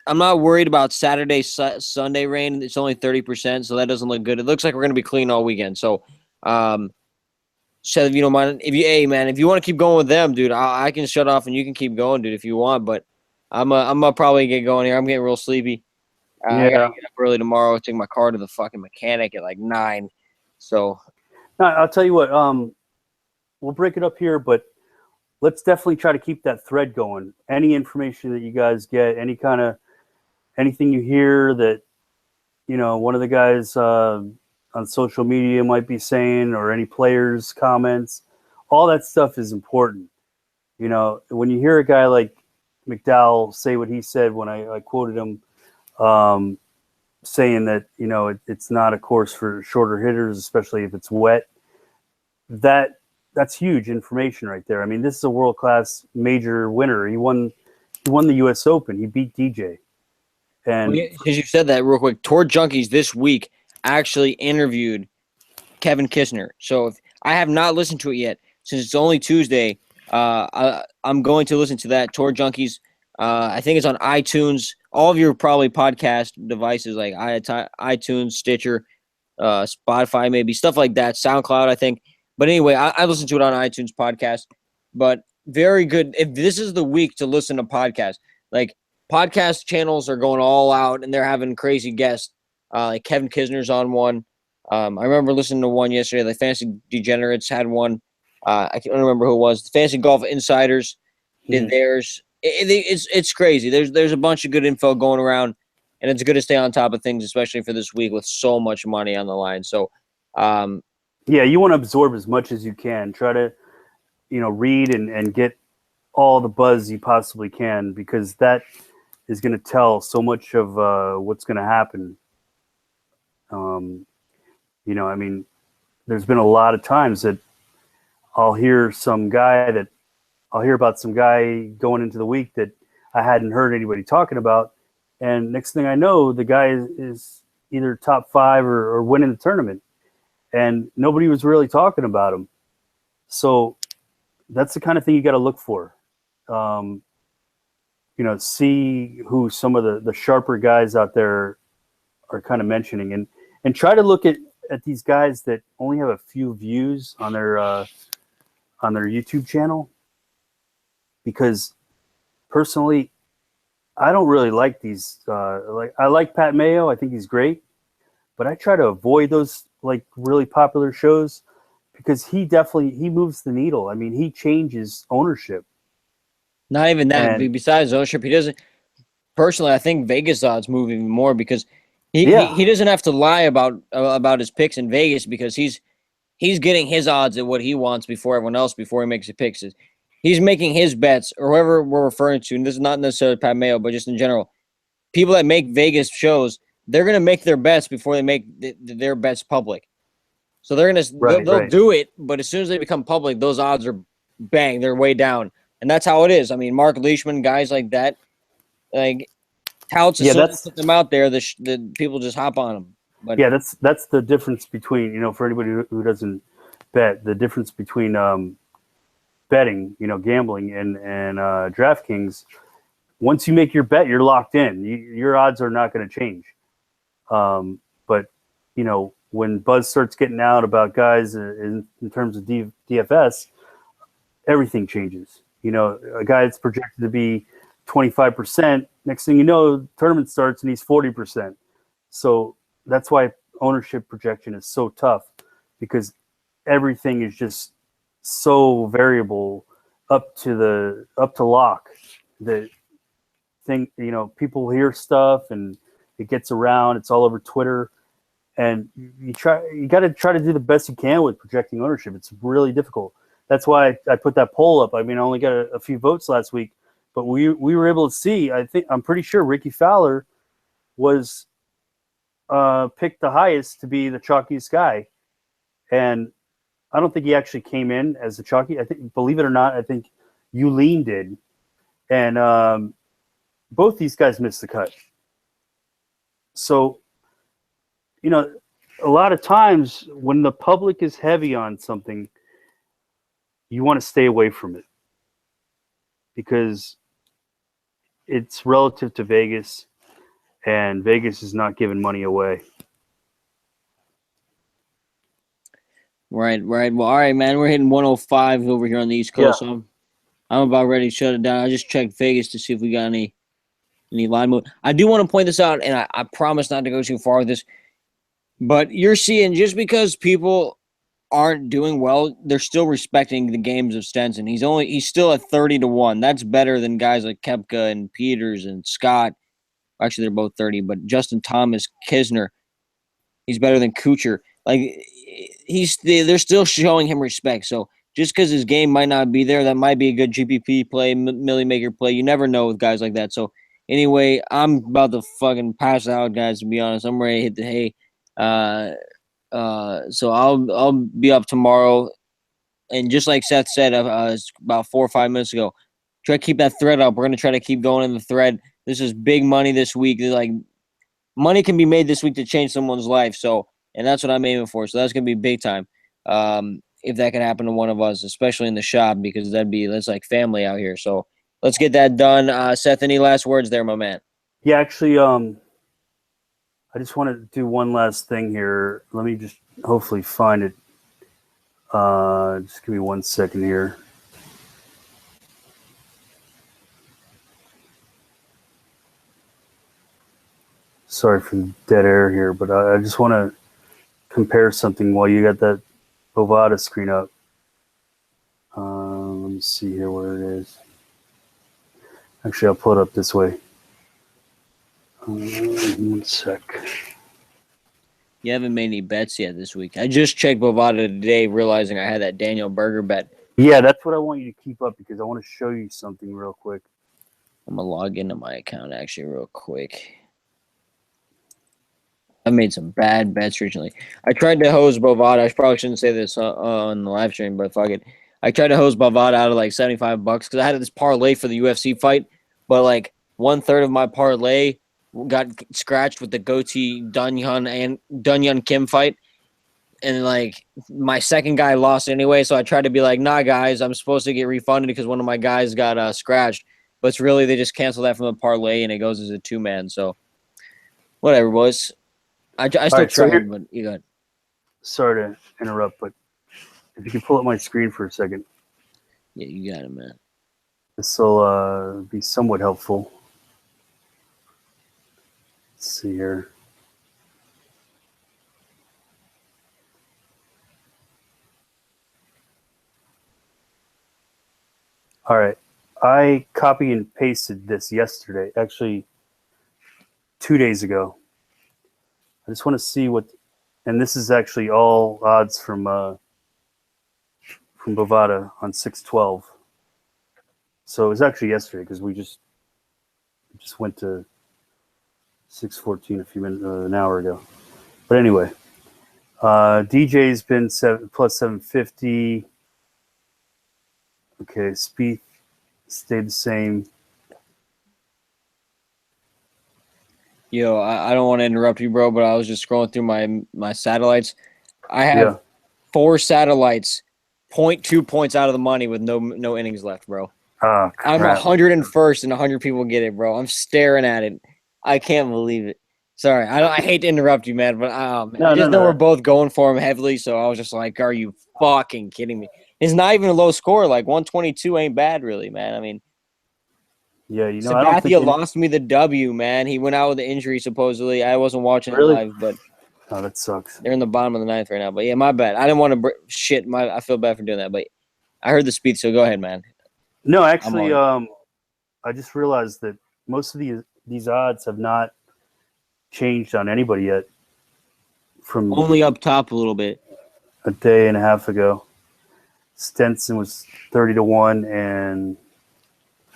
not worried about Saturday, Sunday rain. It's only 30%, so that doesn't look good. It looks like we're gonna be clean all weekend. So, Seth, if you don't mind, if you want to keep going with them, dude, I can shut off and you can keep going, dude, if you want. But I'm gonna probably get going here. I'm getting real sleepy. I gotta get up early tomorrow. Take my car to the fucking mechanic at like 9. So, no, I'll tell you what. We'll break it up here, but let's definitely try to keep that thread going. Any information that you guys get, anything you hear that one of the guys on social media might be saying, or any players' comments, all that stuff is important. When you hear a guy like McDowell say what he said when I quoted him, saying that it's not a course for shorter hitters, especially if it's wet. That's huge information right there. I mean, this is a world-class major winner. He won the U.S. Open. He beat DJ. And because you said that real quick, Tour Junkies this week actually interviewed Kevin Kisner. So if I have not listened to it yet, since it's only Tuesday, I'm going to listen to that. Tour Junkies, I think it's on iTunes, all of your probably podcast devices like iTunes, Stitcher, Spotify, maybe stuff like that, SoundCloud, I think. But anyway, I listened to it on iTunes podcast. But very good. If this is the week to listen to podcasts, like podcast channels are going all out and they're having crazy guests. Like Kevin Kisner's on one. I remember listening to one yesterday. The Fantasy Degenerates had one. I can't remember who it was. The Fantasy Golf Insiders did theirs. It's crazy. There's a bunch of good info going around, and it's good to stay on top of things, especially for this week with so much money on the line. So, yeah, you want to absorb as much as you can. Try to, read and get all the buzz you possibly can, because that is going to tell so much of what's going to happen. I mean, there's been a lot of times that I'll hear about some guy going into the week that I hadn't heard anybody talking about. And next thing I know, the guy is either top 5 or winning the tournament. And nobody was really talking about him. So that's the kind of thing you got to look for. See who some of the sharper guys out there are kind of mentioning, and try to look at these guys that only have a few views on their YouTube channel. Because personally, I don't really like these. I like Pat Mayo. I think he's great. but I try to avoid those like really popular shows because he moves the needle. I mean, he changes ownership. Not even that. And Besides ownership, he doesn't. Personally, I think Vegas odds move even more because yeah, he doesn't have to lie about his picks in Vegas because he's getting his odds at what he wants before everyone else before he makes his picks. He's making his bets or whoever we're referring to, and this is not necessarily Pat Mayo, but just in general, people that make Vegas shows, they're going to make their bets before they make their bets public. So they'll right. do it, but as soon as they become public, those odds are bang, they're way down, and that's how it is. I mean, Mark Leishman, guys like that, like touts as Yeah, soon as they put them out there, the people just hop on them. But that's the difference between, for anybody who doesn't bet, the difference between betting, gambling and DraftKings. Once you make your bet, you're locked in. Your odds are not going to change. But when buzz starts getting out about guys in terms of DFS, everything changes. A guy that's projected to be 25%, next thing you know, tournament starts and he's 40%. So that's why ownership projection is so tough, because everything is just so variable up to lock. The thing, people hear stuff and it gets around. It's all over Twitter, and you got to try to do the best you can with projecting ownership. It's really difficult. That's why I put that poll up. I mean, I only got a few votes last week, but we were able to see. I'm pretty sure Ricky Fowler was picked the highest to be the chalkiest guy, and I don't think he actually came in as the chalky. I think, believe it or not, I think Yulene did, and both these guys missed the cut. So, a lot of times when the public is heavy on something, you want to stay away from it because it's relative to Vegas, and Vegas is not giving money away. right. Well, all right, man. We're hitting 105 over here on the East Coast. Yeah. So I'm about ready to shut it down. I just checked Vegas to see if we got any line move. I do want to point this out, and I promise not to go too far with this, but you're seeing just because people aren't doing well, they're still respecting the games of Stenson. He's still at 30-1. That's better than guys like Koepka and Peters and Scott. Actually, they're both 30, but Justin Thomas, Kisner, he's better than Kuchar. Like they're still showing him respect. So just because his game might not be there, that might be a good GPP play, Millie Maker play. You never know with guys like that. So anyway, I'm about to fucking pass out, guys. To be honest, I'm ready to hit the hay. So I'll be up tomorrow, and just like Seth said about 4 or 5 minutes ago, try to keep that thread up. We're gonna try to keep going in the thread. This is big money this week. Like money can be made this week to change someone's life. So, and that's what I'm aiming for. So that's gonna be big time. If that can happen to one of us, especially in the shop, because that's like family out here. So let's get that done. Seth, any last words there, my man? Yeah, actually, I just want to do one last thing here. Let me just hopefully find it. Just give me 1 second here. Sorry for the dead air here, but I just want to compare something while you got that Bovada screen up. Let me see here where it is. Actually, I'll pull it up this way. 1 sec. You haven't made any bets yet this week. I just checked Bovada today, realizing I had that Daniel Berger bet. Yeah, that's what I want you to keep up, because I want to show you something real quick. I'm gonna log into my account actually real quick. I made some bad bets recently. I tried to hose Bovada. I probably shouldn't say this on the live stream, but fuck it. I tried to hose Bovada out of like $75 because I had this parlay for the UFC fight, but like 1/3 of my parlay got scratched with the goatee Dunyan Kim fight, and like my second guy lost anyway. So I tried to be like, nah, guys, I'm supposed to get refunded because one of my guys got scratched, but it's really they just canceled that from the parlay and it goes as a 2-man. So whatever, boys. I still right, so tried, but you got. Sorry to interrupt, but if you can pull up my screen for a second, Yeah, you got it, man. this will be somewhat helpful. Let's see here. All right. I copy and pasted this yesterday, actually 2 days ago. I just want to see what, and this is actually all odds from Bovada on 612. So it was actually yesterday because we just went to 614 a few minutes, an hour ago. But anyway, DJ's been plus 750. Okay, Spieth stayed the same. Yo, I don't want to interrupt you, bro, but I was just scrolling through my satellites. I have 4 satellites, 0.2 points out of the money with no innings left, bro. Oh, I'm crap. 101st, and 100 people get it, bro. I'm staring at it. I can't believe it. Sorry, I hate to interrupt you, man, but man. I just know we're both going for him heavily, so I was just like, are you fucking kidding me? It's not even a low score. Like 122 ain't bad, really, man. I mean, yeah, I don't think Sabathia lost me the W, man. He went out with an injury, supposedly. I wasn't watching it live, but oh, that sucks. they're in the bottom of the 9th right now. But yeah, my bad. I didn't want to I feel bad for doing that, but I heard the speech, so go ahead, man. No, actually, I just realized that most of these odds have not changed on anybody yet. From only up top a little bit. A day and a half ago, Stenson was 30-1, and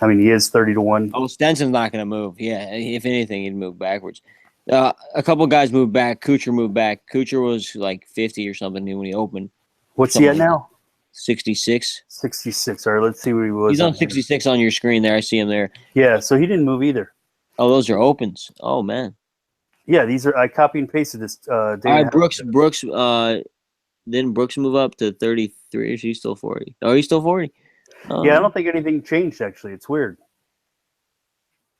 I mean he is 30-1. Oh, Stenson's not going to move. Yeah, if anything, he'd move backwards. A couple guys moved back. Kuchar moved back. Kuchar was like 50 or something when he opened. What's he at now? 66. 66. All right, let's see where he was. He's on 66 on your screen there. I see him there. Yeah, so he didn't move either. Oh, those are opens. Oh, man. Yeah, these are. I copy and pasted this. All right, Brooks. Didn't Brooks move up to 33? Or is he still 40? Oh, he's still 40. Yeah, I don't think anything changed. Actually, it's weird.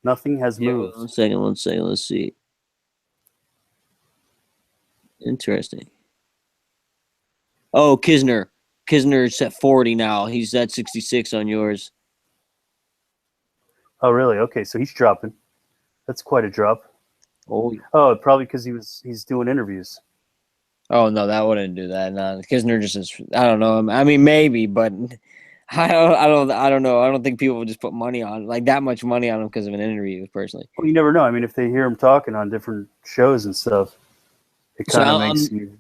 Nothing has moved. One second. Let's see. Interesting. Oh, Kisner. Kisner's at 40 now. He's at 66 on yours. Oh, really? Okay, so he's dropping. That's quite a drop. Oh, probably because he's doing interviews. Oh no, that wouldn't do that. No, Kisner just is. I don't know. I mean, maybe, but I don't know. I don't think people would just put money on like that much money on him because of an interview. Personally, well, you never know. I mean, if they hear him talking on different shows and stuff, it kind of makes you.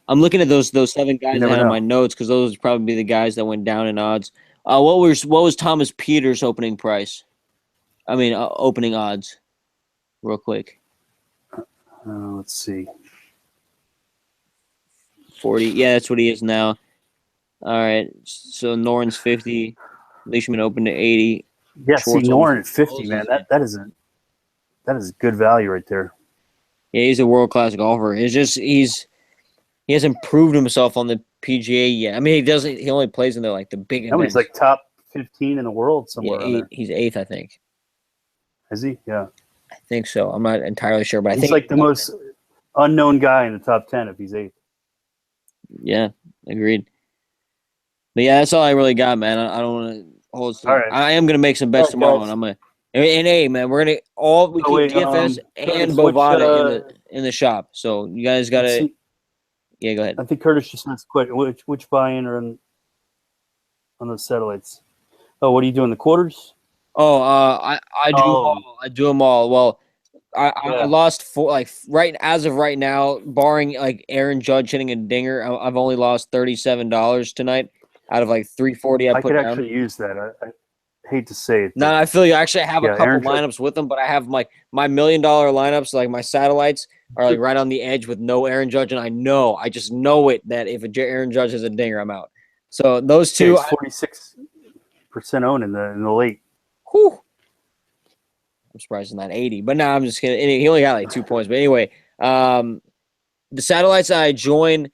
I'm looking at those 7 guys I had in my notes because those would probably be the guys that went down in odds. What was Thomas Peters' opening price? I mean, opening odds, real quick. Let's see. 40. Yeah, that's what he is now. All right. So Noren's 50. Leishman opened to 80. Yeah, Schwartz see Noren at 50, man. That is good value right there. Yeah, he's a world class golfer. It's just he hasn't proved himself on the PGA yet. I mean, he only plays in the big events. He's like top 15 in the world somewhere. Yeah, he's 8th, I think. Is he? Yeah. I think so. I'm not entirely sure, but I think he's like the most unknown guy in the top 10 if he's 8th. Yeah, agreed. But yeah, that's all I really got, man. I don't want to hold. All right. I am gonna make some bets tomorrow, and I'm gonna. And hey, man, we're gonna keep DFS and Bovada in the shop. So you guys gotta. Yeah, go ahead. I think Curtis just asked quick. Which buy-in are on those satellites? Oh, what are you doing? The quarters? Oh, I do them all. Well, I lost 4 as of right now, barring Aaron Judge hitting a dinger. I've only lost $37 tonight out of 340 I put down. Actually use that. I hate to say it. No, I feel you. Actually, I have a couple lineups with them, but I have my $1 million lineups. My satellites are right on the edge with no Aaron Judge, and I just know it that if Aaron Judge has a dinger, I'm out. So those two, 46% owned in the late. Whew. I'm surprised it's not 80, but now I'm just kidding. He only got 2 points. But anyway, the satellites I join,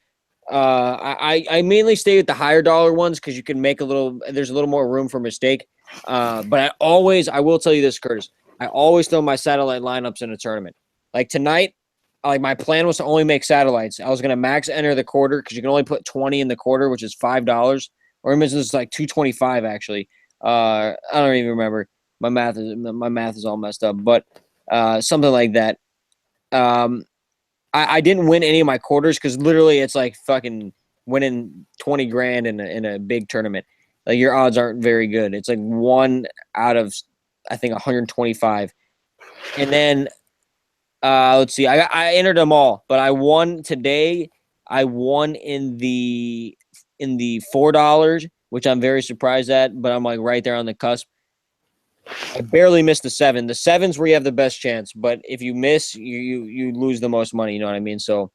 I mainly stay with the higher dollar ones because you can make there's a little more room for mistake. But I will tell you this, Curtis, I always throw my satellite lineups in a tournament. Like tonight, my plan was to only make satellites. I was going to max enter the quarter because you can only put 20 in the quarter, which is $5. Or it was $2.25 actually. I don't even remember. My math is all messed up, but something like that. I didn't win any of my quarters because literally it's fucking winning 20 grand in a big tournament. like your odds aren't very good. It's like 1 out of, I think, 125. And then let's see, I entered them all, but I won today. I won in the $4, which I'm very surprised at, but I'm like right there on the cusp. I barely missed the 7. The 7's where you have the best chance, but if you miss, you lose the most money. You know what I mean? So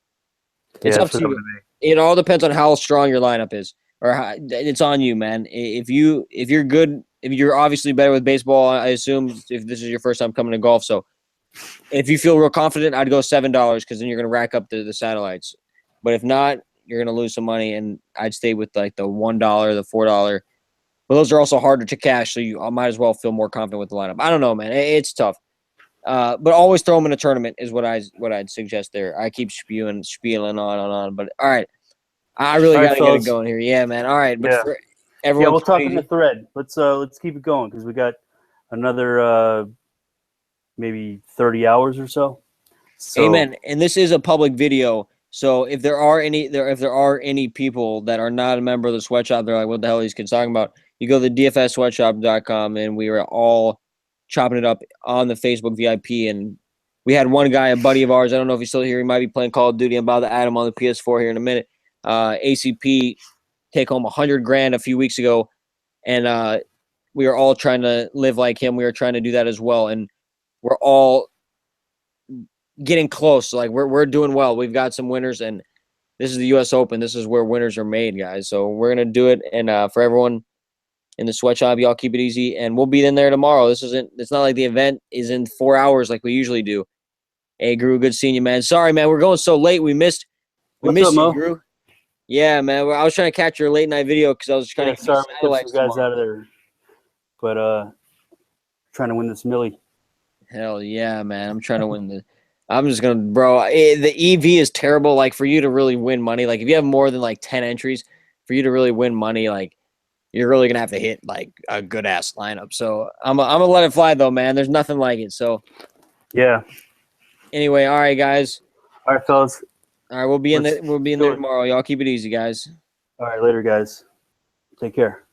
it's Yeah, up that's to what I'm you. gonna be. It all depends on how strong your lineup is, or how, it's on you, man. If you're good, if you're obviously better with baseball, I assume if this is your first time coming to golf, so if you feel real confident, I'd go $7 because then you're gonna rack up the satellites. But if not, you're gonna lose some money, and I'd stay with like the $1, the $4. But those are also harder to cash, so I might as well feel more confident with the lineup. I don't know, man. It's tough. But always throw them in a tournament is what I'd suggest there. I keep spieling on and on. But all right, I really All right, got to get it fellas. going here. Yeah, man. All right, but Yeah, for yeah. everyone, We'll keep it talk in the easy. thread. Let's keep it going because we got another maybe 30 hours or so. So Amen. And this is a public video, so if there are any people that are not a member of the sweatshop, they're like, "What the hell are these kids talking about?" You go to Dfs Sweatshop.com, and we are all chopping it up on the Facebook VIP. And we had one guy, a buddy of ours. I don't know if he's still here. He might be playing Call of Duty. I'm about to add him on the PS4 here in a minute. ACP take home 100 grand a few weeks ago, and we are all trying to live like him. We are trying to do that as well, and we're all getting close. Like we're doing well. We've got some winners, and this is the U.S. Open. This is where winners are made, guys. So we're gonna do it. And for everyone in the sweatshop, y'all keep it easy, and we'll be in there tomorrow. This isn't. It's not like the event is in 4 hours like we usually do. Hey, Gru, good seeing you, man. Sorry, man, we're going so late. We what's up, missed you, Mo? Gru. Yeah, man. I was trying to catch your late night video because I was trying Yeah, to get these sorry we kept some satellites guys tomorrow. out of there, but trying to win this millie. Hell yeah, man. I'm trying to win the. I'm just gonna, bro. The EV is terrible. Like for you to really win money, like if you have more than like 10 entries, for you to really win money, like you're really gonna have to hit like a good ass lineup. So I'm gonna let it fly though, man. There's nothing like it. So Yeah. anyway, all right, guys. All right, fellas. All right, we'll be in Let's there do it. tomorrow. Y'all keep it easy, guys. All right, later, guys. Take care.